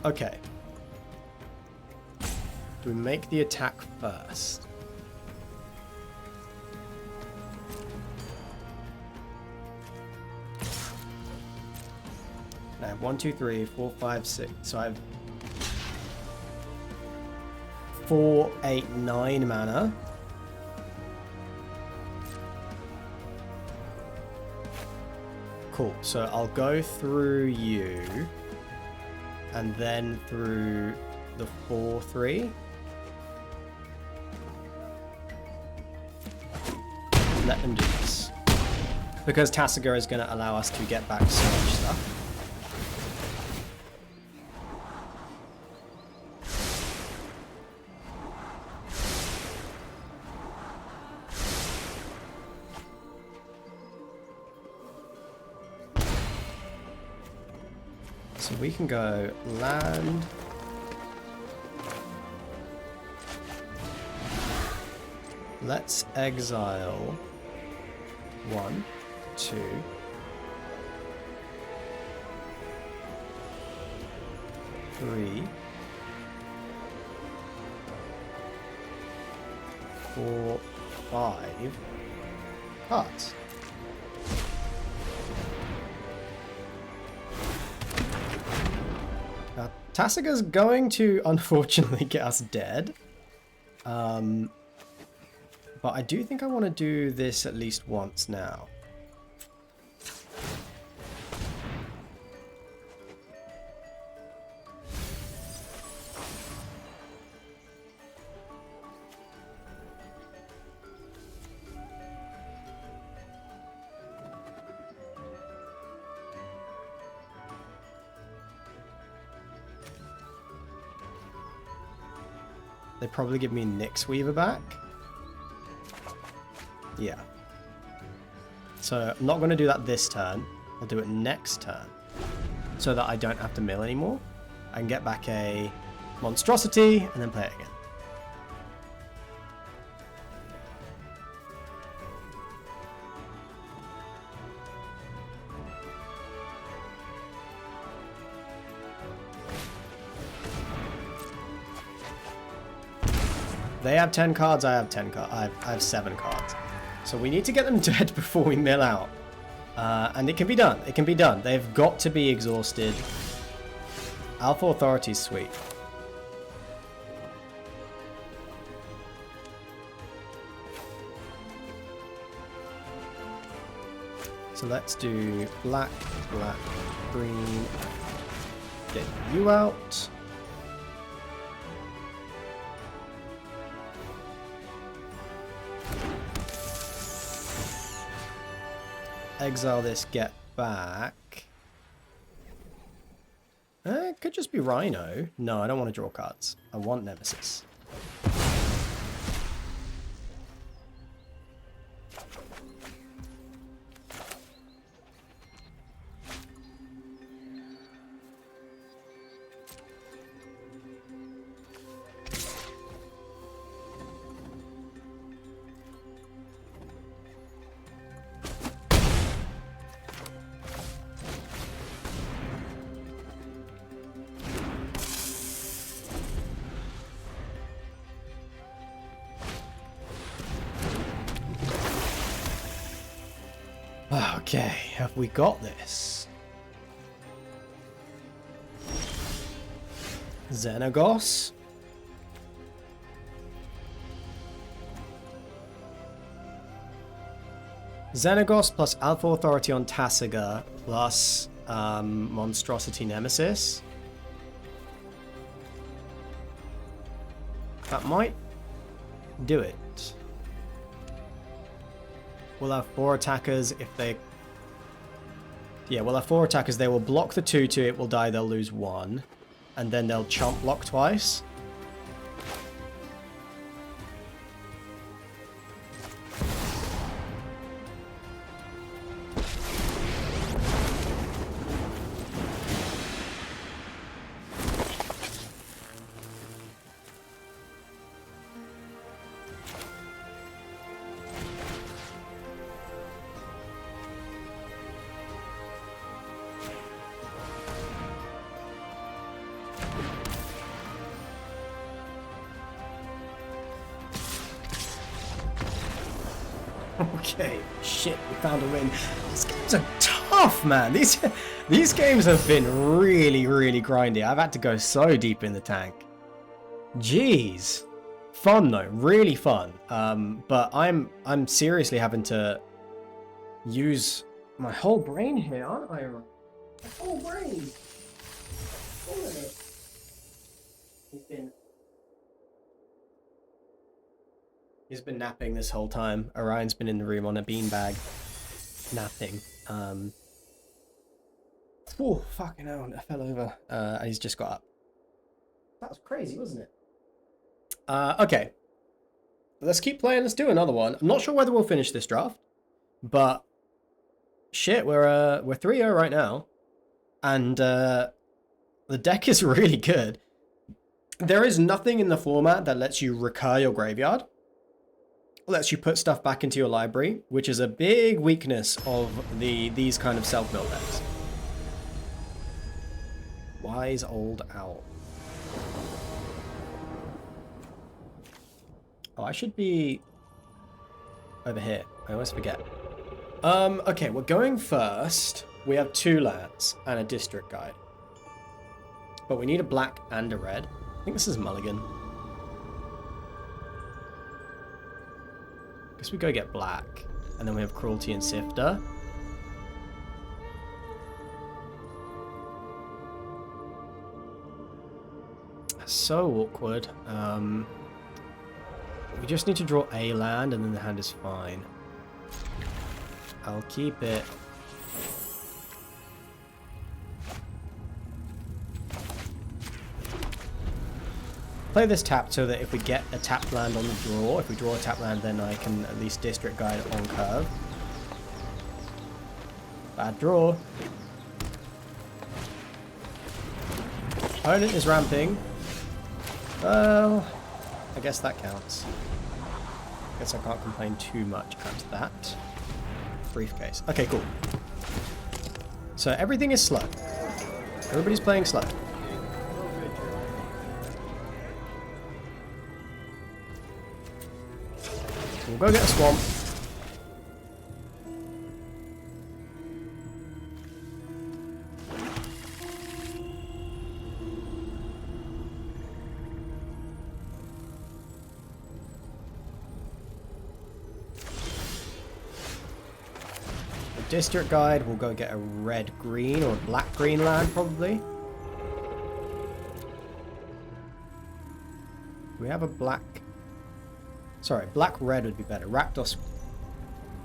Okay. Do we make the attack first? I have 1, 2, 3, 4, 5, 6. So I have 4, 8, 9 mana. Cool. So I'll go through you and then through the 4, 3. Let them do this. Because Tasiga is going to allow us to get back so much stuff. So we can go land. Let's exile 1, 2. 3. 4, 5 cards. Now, Tasiga's going to unfortunately get us dead. But I do think I want to do this at least once now. They probably give me Nyx Weaver back. Yeah. So I'm not going to do that this turn. I'll do it next turn. So that I don't have to mill anymore. I can get back a monstrosity and then play it again. They have 10 cards, I have 10 cards. I have 7 cards. So we need to get them dead before we mill out. And it can be done. It can be done. They've got to be exhausted. Alpha Authority's sweet. So let's do black, black, green. Get you out. Exile this, get back. It could just be Rhino. No, I don't want to draw cards. I want Nemesis. Okay, have we got this? Xenagos. Xenagos plus Alpha Authority on Tasiga plus Monstrosity Nemesis. That might do it. We'll have 4 attackers if they... Yeah, we'll have 4 attackers. They will block the 2-2. It will die. They'll lose 1. And then they'll chomp block twice. Okay, shit, we found a win. These games are tough, man. These games have been really, really grindy. I've had to go so deep in the tank. Jeez. Fun though, really fun. But I'm seriously having to use my whole brain here, aren't I? My whole brain. All of it. He's been napping this whole time. Orion's been in the room on a beanbag, napping. Oh, fucking hell, I fell over. And he's just got up. That was crazy, wasn't it? Okay. Let's keep playing. Let's do another one. I'm not sure whether we'll finish this draft, but shit, we're 3-0 right now, and the deck is really good. There is nothing in the format that lets you recur your graveyard. Lets you put stuff back into your library, which is a big weakness of these kind of self-build decks. Wise old owl. Oh, I should be over here. I always forget. Okay, we're going first. We have 2 lands and a district guide. But we need a black and a red. I think this is mulligan. Guess we go get black, and then we have Cruelty and Sifter. So awkward. We just need to draw a land, and then the hand is fine. I'll keep it. Play this tap so that if we get a tap land on the draw, if we draw a tap land, then I can at least district guide on curve. Bad draw. Opponent is ramping. Well, I guess that counts. Guess I can't complain too much at that. Briefcase. Okay, cool. So everything is slow. Everybody's playing slow. We'll go get a swamp. The district guide, we'll go get a red-green or black-green land, probably. We have a black... Sorry, black-red would be better. Rakdos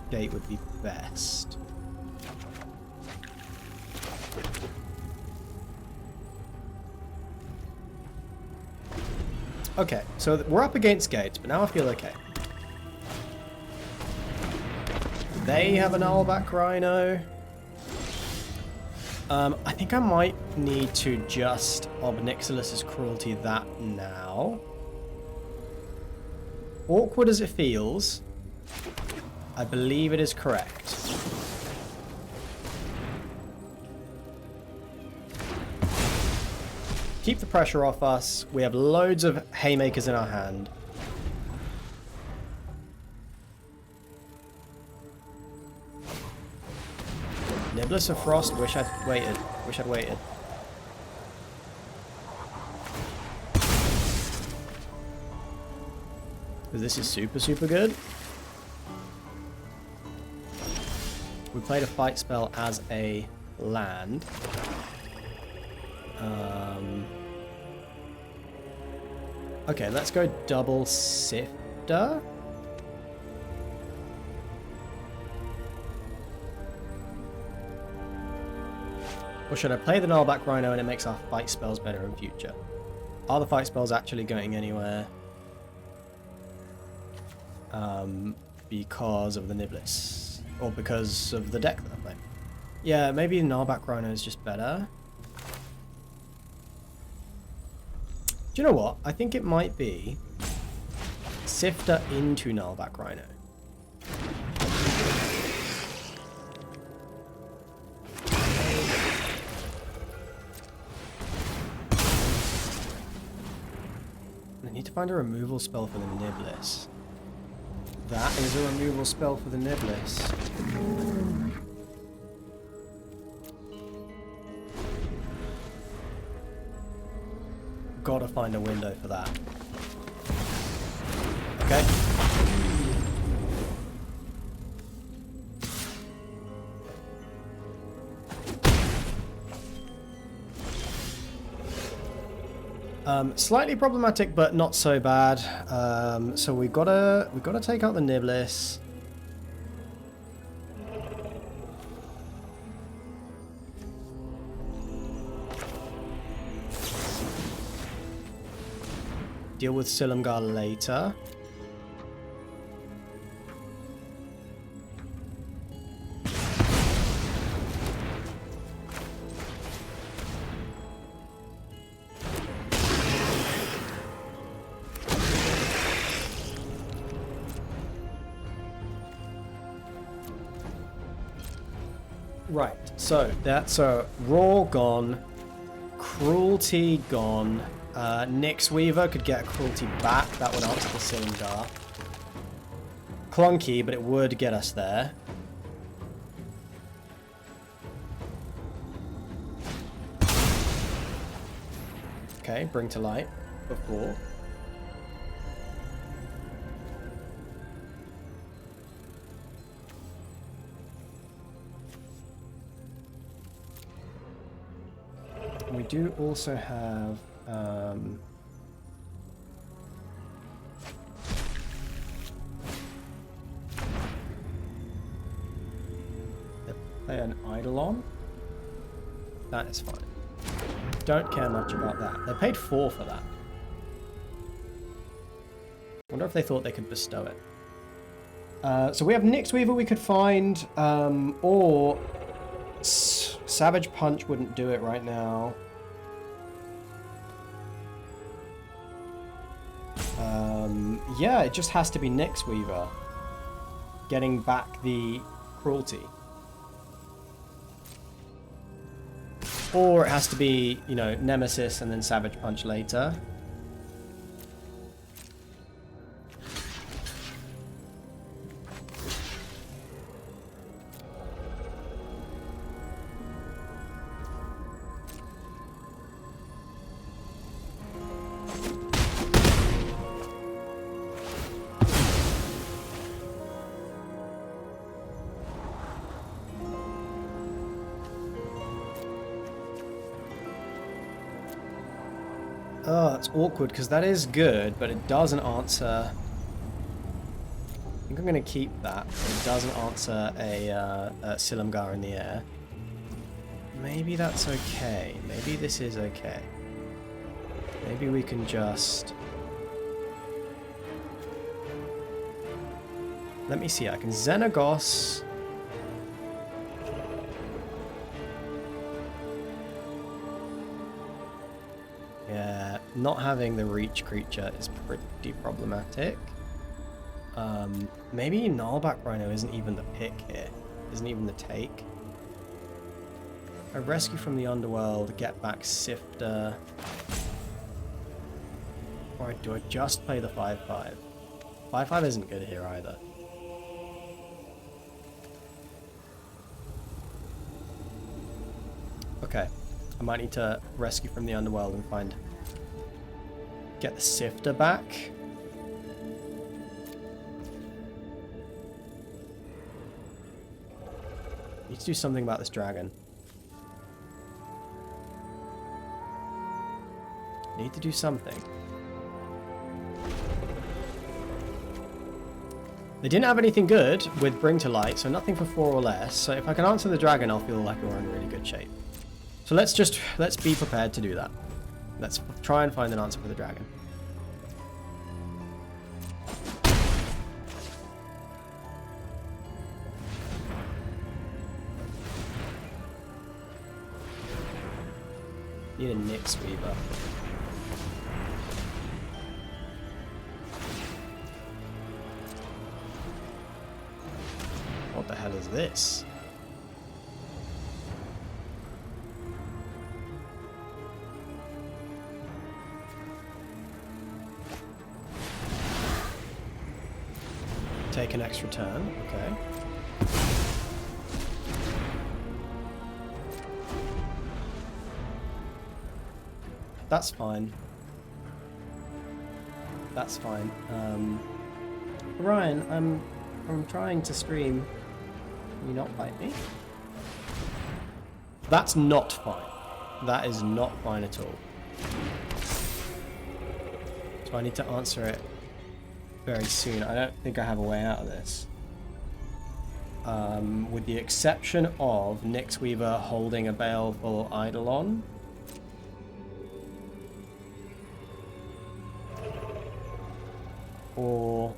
Gate would be best. Okay, so we're up against gates, but now I feel okay. They have an Owlback Rhino. I think I might need to just Obnixilus's Cruelty that now. Awkward as it feels, I believe it is correct. Keep the pressure off us. We have loads of haymakers in our hand. Niblis of Frost. Wish I'd waited. Wish I'd waited. This is super, super good. We played a fight spell as a land. Okay, let's go double Sifter. Or should I play the Nullback Rhino and it makes our fight spells better in future? Are the fight spells actually going anywhere? Because of the Niblis. Or because of the deck that I play. Yeah, maybe the Nullback Rhino is just better. Do you know what? I think it might be Sifter into Nullback Rhino. I need to find a removal spell for the Niblis. That is a removal spell for the Niblis. Gotta find a window for that. Okay. Slightly problematic, but not so bad. So we gotta take out the Niblis. Deal with Silumgar later. Right, so that's a Raw gone, Cruelty gone. Nyx Weaver could get a Cruelty back. That would answer the Silumgar. Clunky, but it would get us there. Okay, bring to light before. We do also have play an Eidolon. That is fine. Don't care much about that. They paid 4 for that. Wonder if they thought they could bestow it. So we have Nyx Weaver we could find, or Savage Punch wouldn't do it right now. Yeah, it just has to be Nyx Weaver getting back the Cruelty. Or it has to be, you know, Nemesis and then Savage Punch later. Oh, that's awkward, because that is good, but it doesn't answer... I think I'm going to keep that, but it doesn't answer a Silumgar in the air. Maybe that's okay. Maybe this is okay. Maybe we can just... Let me see, I can Xenagos... Yeah, not having the reach creature is pretty problematic. Maybe Nullback Rhino isn't even the pick here. Isn't even the take. I rescue from the underworld, get back Sifter. Or do I just play the 5/5? 5/5 isn't good here either. Okay. I might need to rescue from the underworld and get the sifter back. Need to do something about this dragon. Need to do something. They didn't have anything good with Bring to Light, so nothing for 4 or less. So if I can answer the dragon, I'll feel like we're in really good shape. So let's be prepared to do that. Let's try and find an answer for the dragon. Need a Nyx Weaver. What the hell is this? Take an extra turn, okay. That's fine. That's fine. Ryan, I'm trying to stream. Can you not fight me? That's not fine. That is not fine at all. So I need to answer it very soon. I don't think I have a way out of this. With the exception of Nyx Weaver holding a Baleful Eidolon. Or...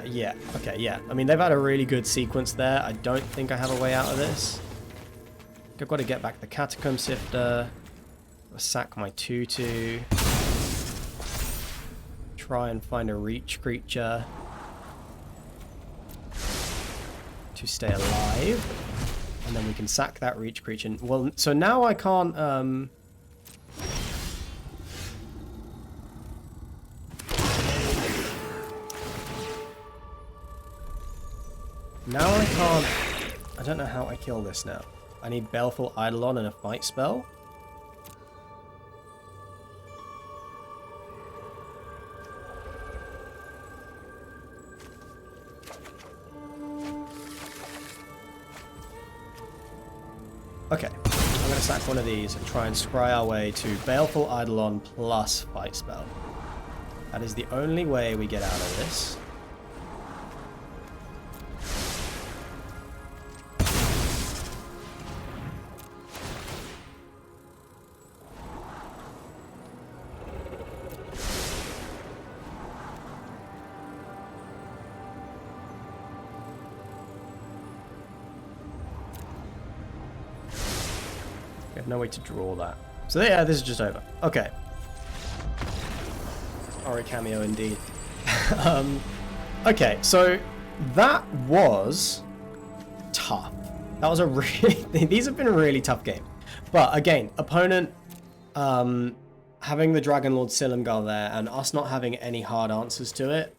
yeah, okay, yeah. I mean, they've had a really good sequence there. I don't think I have a way out of this. I've got to get back the Catacomb Sifter. I'll sack my 2/2. Try and find a reach creature to stay alive. And then we can sack that reach creature. Well, so now I can't... Now I can't... I don't know how I kill this now. I need Baleful Eidolon and a fight spell. Okay, I'm going to sack one of these and try and scry our way to Baleful Eidolon plus fight spell. That is the only way we get out of this. No way to draw that. So yeah, this is just over. Okay. Ori cameo indeed. Okay, so that was tough. That was a really... These have been a really tough game. But again, opponent having the Dragon Lord Silumgar there and us not having any hard answers to it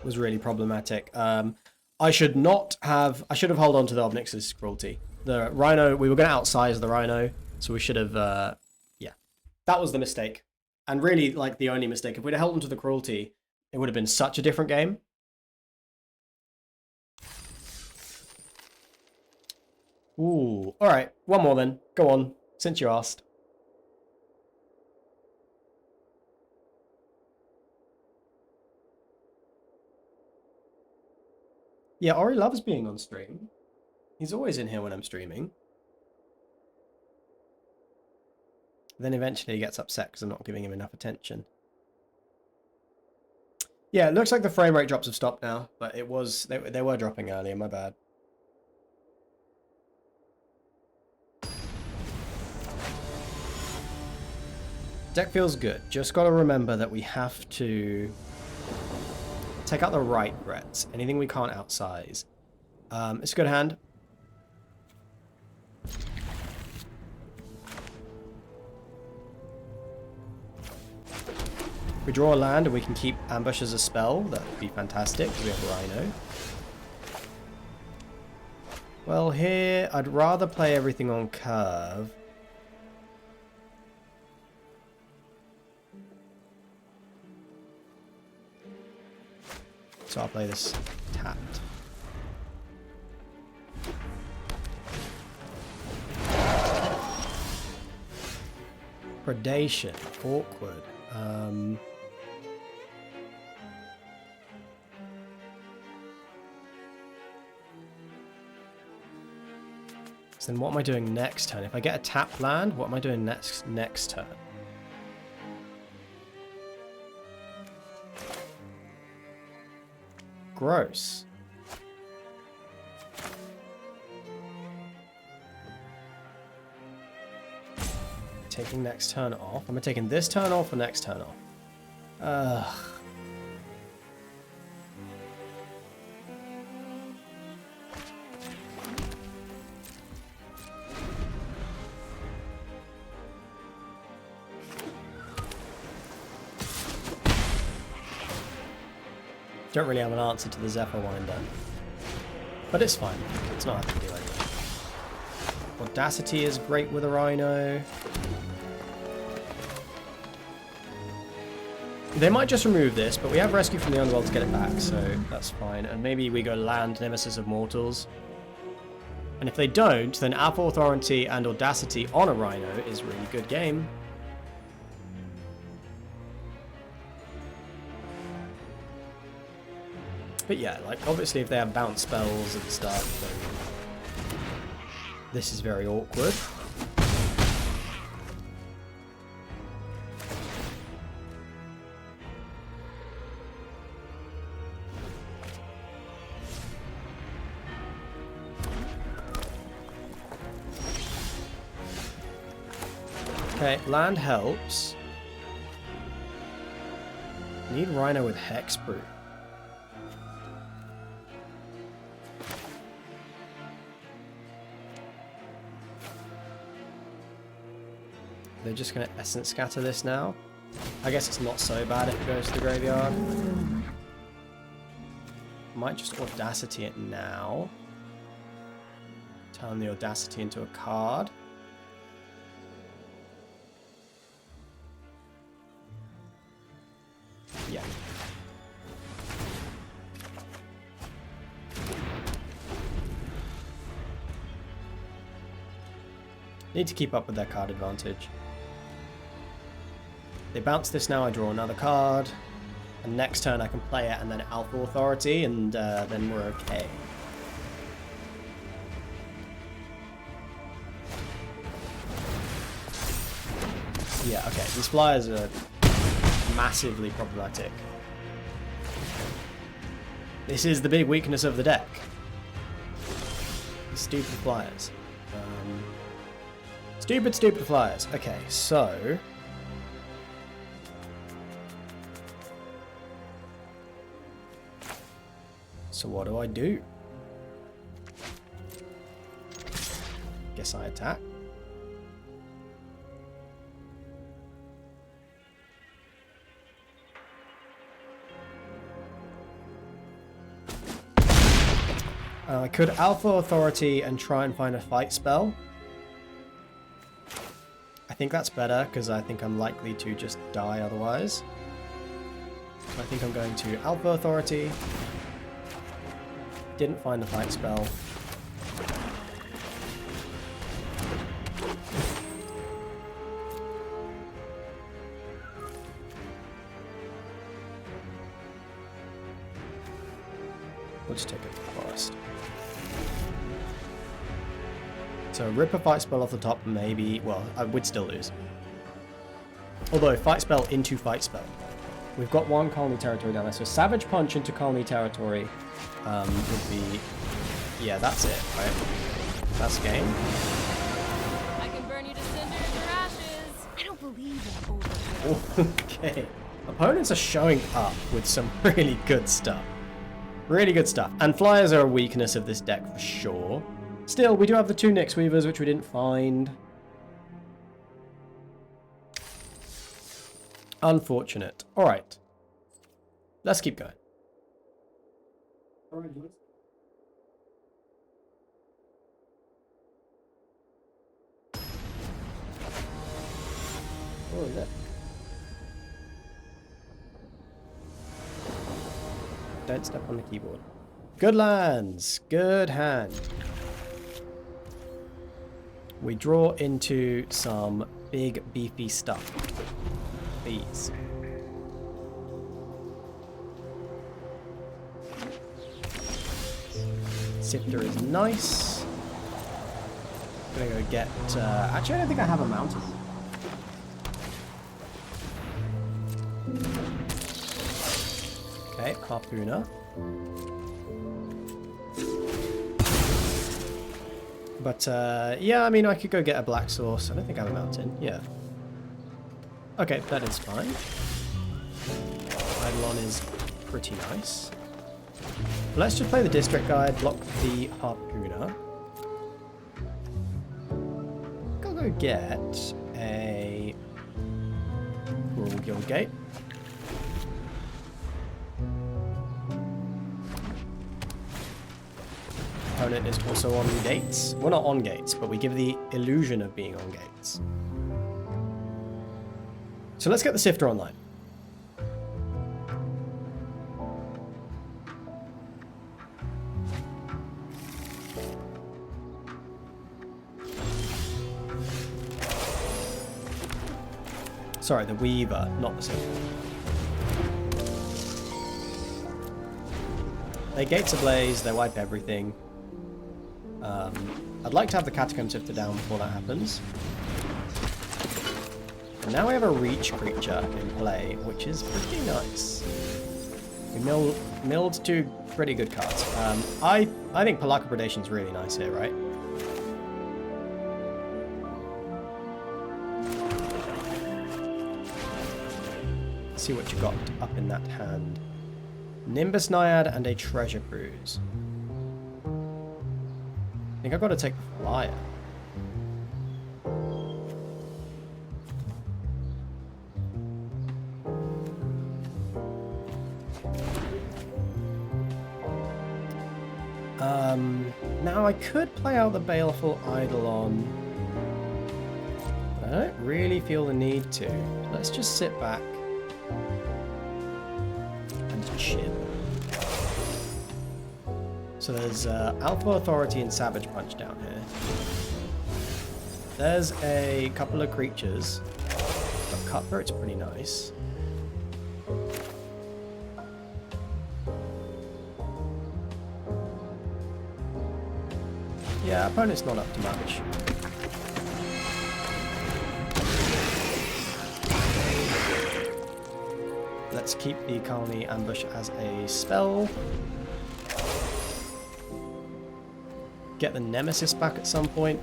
was really problematic. I should have held on to the Obnix's Cruelty. The Rhino, we were going to outsize the Rhino, so we should have, yeah. That was the mistake. And really, like, the only mistake. If we'd have held on to the Cruelty, it would have been such a different game. Ooh, alright, one more then. Go on, since you asked. Yeah, Ori loves being on stream. He's always in here when I'm streaming. Then eventually he gets upset because I'm not giving him enough attention. Yeah, it looks like the frame rate drops have stopped now, but it was they were dropping earlier, my bad. Deck feels good. Just got to remember that we have to take out the right threats. Anything we can't outsize. It's a good hand. If we draw a land and we can keep Ambush as a spell, that would be fantastic, because we have Rhino. Well, here, I'd rather play everything on curve. So I'll play this tapped. Predation. Awkward. So then what am I doing next turn? If I get a tap land, what am I doing next turn? Gross. Taking next turn off. Am I taking this turn off or next turn off? Ugh. Don't really have an answer to the Zephyr Winder. But it's fine. It's not having to do anything. Audacity is great with a Rhino. They might just remove this, but we have Rescue from the Underworld to get it back, so that's fine. And maybe we go land Nemesis of Mortals. And if they don't, then Alpha Authority and Audacity on a Rhino is a really good game. But yeah, like, obviously if they have bounce spells and stuff, then this is very awkward. Okay, land helps. Need Rhino with Hexproof. They're just going to Essence Scatter this now. I guess it's not so bad if it goes to the graveyard. Might just Audacity it now. Turn the Audacity into a card. Yeah. Need to keep up with their card advantage. They bounce this now, I draw another card. And next turn I can play it and then Alpha Authority, and then we're okay. Yeah, okay, these flyers are massively problematic. This is the big weakness of the deck. These stupid flyers. Stupid flyers. Okay, so... So what do I do? Guess I attack. I could Alpha Authority and try and find a fight spell. I think that's better because I think I'm likely to just die otherwise. So I think I'm going to Alpha Authority. Didn't find the fight spell. We'll just take it to the forest. So rip a fight spell off the top, maybe. Well, I would still lose. Although fight spell into fight spell. We've got one colony territory down there, so Savage Punch into colony territory would be... Yeah, that's it, right? That's game.
I can burn you to cinders or ashes.
I don't believe in overkill.
Okay. Opponents are showing up with some really good stuff. Really good stuff. And flyers are a weakness of this deck for sure. Still, we do have the two Nyx Weavers, which we didn't find. Unfortunate. Alright. Let's keep going. look. Don't step on the keyboard. Good lands. Good hand. We draw into some big beefy stuff. Please. Sifter is nice. Gonna go get... actually, I don't think I have a mountain. Okay, Harpooner. But, yeah, I mean, I could go get a black source. I don't think I have a mountain. Yeah. Okay, that is fine. Eidolon is pretty nice. Let's just play the District Guide, block the Harpooner. Go get a Rural Guild Gate. Opponent is also on gates. We're not on gates, but we give the illusion of being on gates. So let's get the Sifter online. Sorry, the Weaver, not the Sifter. Their gates ablaze, they wipe everything. I'd like to have the Catacomb Sifter down before that happens. And now we have a reach creature in play, which is pretty nice. We milled two pretty good cards. I think Pelaka Predation's really nice here, right? Let's see what you got up in that hand. Nimbus Naiad and a Treasure Cruise. I think I've got to take the flyer. Now I could play out the Baleful Eidolon, but I don't really feel the need to. Let's just sit back and chill. So there's Alpha Authority and Savage Punch down here. There's a couple of creatures. But Cutthroat's pretty nice. Yeah, opponent's not up to much. Let's keep the Colony Ambush as a spell. Get the Nemesis back at some point.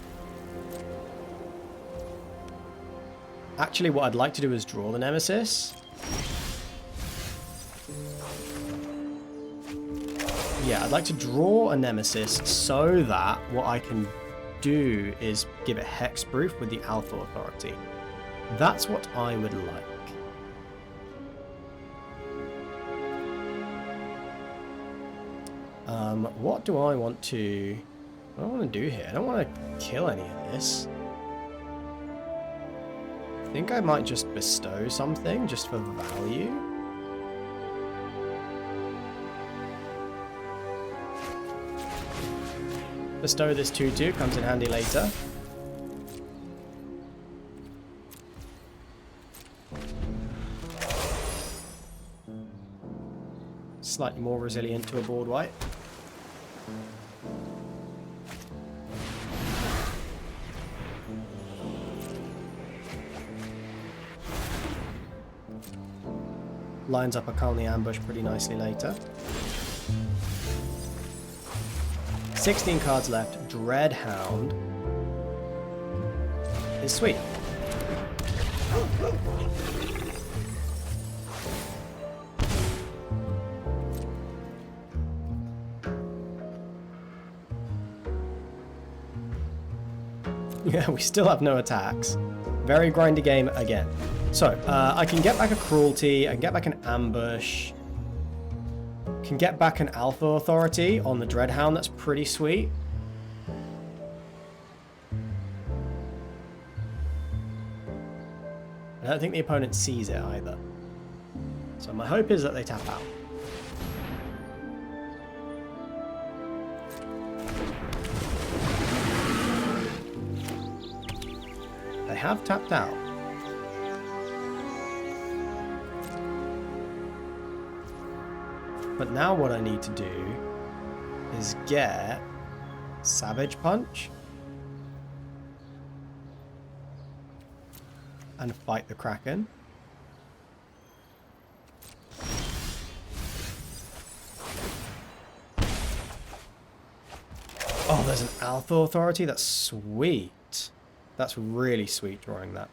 Actually, what I'd like to do is draw the Nemesis. Yeah, I'd like to draw a Nemesis so that what I can do is give it hexproof with the Alpha Authority. That's what I would like. What do I want to... What do I want to do here? I don't want to kill any of this. I think I might just bestow something just for value. Bestow this 2/2, comes in handy later. Slightly more resilient to a board wipe. Lines up a Colony Ambush pretty nicely later. 16 cards left. Dreadhound is sweet. Yeah, we still have no attacks. Very grindy game again. So, I can get back a Cruelty, I can get back an Ambush. Can get back an Alpha Authority on the Dreadhound, that's pretty sweet. I I don't think the opponent sees it either. So my hope is that they tap out. They have tapped out. But now what I need to do is get Savage Punch and fight the Kraken. Oh, there's an Alpha Authority? That's sweet. That's really sweet drawing that.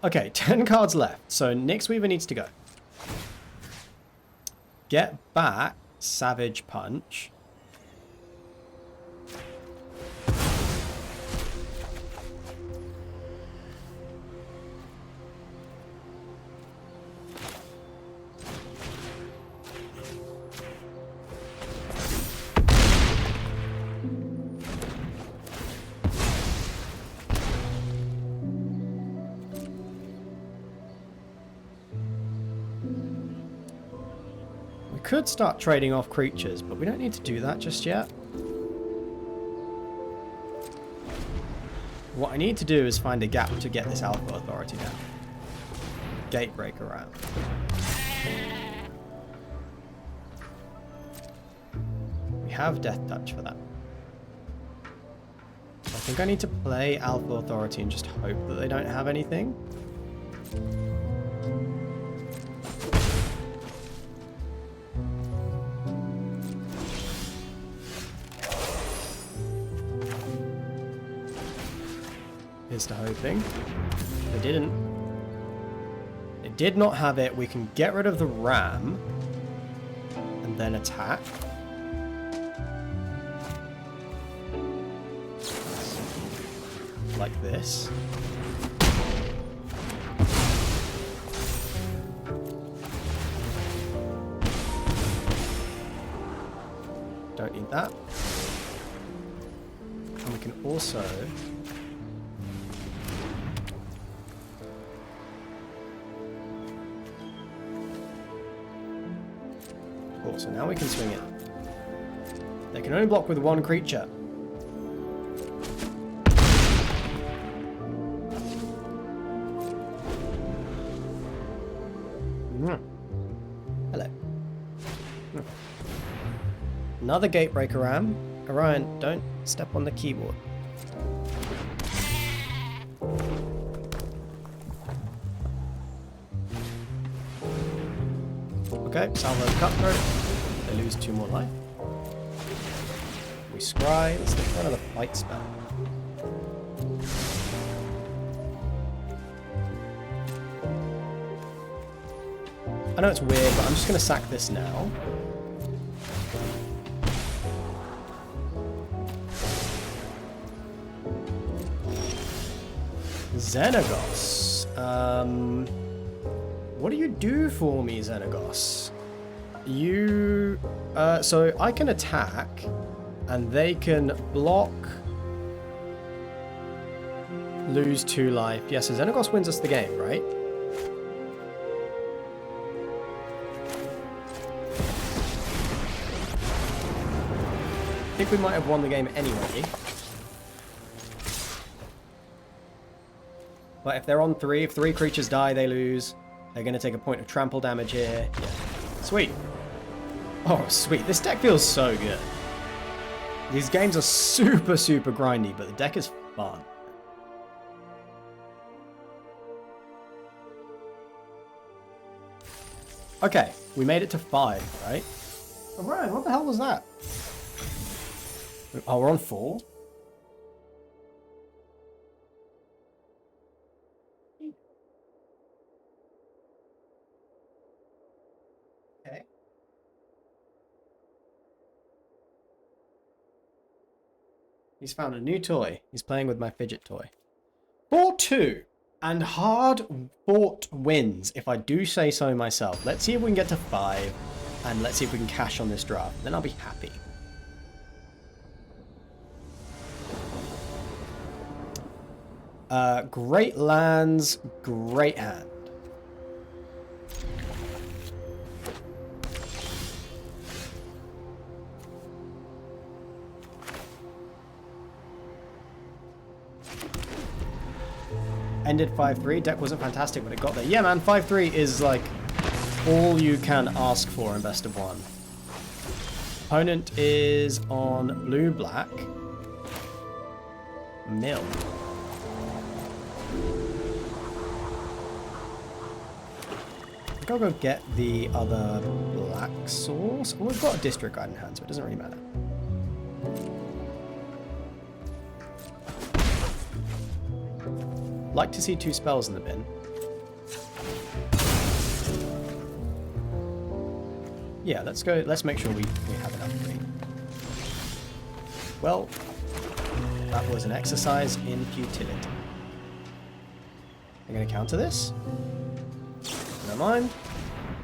Okay, 10 cards left. So Nyx Weaver needs to go. Get back Savage Punch. Could start trading off creatures, but we don't need to do that just yet. What I need to do is find a gap to get this Alpha Authority down. Gatebreaker around. We have Death Touch for that. I think I need to play Alpha Authority and just hope that they don't have anything. Here's to hoping. They didn't. They did not have it. We can get rid of the ram and then attack. Like this. Don't need that. And we can also cool, so now we can swing it. They can only block with one creature. Hello. Another Gatebreaker Ram. Orion, don't step on the keyboard. Okay, Salvo Cutthroat. They lose 2 more life. We scry. Let's look for another fight spell. I know it's weird, but I'm just going to sack this now. Xenagos. What do you do for me, Xenagos? You... so I can attack, and they can block, lose 2 life. Yes, so Xenagos wins us the game, right? I think we might have won the game anyway. But if they're on 3, if 3 creatures die, they lose. They're going to take a point of trample damage here. Yeah. Sweet. Oh, sweet. This deck feels so good. These games are super, super grindy, but the deck is fun. Okay, we made it to 5, right? Oh, Ryan, what the hell was that? Oh, we're on 4? Okay. He's found a new toy. He's playing with my fidget toy. 4-2. And hard-fought wins, if I do say so myself. Let's see if we can get to 5. And let's see if we can cash on this draft. Then I'll be happy. Great lands, great hand. Ended 5-3. Deck wasn't fantastic, but it got there. Yeah, man, 5-3 is like all you can ask for in best of one. Opponent is on blue-black. Mill. I think I'll go get the other black source. Oh, we've got a District Guide in hand, so it doesn't really matter. Like to see 2 spells in the bin. Yeah, let's go. Let's make sure we have enough green. Well, that was an exercise in futility. I'm going to counter this. No mind.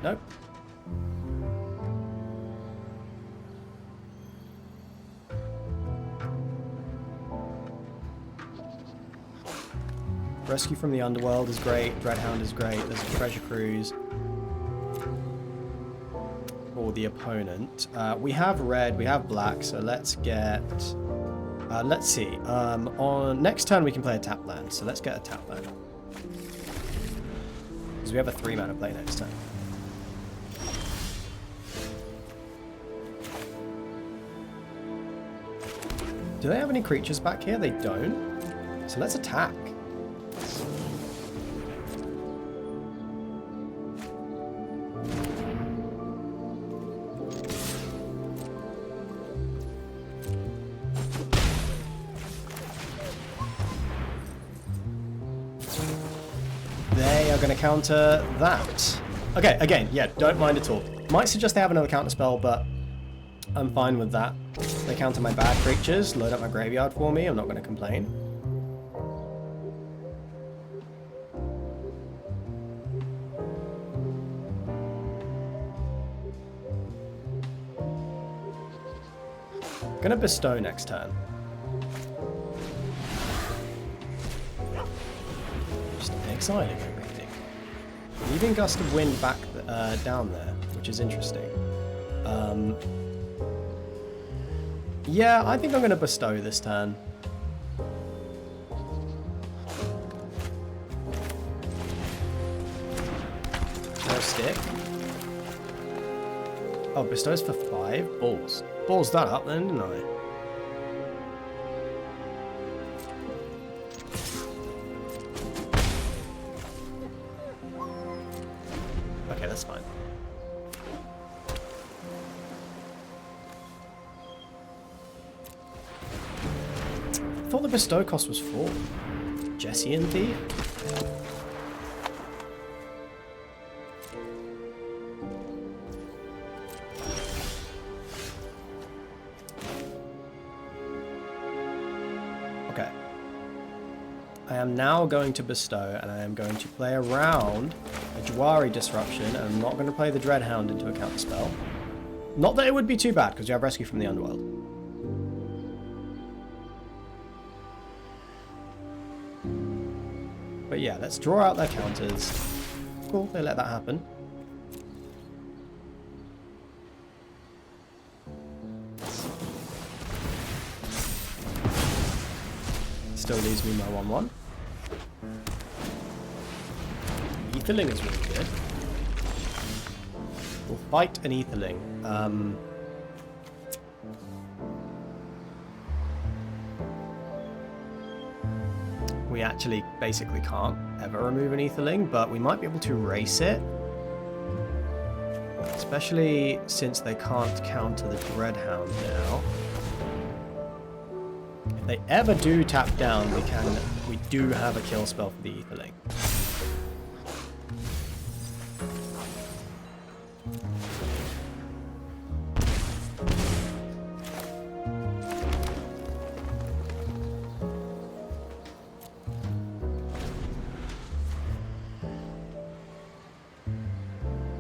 Nope. Rescue from the Underworld is great. Dreadhound is great. There's a Treasure Cruise for the opponent. We have red, we have black, so let's get... let's see. On next turn we can play a tap land, so let's get a tap land. Because we have a 3-mana play next turn. Do they have any creatures back here? They don't. So let's attack. They are going to counter that. Okay, again, yeah, don't mind at all. Might suggest they have another counter spell, but I'm fine with that. They counter my bad creatures, load up my graveyard for me, I'm not going to complain. Gonna bestow next turn. Just exiling everything. Leaving Gust of Wind back down there, which is interesting. Yeah, I think I'm gonna bestow this turn. No stick. Oh, bestows for 5? Balls. Balls that up then, didn't I? Okay, that's fine. I thought the bestow cost was 4. Jesse and Thief? Okay. I am now going to bestow, and I am going to play around a Jawari Disruption, and I'm not going to play the Dreadhound into a counter spell. Not that it would be too bad, because you have Rescue from the Underworld. But yeah, let's draw out their counters. Cool, they let that happen. Still leaves me my 1-1. Etherling is really good. We'll fight an Etherling. We actually basically can't ever remove an Etherling, but we might be able to race it. Especially since they can't counter the Dreadhound now. If they ever do tap down, we do have a kill spell for the Etherling.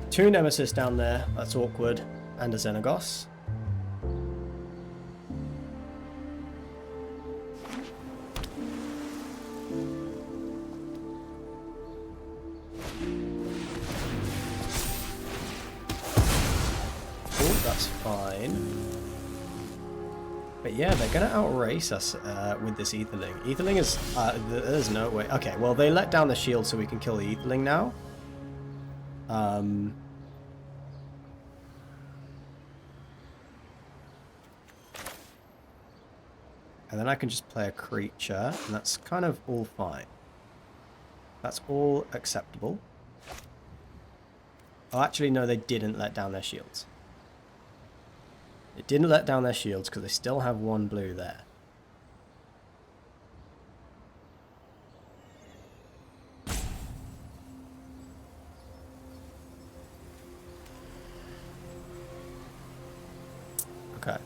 Two Nemesis down there, that's awkward, and a Xenagos. that's fine. But yeah, they're going to outrace us with this Etherling. Etherling is... there's no way... Okay, well, they let down the shield so we can kill the Etherling now. And then I can just play a creature, and that's kind of all fine. That's all acceptable. Oh, actually, no, they didn't let down their shields. It didn't let down their shields because they still have one blue there. Okay.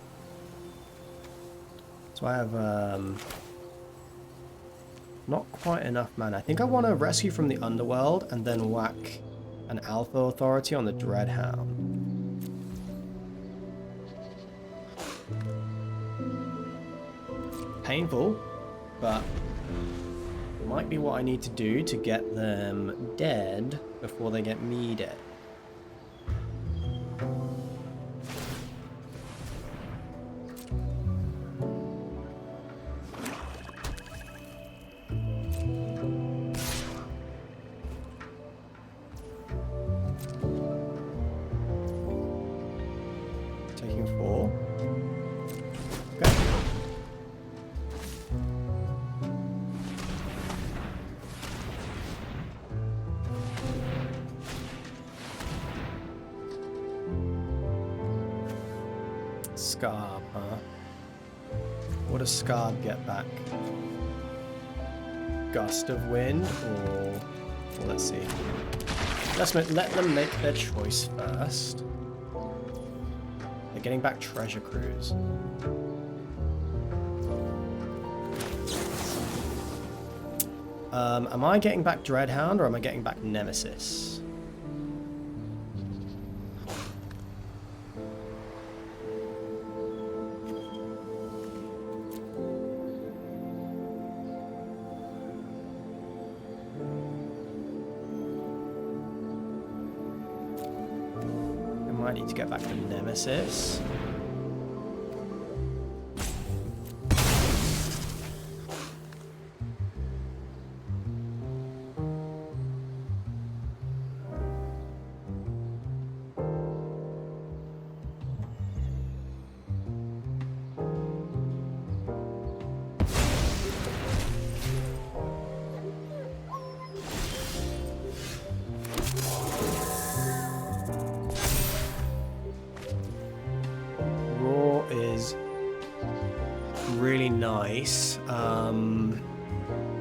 So I have not quite enough mana. I think I want to rescue from the underworld and then whack an Alpha Authority on the Dreadhound. Painful, but it might be what I need to do to get them dead before they get me dead. Taking 4. Okay. Scarb, huh? What does Scarb get back? Gust of wind, or well, let's see. Let them make their choice first. They're getting back Treasure Cruise. Am I getting back Dreadhound or am I getting back Nemesis? I need to get back to Nemesis. Really nice.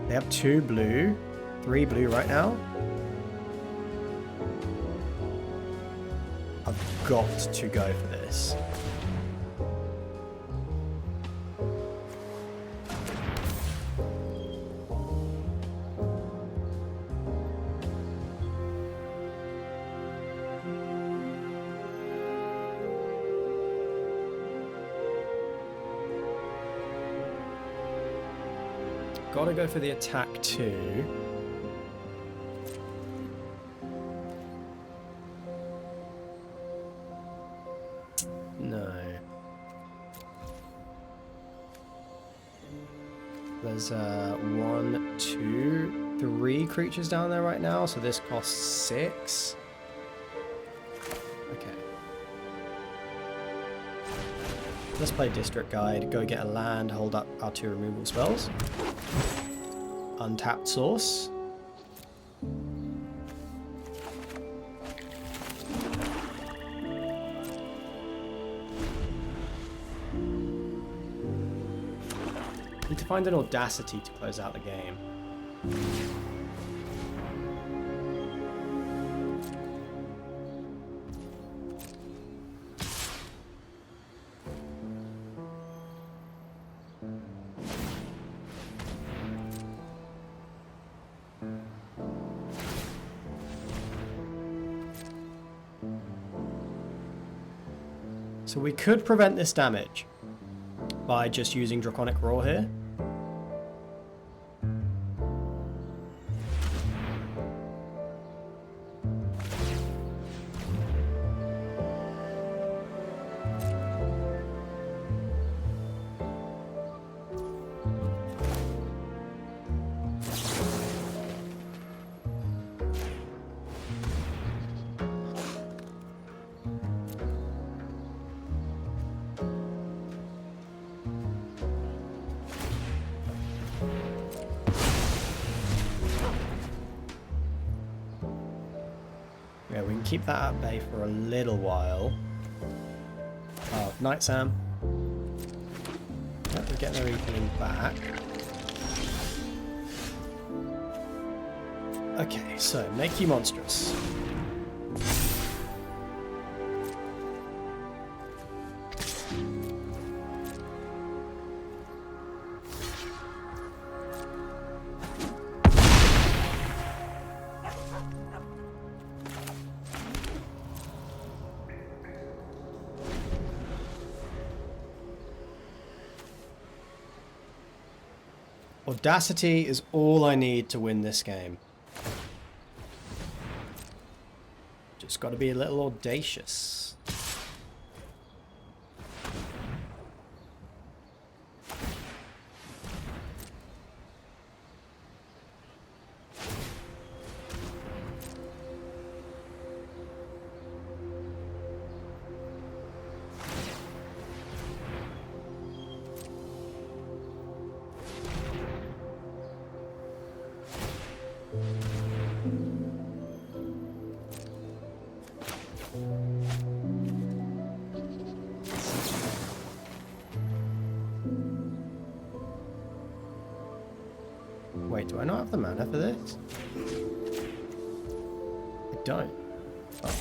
They have 2 blue, 3 blue right now. I've got to go for this. Gotta go for the attack too. No. There's 1, 2, 3 creatures down there right now, so this costs 6. Okay. Let's play District Guide, go get a land, hold up our 2 removal spells. Untapped Source. Need to find an Audacity to close out the game. So we could prevent this damage by just using Draconic Roar here. keep that at bay for a little while. Oh, night, Sam. Yep, we're getting our evening back. Okay, so make you monstrous. Audacity is all I need to win this game. Just got to be a little audacious. Wait, do I not have the mana for this? I don't. Oh.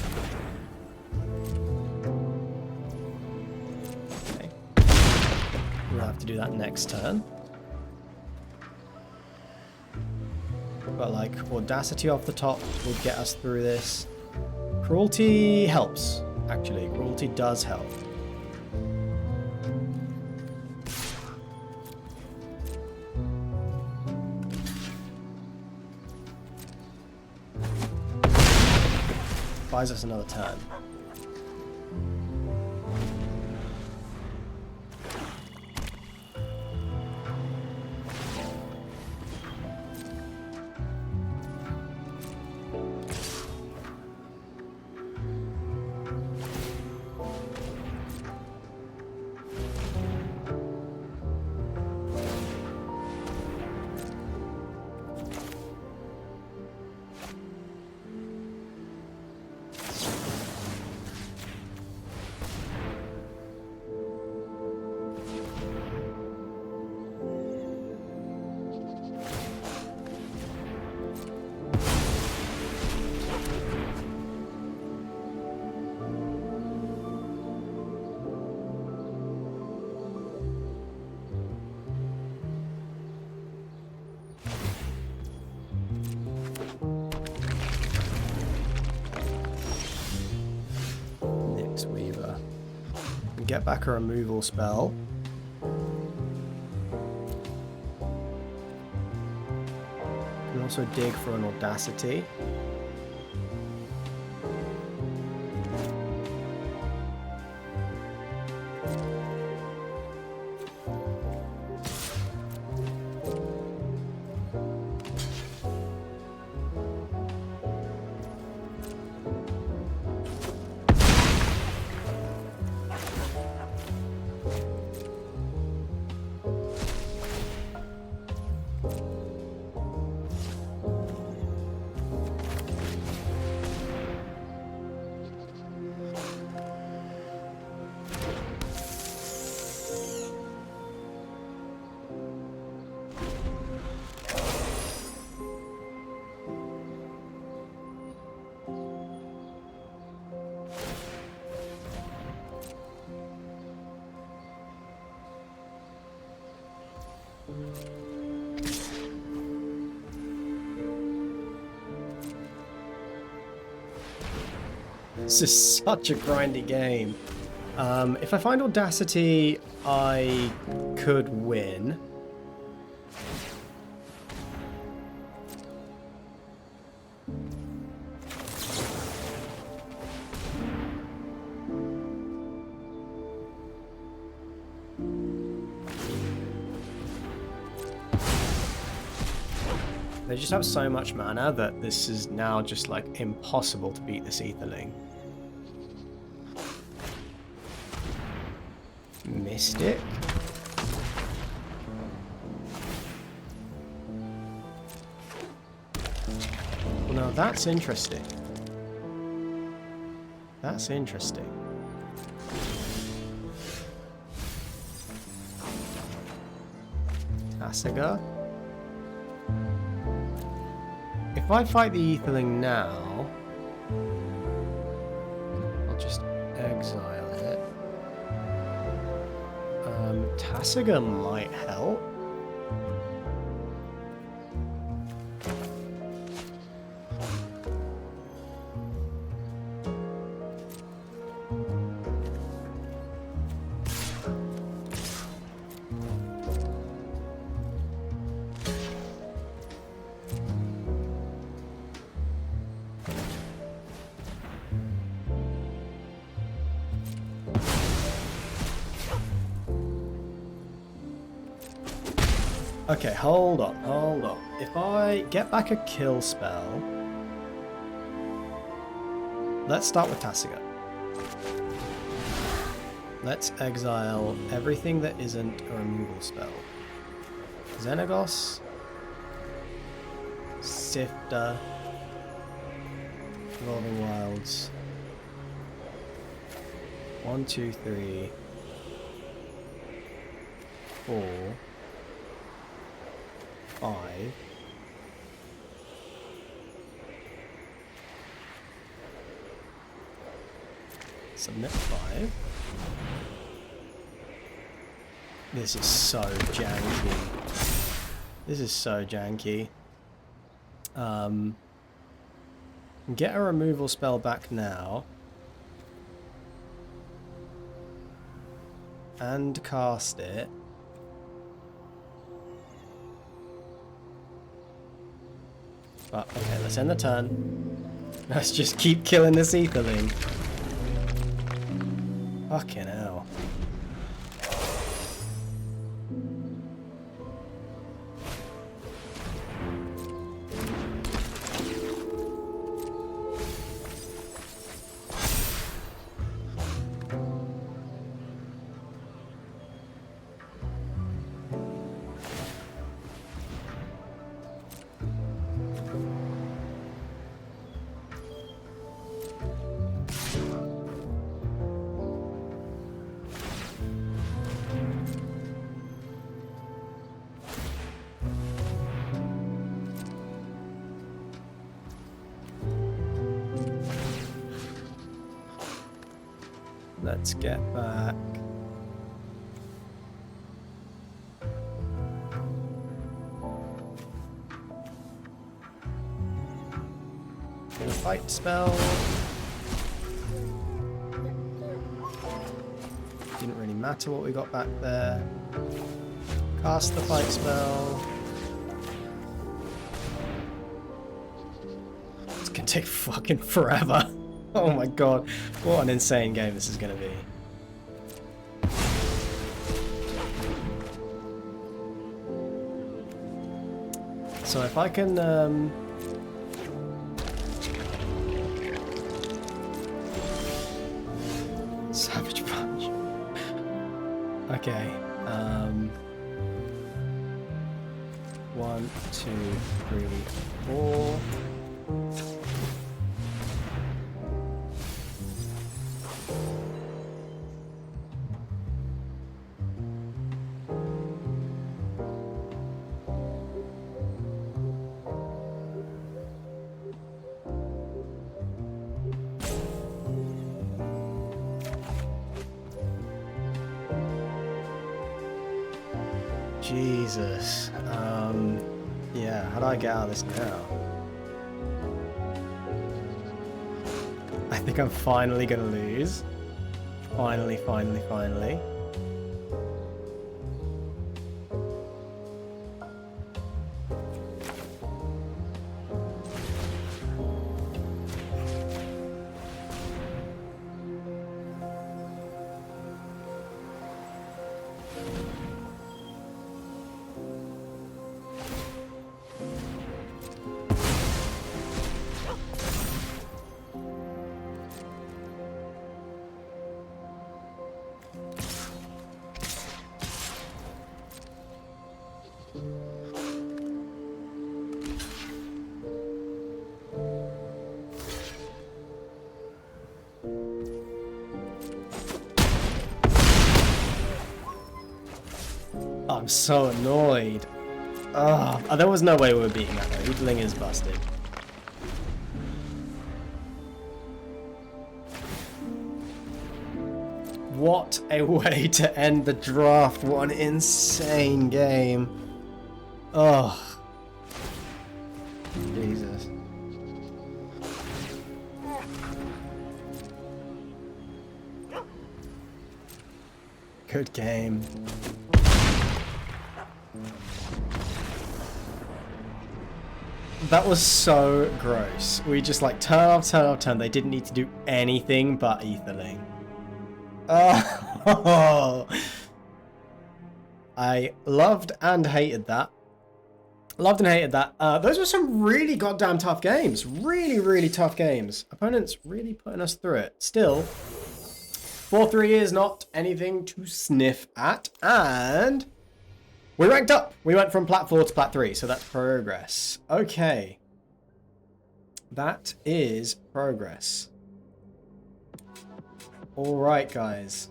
Okay. We'll have to do that next turn. But like, Audacity off the top will get us through this. Cruelty helps, actually. Cruelty does help. Buys us another turn. Get back a removal spell. And also dig for an Audacity. This is such a grindy game. If I find Audacity, I could win. They just have so much mana that this is now just like impossible to beat this Aetherling. Mystic. Well, now that's interesting. That's interesting. Tasiga. If I fight the Etherling now, I'll just exile it. Tasiga might help. Okay, hold on, hold on. If I get back a kill spell... Let's start with Tasiga. Let's exile everything that isn't a removal spell. Xenagos. Sifter. Evolving Wilds. 1, 2, 3. 4. 5. Submit 5. This is so janky. This is so janky. Get a removal spell back now. And cast it. But, okay, let's end the turn. Let's just keep killing this Etherling. Fucking hell. Let's get back. The fight spell. Didn't really matter what we got back there. Cast the fight spell. It's gonna take fucking forever. Oh my god, what an insane game this is going to be. So if I can... Savage Punch. Okay. 1, 2, 3, 4... Jesus. Yeah, how do I get out of this now? I think I'm finally gonna lose. Finally. so annoyed. Oh, there was no way we were beating that though. Oodling is busted. What a way to end the draft. What an insane game. Oh. Jesus. Good game. That was so gross. We just like turn. They didn't need to do anything but etherling. Oh. I loved and hated that. Those were some really goddamn tough games. Really tough games. Opponents really putting us through it. Still, 4-3 is not anything to sniff at. And we ranked up. We went from plat 4 to plat 3. So that's progress. Okay. That is progress. All right, guys.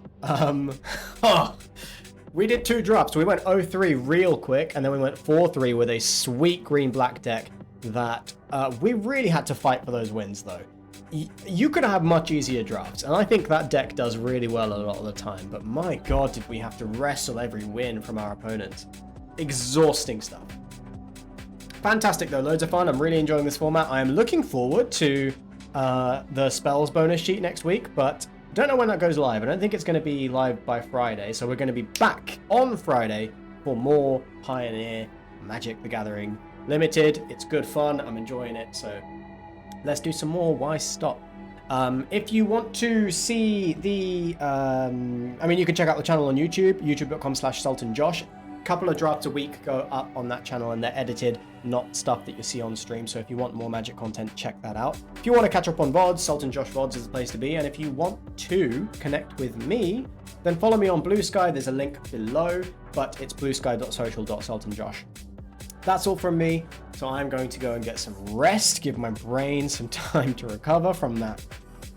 We did 2 drops. We went 0-3 real quick, and then we went 4-3 with a sweet green-black deck that we really had to fight for those wins, though. You could have much easier drafts, and I think that deck does really well a lot of the time, but my god, did we have to wrestle every win from our opponents. Exhausting stuff. Fantastic, though. Loads of fun. I'm really enjoying this format. I am looking forward to the spells bonus sheet next week, but don't know when that goes live. I don't think it's going to be live by Friday, so we're going to be back on Friday for more Pioneer Magic the Gathering Limited. It's good fun. I'm enjoying it, so let's do some more. Why stop? If you want to see the... you can check out the channel on YouTube, youtube.com/SultanJosh. Couple of drafts a week go up on that channel, and they're edited, not stuff that you see on stream. So if you want more Magic content, check that out. If you want to catch up on VODs, Sultan Josh VODs is the place to be. And if you want to connect with me, then follow me on Blue Sky. There's a link below, but it's bluesky.social.sultanjosh. That's all from me. So I'm going to go and get some rest, give my brain some time to recover from that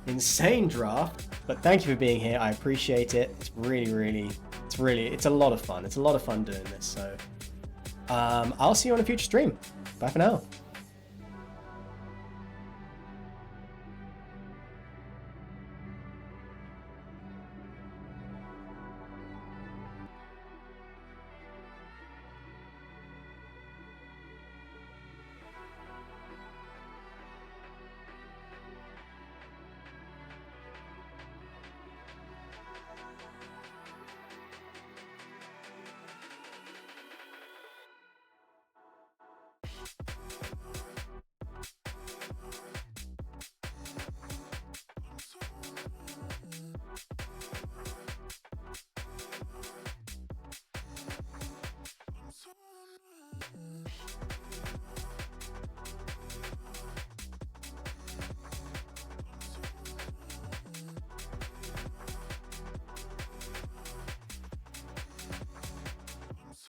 insane draft. But thank you for being here. I appreciate it. It's it's a lot of fun. It's a lot of fun doing this. So I'll see you on a future stream. Bye for now.